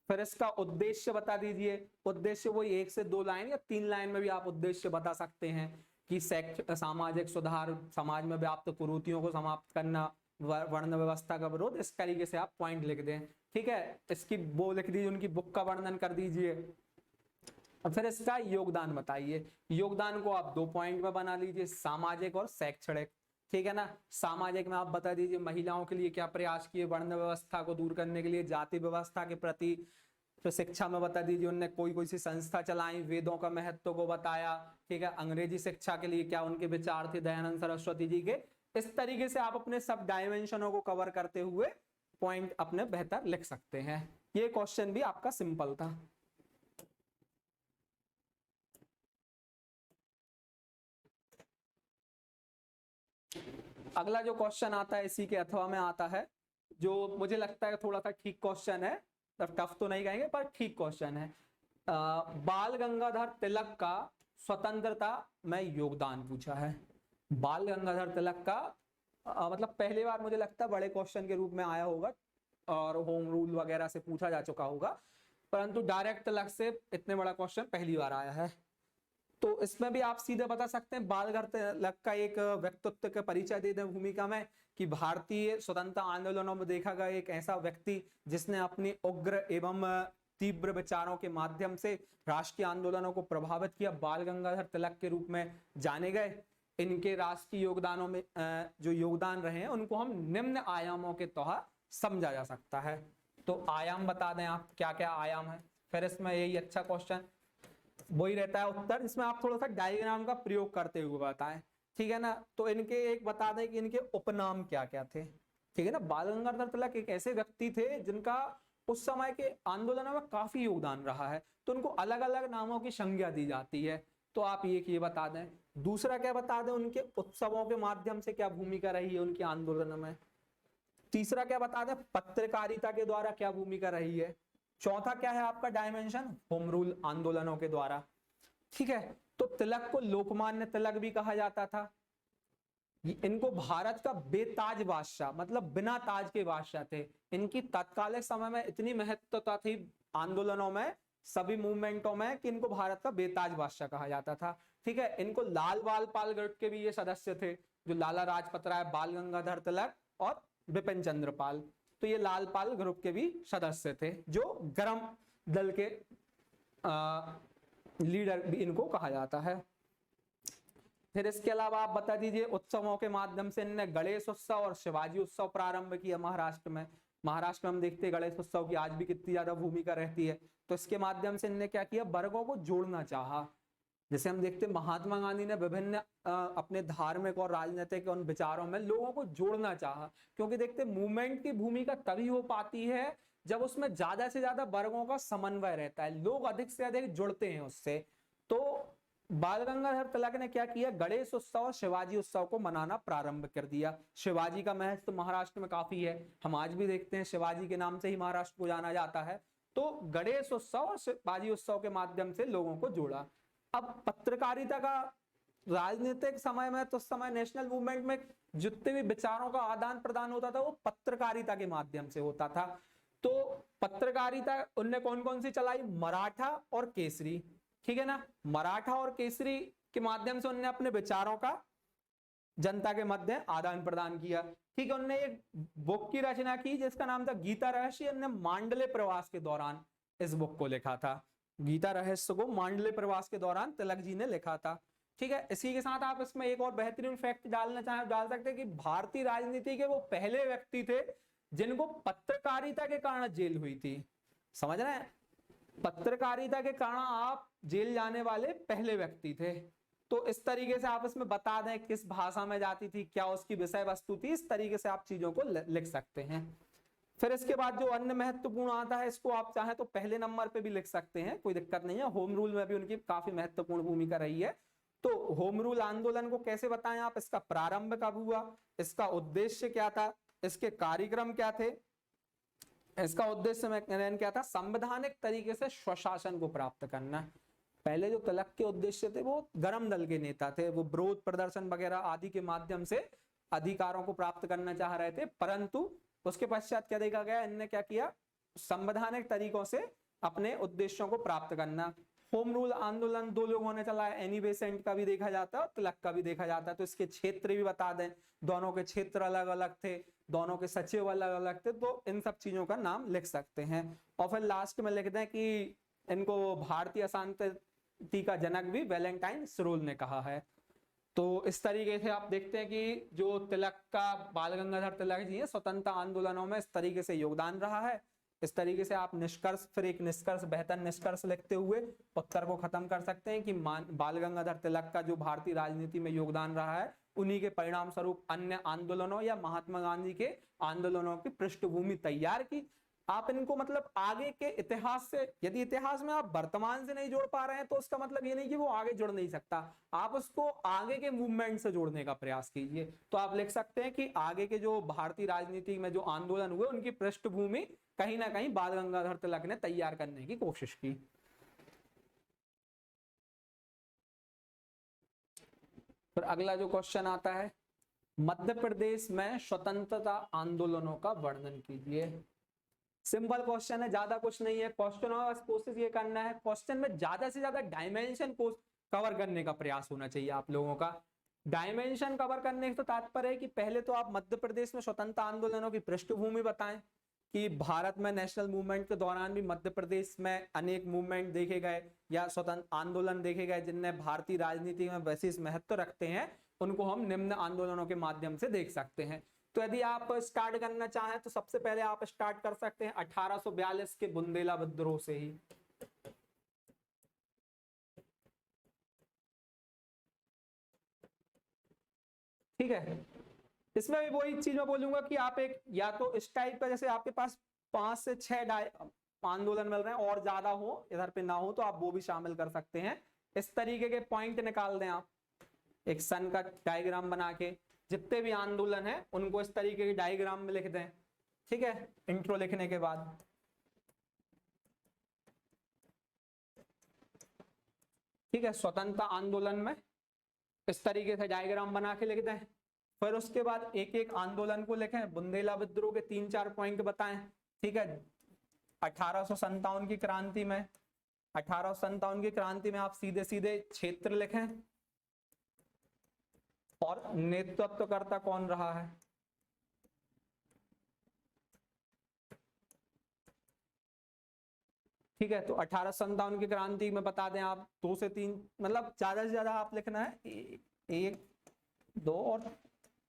[SPEAKER 1] फिर इसका उद्देश्य बता दीजिए। उद्देश्य वही 1 से 2 लाइन या 3 लाइन में भी आप उद्देश्य बता सकते हैं कि सामाजिक सुधार, समाज में व्याप्त कुरीतियों को समाप्त करना, वर्ण व्यवस्था का विरोध, इस तरीके से आप पॉइंट लिख दें। ठीक है, इसकी वो लिख दीजिए, उनकी बुक का वर्णन कर दीजिए। और फिर इसका योगदान बताइए। योगदान को आप 2 पॉइंट में बना लीजिए, सामाजिक और शैक्षणिक। ठीक है ना। सामाजिक में आप बता दीजिए महिलाओं के लिए क्या प्रयास किए, वर्ण व्यवस्था को दूर करने के लिए, जाति व्यवस्था के प्रति। तो शिक्षा में बता दीजिए उनने कोई सी संस्था चलाई, वेदों का महत्व को बताया। ठीक है, अंग्रेजी शिक्षा के लिए क्या उनके विचार थे दयानंद सरस्वती जी के। इस तरीके से आप अपने सब डायमेंशनों को कवर करते हुए पॉइंट अपने बेहतर लिख सकते हैं। ये क्वेश्चन भी आपका सिंपल था। अगला जो क्वेश्चन आता है इसी के अथवा में आता है, जो मुझे लगता है थोड़ा सा ठीक क्वेश्चन है, टफ तो नहीं कहेंगे पर ठीक क्वेश्चन है। बाल गंगाधर तिलक का स्वतंत्रता में योगदान पूछा है। बाल गंगाधर तिलक का मतलब पहली बार मुझे लगता है बड़े क्वेश्चन के रूप में आया होगा और होम रूल वगैरह से पूछा जा चुका होगा, परंतु डायरेक्ट तिलक से इतने बड़ा क्वेश्चन पहली बार आया है। तो इसमें भी आप सीधे बता सकते हैं बाल गंगाधर तिलक का एक व्यक्तित्व का परिचय दे दें भूमिका में, कि भारतीय स्वतंत्रता आंदोलनों में देखा गया एक ऐसा व्यक्ति जिसने अपनी उग्र एवं तीव्र विचारों के माध्यम से राष्ट्रीय आंदोलनों को प्रभावित किया, बाल गंगाधर तिलक के रूप में जाने गए। इनके राष्ट्रीय योगदानों में जो योगदान रहे हैं उनको हम निम्न आयामों के तहत समझा जा सकता है। तो आयाम बता दें आप, क्या क्या आयाम है। फिर इसमें यही अच्छा क्वेश्चन वही रहता है उत्तर, इसमें आप थोड़ा सा डायग्राम का प्रयोग करते हुए बताएं, ठीक है ना। तो इनके एक बता दें कि इनके उपनाम क्या क्या थे, ठीक है ना। बाल गंगाधर तिलक एक ऐसे व्यक्ति थे जिनका उस समय के आंदोलनों में काफी योगदान रहा है, तो उनको अलग अलग नामों की संज्ञा दी जाती है। तो आप ये बता दें। दूसरा क्या बता दें, उनके उत्सवों के माध्यम से क्या भूमिका रही है उनके आंदोलन में। तीसरा क्या बता दें, पत्रकारिता के द्वारा क्या भूमिका रही है। चौथा क्या है आपका डायमेंशन, होम रूल आंदोलनों के द्वारा, ठीक है। तो तिलक को लोकमान्य तिलक भी कहा जाता था। इनको भारत का बेताज बादशाह, मतलब बिना ताज के बादशाह थे। इनकी तत्कालिक समय में इतनी महत्वता थी आंदोलनों में, सभी मूवमेंटों में, कि इनको भारत का बेताज बादशाह कहा जाता था, ठीक है। इनको लाल बाल पाल ग्रुप के भी ये सदस्य थे, जो लाला लाजपत राय, बाल गंगाधर तिलक और बिपिन चंद्र पाल, तो ये लाल पाल ग्रुप के भी सदस्य थे, जो गरम दल के लीडर भी इनको कहा जाता है। फिर इसके अलावा आप बता दीजिए, उत्सवों के माध्यम से इन्होंने गणेश उत्सव और शिवाजी उत्सव प्रारंभ किया महाराष्ट्र में। महाराष्ट्र में हम देखते हैं गणेश उत्सव की आज भी कितनी ज्यादा भूमिका रहती है। तो इसके माध्यम से इन्होंने क्या किया, वर्गों को जोड़ना चाहा। जैसे हम देखते हैं महात्मा गांधी ने विभिन्न अपने धार्मिक और राजनीतिक उन विचारों में लोगों को जोड़ना चाहा, क्योंकि देखते मूवमेंट की भूमिका तभी हो पाती है जब उसमें ज्यादा से ज्यादा वर्गों का समन्वय रहता है, लोग अधिक से अधिक जुड़ते हैं उससे। तो बाल गंगाधर तिलक ने क्या किया, गणेश उत्सव और शिवाजी उत्सव को मनाना प्रारंभ कर दिया। शिवाजी का महत्व तो महाराष्ट्र में काफी है, हम आज भी देखते हैं शिवाजी के नाम से ही महाराष्ट्र को जाना जाता है। तो गणेश उत्सव और शिवाजी उत्सव के माध्यम से लोगों को जोड़ा। अब पत्रकारिता का राजनीतिक समय में, तो उस समय नेशनल मूवमेंट में जितने भी विचारों का आदान प्रदान होता था वो पत्रकारिता के माध्यम से होता था। तो पत्रकारिता उनने कौन कौन सी चलाई, मराठा और केसरी, ठीक है ना। मराठा और केसरी के माध्यम से उन्होंने अपने विचारों का जनता के मध्य आदान प्रदान किया, ठीक है। उन्होंने एक बुक की रचना की जिसका नाम था गीता रहस्य। उन्होंने मांडले प्रवास के दौरान इस बुक को लिखा था। गीता रहस्य को मांडले प्रवास के दौरान तिलक जी ने लिखा था, ठीक है। इसी के साथ आप इसमें एक और बेहतरीन फैक्ट डालना चाहें, डाल सकते हैं कि भारतीय राजनीति के वो पहले व्यक्ति थे जिनको पत्रकारिता के कारण जेल हुई थी। समझ रहे हैं, पत्रकारिता के कारण आप जेल जाने वाले पहले व्यक्ति थे। तो इस तरीके से आप इसमें बता दें किस भाषा में जाती थी, क्या उसकी विषय वस्तु थी, इस तरीके से आप चीजों को लिख सकते हैं। फिर इसके बाद जो अन्य महत्वपूर्ण आता है, इसको आप चाहे तो पहले नंबर पे भी लिख सकते हैं, कोई दिक्कत नहीं है। होम रूल में भी उनकी काफी महत्वपूर्ण भूमिका रही है। तो होम रूल आंदोलन को कैसे बताएं आप, इसका प्रारंभ कब हुआ, इसका उद्देश्य क्या था, इसके कार्यक्रम क्या थे। इसका उद्देश्य में क्या था, संवैधानिक तरीके से स्वशासन को प्राप्त करना। पहले जो तिलक के उद्देश्य थे वो गरम दल के नेता थे, वो विरोध प्रदर्शन वगैरह आदि के माध्यम से अधिकारों को प्राप्त करना चाह रहे थे, परंतु उसके पश्चात क्या देखा गया, इनने क्या किया, संवैधानिक तरीकों से अपने उद्देश्यों को प्राप्त करना। होम रूल आंदोलन दो लोगों ने चलाया, एनी बेसेंट का भी देखा जाता है और तिलक का भी देखा जाता है। तो इसके क्षेत्र भी बता दें, दोनों के क्षेत्र अलग अलग थे, दोनों के सचिव अलग अलग थे, तो इन सब चीजों का नाम लिख सकते हैं। और फिर लास्ट में लिख दें कि इनको भारतीय अशांति का जनक भी वैलेंटाइन सरोल ने कहा है। तो इस तरीके से आप देखते हैं कि जो तिलक का, बाल गंगाधर तिलक जी है, स्वतंत्रता आंदोलनों में इस तरीके से योगदान रहा है। इस तरीके से आप निष्कर्ष, फिर एक निष्कर्ष, बेहतर निष्कर्ष लिखते हुए उत्तर को खत्म कर सकते हैं कि बाल गंगाधर तिलक का जो भारतीय राजनीति में योगदान रहा है, उन्हीं के परिणाम स्वरूप अन्य आंदोलनों या महात्मा गांधी के आंदोलनों की पृष्ठभूमि तैयार की, आप इनको मतलब आगे के इतिहास से, यदि इतिहास में आप वर्तमान से नहीं जोड़ पा रहे हैं तो उसका मतलब ये नहीं कि वो आगे जुड़ नहीं सकता, आप उसको आगे के मूवमेंट से जोड़ने का प्रयास कीजिए। तो आप लिख सकते हैं कि आगे के जो भारतीय राजनीति में जो आंदोलन हुए उनकी पृष्ठभूमि कहीं ना कहीं बाल गंगाधर तिलक ने तैयार करने की कोशिश की। फिर अगला जो क्वेश्चन आता है, मध्य प्रदेश में स्वतंत्रता आंदोलनों का वर्णन कीजिए। सिंपल क्वेश्चन है, ज्यादा कुछ नहीं है। क्वेश्चन और बस कोशिश ये करना है, क्वेश्चन में ज्यादा से ज्यादा डायमेंशन को कवर करने का प्रयास होना चाहिए आप लोगों का। डायमेंशन कवर करने का तो तात्पर्य है कि पहले तो आप मध्य प्रदेश में स्वतंत्रता आंदोलनों की पृष्ठभूमि बताएं कि भारत में नेशनल मूवमेंट के दौरान भी मध्य प्रदेश में अनेक मूवमेंट देखे गए या स्वतंत्र आंदोलन देखे गए जिनने भारतीय राजनीति में विशेष महत्व रखते हैं, उनको हम निम्न आंदोलनों के माध्यम से देख सकते हैं। तो यदि आप स्टार्ट करना चाहें तो सबसे पहले आप स्टार्ट कर सकते हैं 1842 के बुंदेला विद्रोह से ही। ठीक है, इसमें भी वही चीज मैं बोलूंगा कि आप एक या तो इस टाइप का, जैसे आपके पास 5 से 6 आंदोलन मिल रहे हैं और ज्यादा हो इधर पे ना हो तो आप वो भी शामिल कर सकते हैं। इस तरीके के पॉइंट निकाल दें आप, एक सन का डायग्राम बना के जितने भी आंदोलन है उनको इस तरीके के डायग्राम में लिख दें। ठीक है, इंट्रो लिखने के बाद ठीक है, स्वतंत्रता आंदोलन में इस तरीके से डायग्राम बना के लिख दें। फिर उसके बाद एक एक आंदोलन को लिखें, बुंदेला विद्रोह के 3-4 पॉइंट बताएं। ठीक है, 1857 की क्रांति में, 1857 की क्रांति में आप सीधे सीधे क्षेत्र लिखें और नेतृत्वकर्ता कौन रहा है। ठीक है, तो 1857 की क्रांति में बता दें आप 2 से 3, मतलब ज्यादा से ज्यादा आप लिखना है 1, 2 और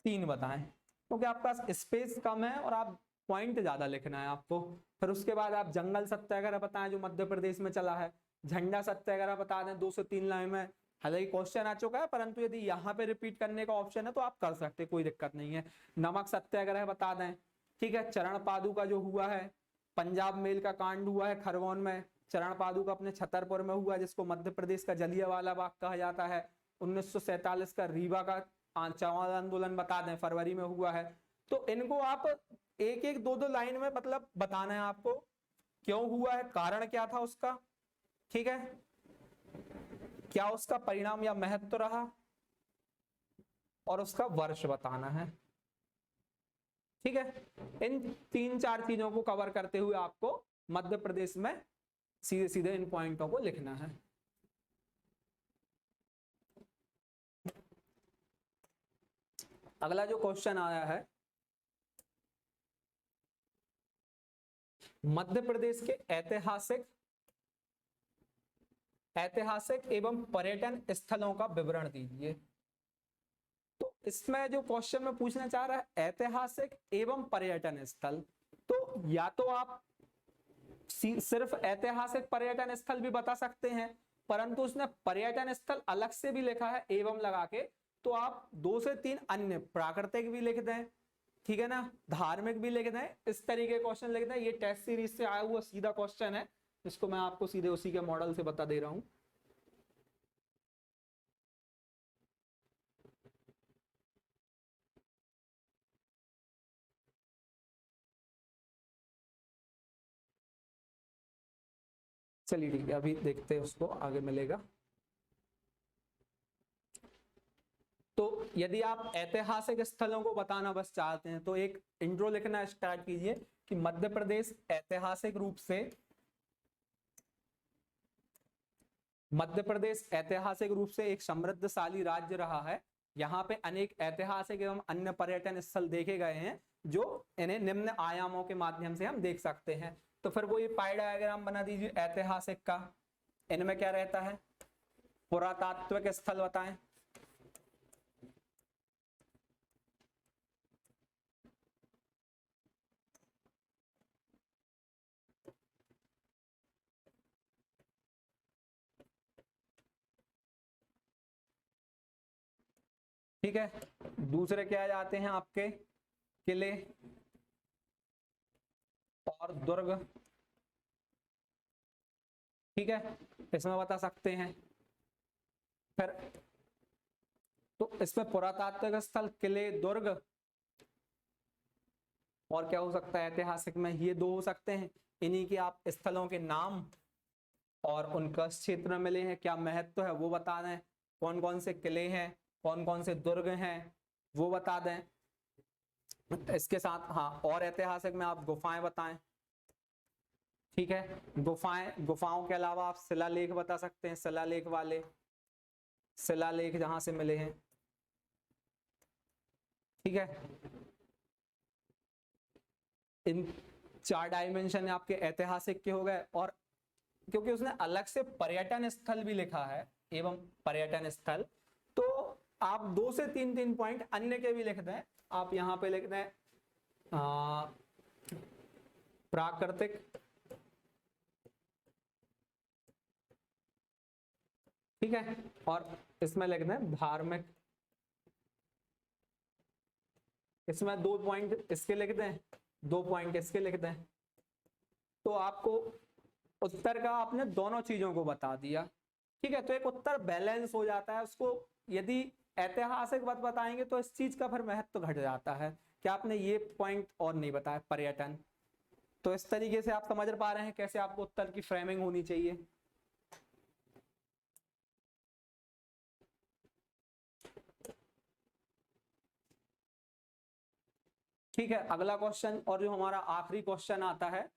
[SPEAKER 1] 3 बताएं, क्योंकि आपके पास स्पेस कम है और आप पॉइंट ज्यादा लिखना है आपको। फिर उसके बाद आप जंगल सत्याग्रह बताएं जो मध्य प्रदेश में चला है, झंडा सत्याग्रह बता दें 2 से 3 लाइन में। हालांकि क्वेश्चन आ चुका है परंतु यदि यहाँ पे रिपीट करने का ऑप्शन है तो आप कर सकते हैं, कोई दिक्कत नहीं है। नमक सत्याग्रह बता दें। ठीक है, चरण पादुका जो हुआ है, पंजाब मेल का कांड हुआ है खरगोन में, चरण पादुका अपने छतरपुर में हुआ जिसको मध्य प्रदेश का जलियांवाला बाग कहा जाता है। 1947 का रीवा का चौहान आंदोलन बता दें, फरवरी में हुआ है। तो इनको आप एक एक 2-2 लाइन में मतलब बताना है आपको, क्यों हुआ है, कारण क्या था उसका, ठीक है, क्या उसका परिणाम या महत्व रहा, और उसका वर्ष बताना है। ठीक है, इन 3-4 चीजों को कवर करते हुए आपको मध्य प्रदेश में सीधे सीधे इन पॉइंटों को लिखना है। अगला जो क्वेश्चन आया है, मध्य प्रदेश के ऐतिहासिक एवं पर्यटन स्थलों का विवरण दीजिए। तो इसमें जो क्वेश्चन में पूछना चाह रहा है ऐतिहासिक एवं पर्यटन स्थल, तो या तो आप सिर्फ ऐतिहासिक पर्यटन स्थल भी बता सकते हैं, परंतु उसने पर्यटन स्थल अलग से भी लिखा है एवं लगा के, तो आप 2 से 3 अन्य प्राकृतिक भी लिख दें, ठीक है ना, धार्मिक भी लिख दें, इस तरीके क्वेश्चन लिख दें। ये टेस्ट सीरीज से आया हुआ सीधा क्वेश्चन है, इसको मैं आपको सीधे उसी के मॉडल से बता दे रहा हूं। चलिए ठीक है, अभी देखते हैं, उसको आगे मिलेगा। तो यदि आप ऐतिहासिक स्थलों को बताना बस चाहते हैं तो एक इंट्रो लिखना स्टार्ट कीजिए कि मध्य प्रदेश ऐतिहासिक रूप से एक समृद्धशाली राज्य रहा है। यहाँ पे अनेक ऐतिहासिक एवं अन्य पर्यटन स्थल देखे गए हैं जो इन्हें निम्न आयामों के माध्यम से हम देख सकते हैं। तो फिर वो ये पाई डायग्राम बना दीजिए ऐतिहासिक का। इनमें क्या रहता है, पुरातात्विक स्थल बताएं, ठीक है। दूसरे क्या आ जाते हैं आपके, किले, और दुर्ग, ठीक है, इसमें बता सकते हैं। फिर तो इसमें पुरातात्विक स्थल, किले, दुर्ग, और क्या हो सकता है ऐतिहासिक में, ये दो हो सकते हैं। इन्हीं के आप स्थलों के नाम और उनका क्षेत्र में मिले हैं क्या महत्व है वो बता दें, कौन कौन से किले हैं, कौन कौन से दुर्ग हैं वो बता दें। इसके साथ हाँ, और ऐतिहासिक में आप गुफाएं बताएं, ठीक है, गुफाओं के अलावा आप शिलालेख बता सकते हैं, शिलालेख वाले, शिलालेख जहां से मिले हैं, ठीक है। इन 4 डायमेंशन आपके ऐतिहासिक के हो गए। और क्योंकि उसने अलग से पर्यटन स्थल भी लिखा है एवं पर्यटन स्थल, तो आप 2 से 3 पॉइंट अन्य के भी लिख दें। आप यहाँ पे लिख दें प्राकृतिक, ठीक है, और इसमें लिख दें धार्मिक, इसमें 2 पॉइंट इसके लिख दें, 2 पॉइंट इसके लिख दें। तो आपको उत्तर का आपने दोनों चीजों को बता दिया, ठीक है। तो एक उत्तर बैलेंस हो जाता है। उसको यदि ऐतिहासिक बात बताएंगे तो इस चीज का फिर महत्व घट जाता है कि आपने ये पॉइंट और नहीं बताया, पर्यटन। तो इस तरीके से आप समझ पा रहे हैं कैसे आपको उत्तर की फ्रेमिंग होनी चाहिए। ठीक है, अगला क्वेश्चन और जो हमारा आखिरी क्वेश्चन आता है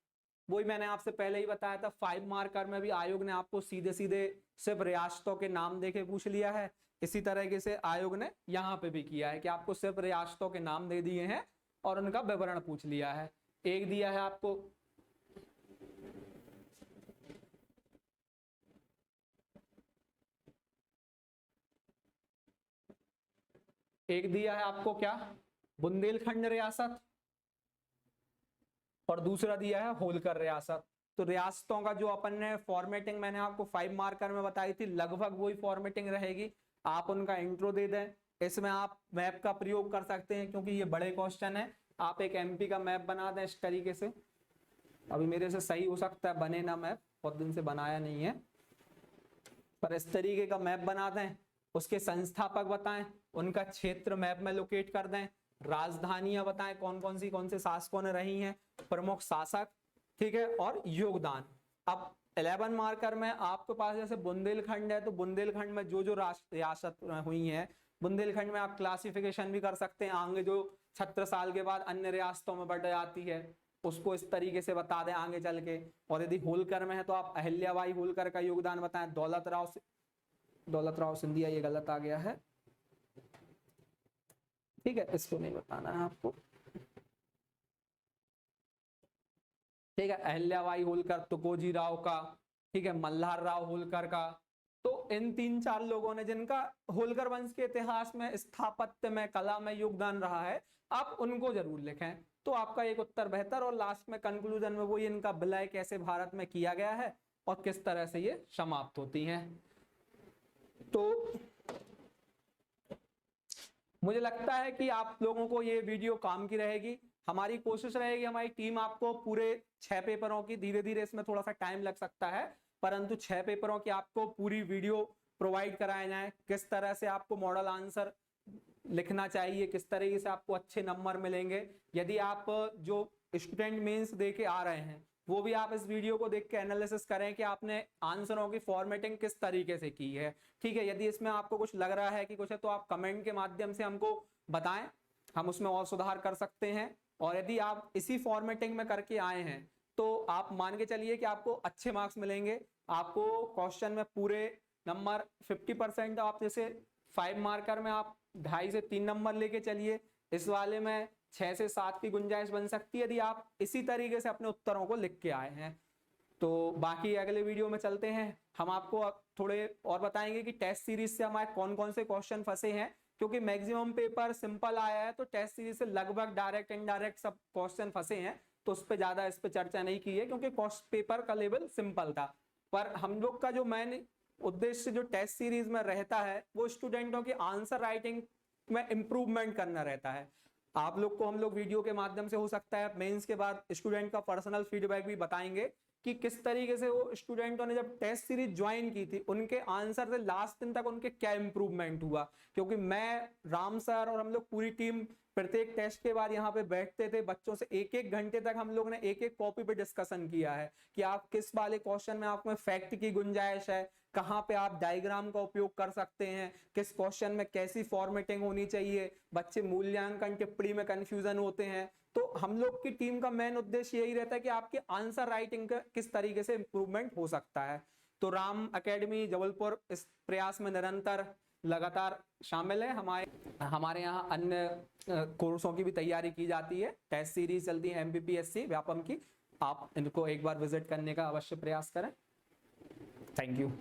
[SPEAKER 1] वही मैंने आपसे पहले ही बताया था। 5 मार्कर में भी आयोग ने आपको सीधे सीधे सिर्फ रियासतों के नाम देके पूछ लिया है। इसी तरीके से आयोग ने यहाँ पे भी किया है कि आपको सिर्फ रियासतों के नाम दे दिए हैं और उनका विवरण पूछ लिया है। एक दिया है आपको आपको क्या, बुंदेलखंड रियासत, और दूसरा दिया है होलकर रियासत। तो रियासतों का जो अपन ने फॉर्मेटिंग मैंने आपको 5 मार्कर में बताई थी, लगभग वही फॉर्मेटिंग रहेगी। आप उनका इंट्रो दे दें। इसमें आप मैप का प्रयोग कर सकते हैं क्योंकि ये बड़े क्वेश्चन है। आप एक एमपी का मैप बना दें इस तरीके से। अभी मेरे से सही हो सकता है बने ना, मैप बहुत दिन से बनाया नहीं है, पर इस तरीके का मैप बना दें। उसके संस्थापक बताएं, उनका क्षेत्र मैप में लोकेट कर दें, राजधानियां बताएं कौन से शासकों ने रही हैं, प्रमुख शासक, ठीक है, और योगदान। अब 11 मार्कर में आपके पास जैसे बुंदेलखंड है, तो बुंदेलखंड में जो जो रियासत हुई हैं, बुंदेलखंड में आप क्लासिफिकेशन भी कर सकते हैं। आगे जो 76 साल के बाद अन्य रियासतों में बढ़ जाती है उसको इस तरीके से बता दें आगे चल के। और यदि होलकर में है तो आप अहिल्याबाई होलकर का योगदान बताएं, दौलत राव सिंधिया, ये गलत आ गया है, ठीक है, इसको नहीं बताना है आपको, ठीक है। अहिल्याबाई होलकर, तुकोजी राव का, ठीक है, मल्हार राव होलकर का। तो इन 3-4 लोगों ने जिनका होलकर वंश के इतिहास में, स्थापत्य में, कला में योगदान रहा है, आप उनको जरूर लिखें तो आपका एक उत्तर बेहतर। और लास्ट में कंक्लूजन में वही इनका विलय कैसे भारत में किया गया है और किस तरह से ये समाप्त होती हैं। तो मुझे लगता है कि आप लोगों को ये वीडियो काम की रहेगी। हमारी कोशिश रहेगी, हमारी टीम आपको पूरे 6 पेपरों की, धीरे धीरे इसमें थोड़ा सा टाइम लग सकता है, परंतु 6 पेपरों की आपको पूरी वीडियो प्रोवाइड कराया जाए। किस तरह से आपको मॉडल आंसर लिखना चाहिए, किस तरीके से आपको अच्छे नंबर मिलेंगे। यदि आप जो स्टूडेंट मेंस दे के आ रहे हैं वो भी आप इस वीडियो को देख के एनालिसिस करें कि आपने आंसरों की फॉर्मेटिंग किस तरीके से की है, ठीक है। यदि इसमें आपको कुछ लग रहा है कि कुछ है तो आप कमेंट के माध्यम से हमको बताएं, हम उसमें और सुधार कर सकते हैं। और यदि आप इसी फॉर्मेटिंग में करके आए हैं तो आप मान के चलिए कि आपको अच्छे मार्क्स मिलेंगे। आपको क्वेश्चन में पूरे नंबर 50%, आप जैसे 5 मार्कर में आप 2.5 से 3 नंबर लेके चलिए, इस वाले में 6 से 7 की गुंजाइश बन सकती है यदि आप इसी तरीके से अपने उत्तरों को लिख के आए हैं। तो बाकी अगले वीडियो में चलते हैं, हम आपको थोड़े और बताएंगे कि टेस्ट सीरीज से हमारे कौन कौन से क्वेश्चन फंसे हैं। क्योंकि मैक्सिमम पेपर सिंपल आया है तो टेस्ट सीरीज से लगभग डायरेक्ट इनडायरेक्ट सब क्वेश्चन फंसे हैं, तो उस पर ज्यादा इस पर चर्चा नहीं की है क्योंकि पेपर का लेवल सिंपल था। पर हम लोग का जो मेन उद्देश्य जो टेस्ट सीरीज में रहता है वो स्टूडेंटों की आंसर राइटिंग में इंप्रूवमेंट करना रहता है। आप लोग को हम लोग वीडियो के माध्यम से हो सकता है मेंस के बाद स्टूडेंट का पर्सनल फीडबैक भी बताएंगे कि किस तरीके से वो स्टूडेंटों ने जब टेस्ट सीरीज ज्वाइन की थी उनके आंसर से लास्ट दिन तक उनके क्या इंप्रूवमेंट हुआ। क्योंकि मैं, राम सर और हम लोग पूरी टीम प्रत्येक टेस्ट के बाद यहाँ पे बैठते थे, बच्चों से एक एक घंटे तक हम लोग ने एक एक कॉपी पे डिस्कशन किया है कि आप किस वाले क्वेश्चन में आप में फैक्ट की गुंजाइश है, कहाँ पे आप डायग्राम का उपयोग कर सकते हैं, किस क्वेश्चन में कैसी फॉर्मेटिंग होनी चाहिए, बच्चे मूल्यांकन टिप्पणी में कंफ्यूजन होते हैं। तो हम लोग की टीम का मेन उद्देश्य यही रहता है कि आपकी आंसर राइटिंग का किस तरीके से इंप्रूवमेंट हो सकता है। तो राम एकेडमी जबलपुर इस प्रयास में निरंतर लगातार शामिल है। हमारे यहाँ अन्य कोर्सों की भी तैयारी की जाती है, टेस्ट सीरीज चलती है MPPSC व्यापम की, आप इनको एक बार विजिट करने का अवश्य प्रयास करें। Thank you.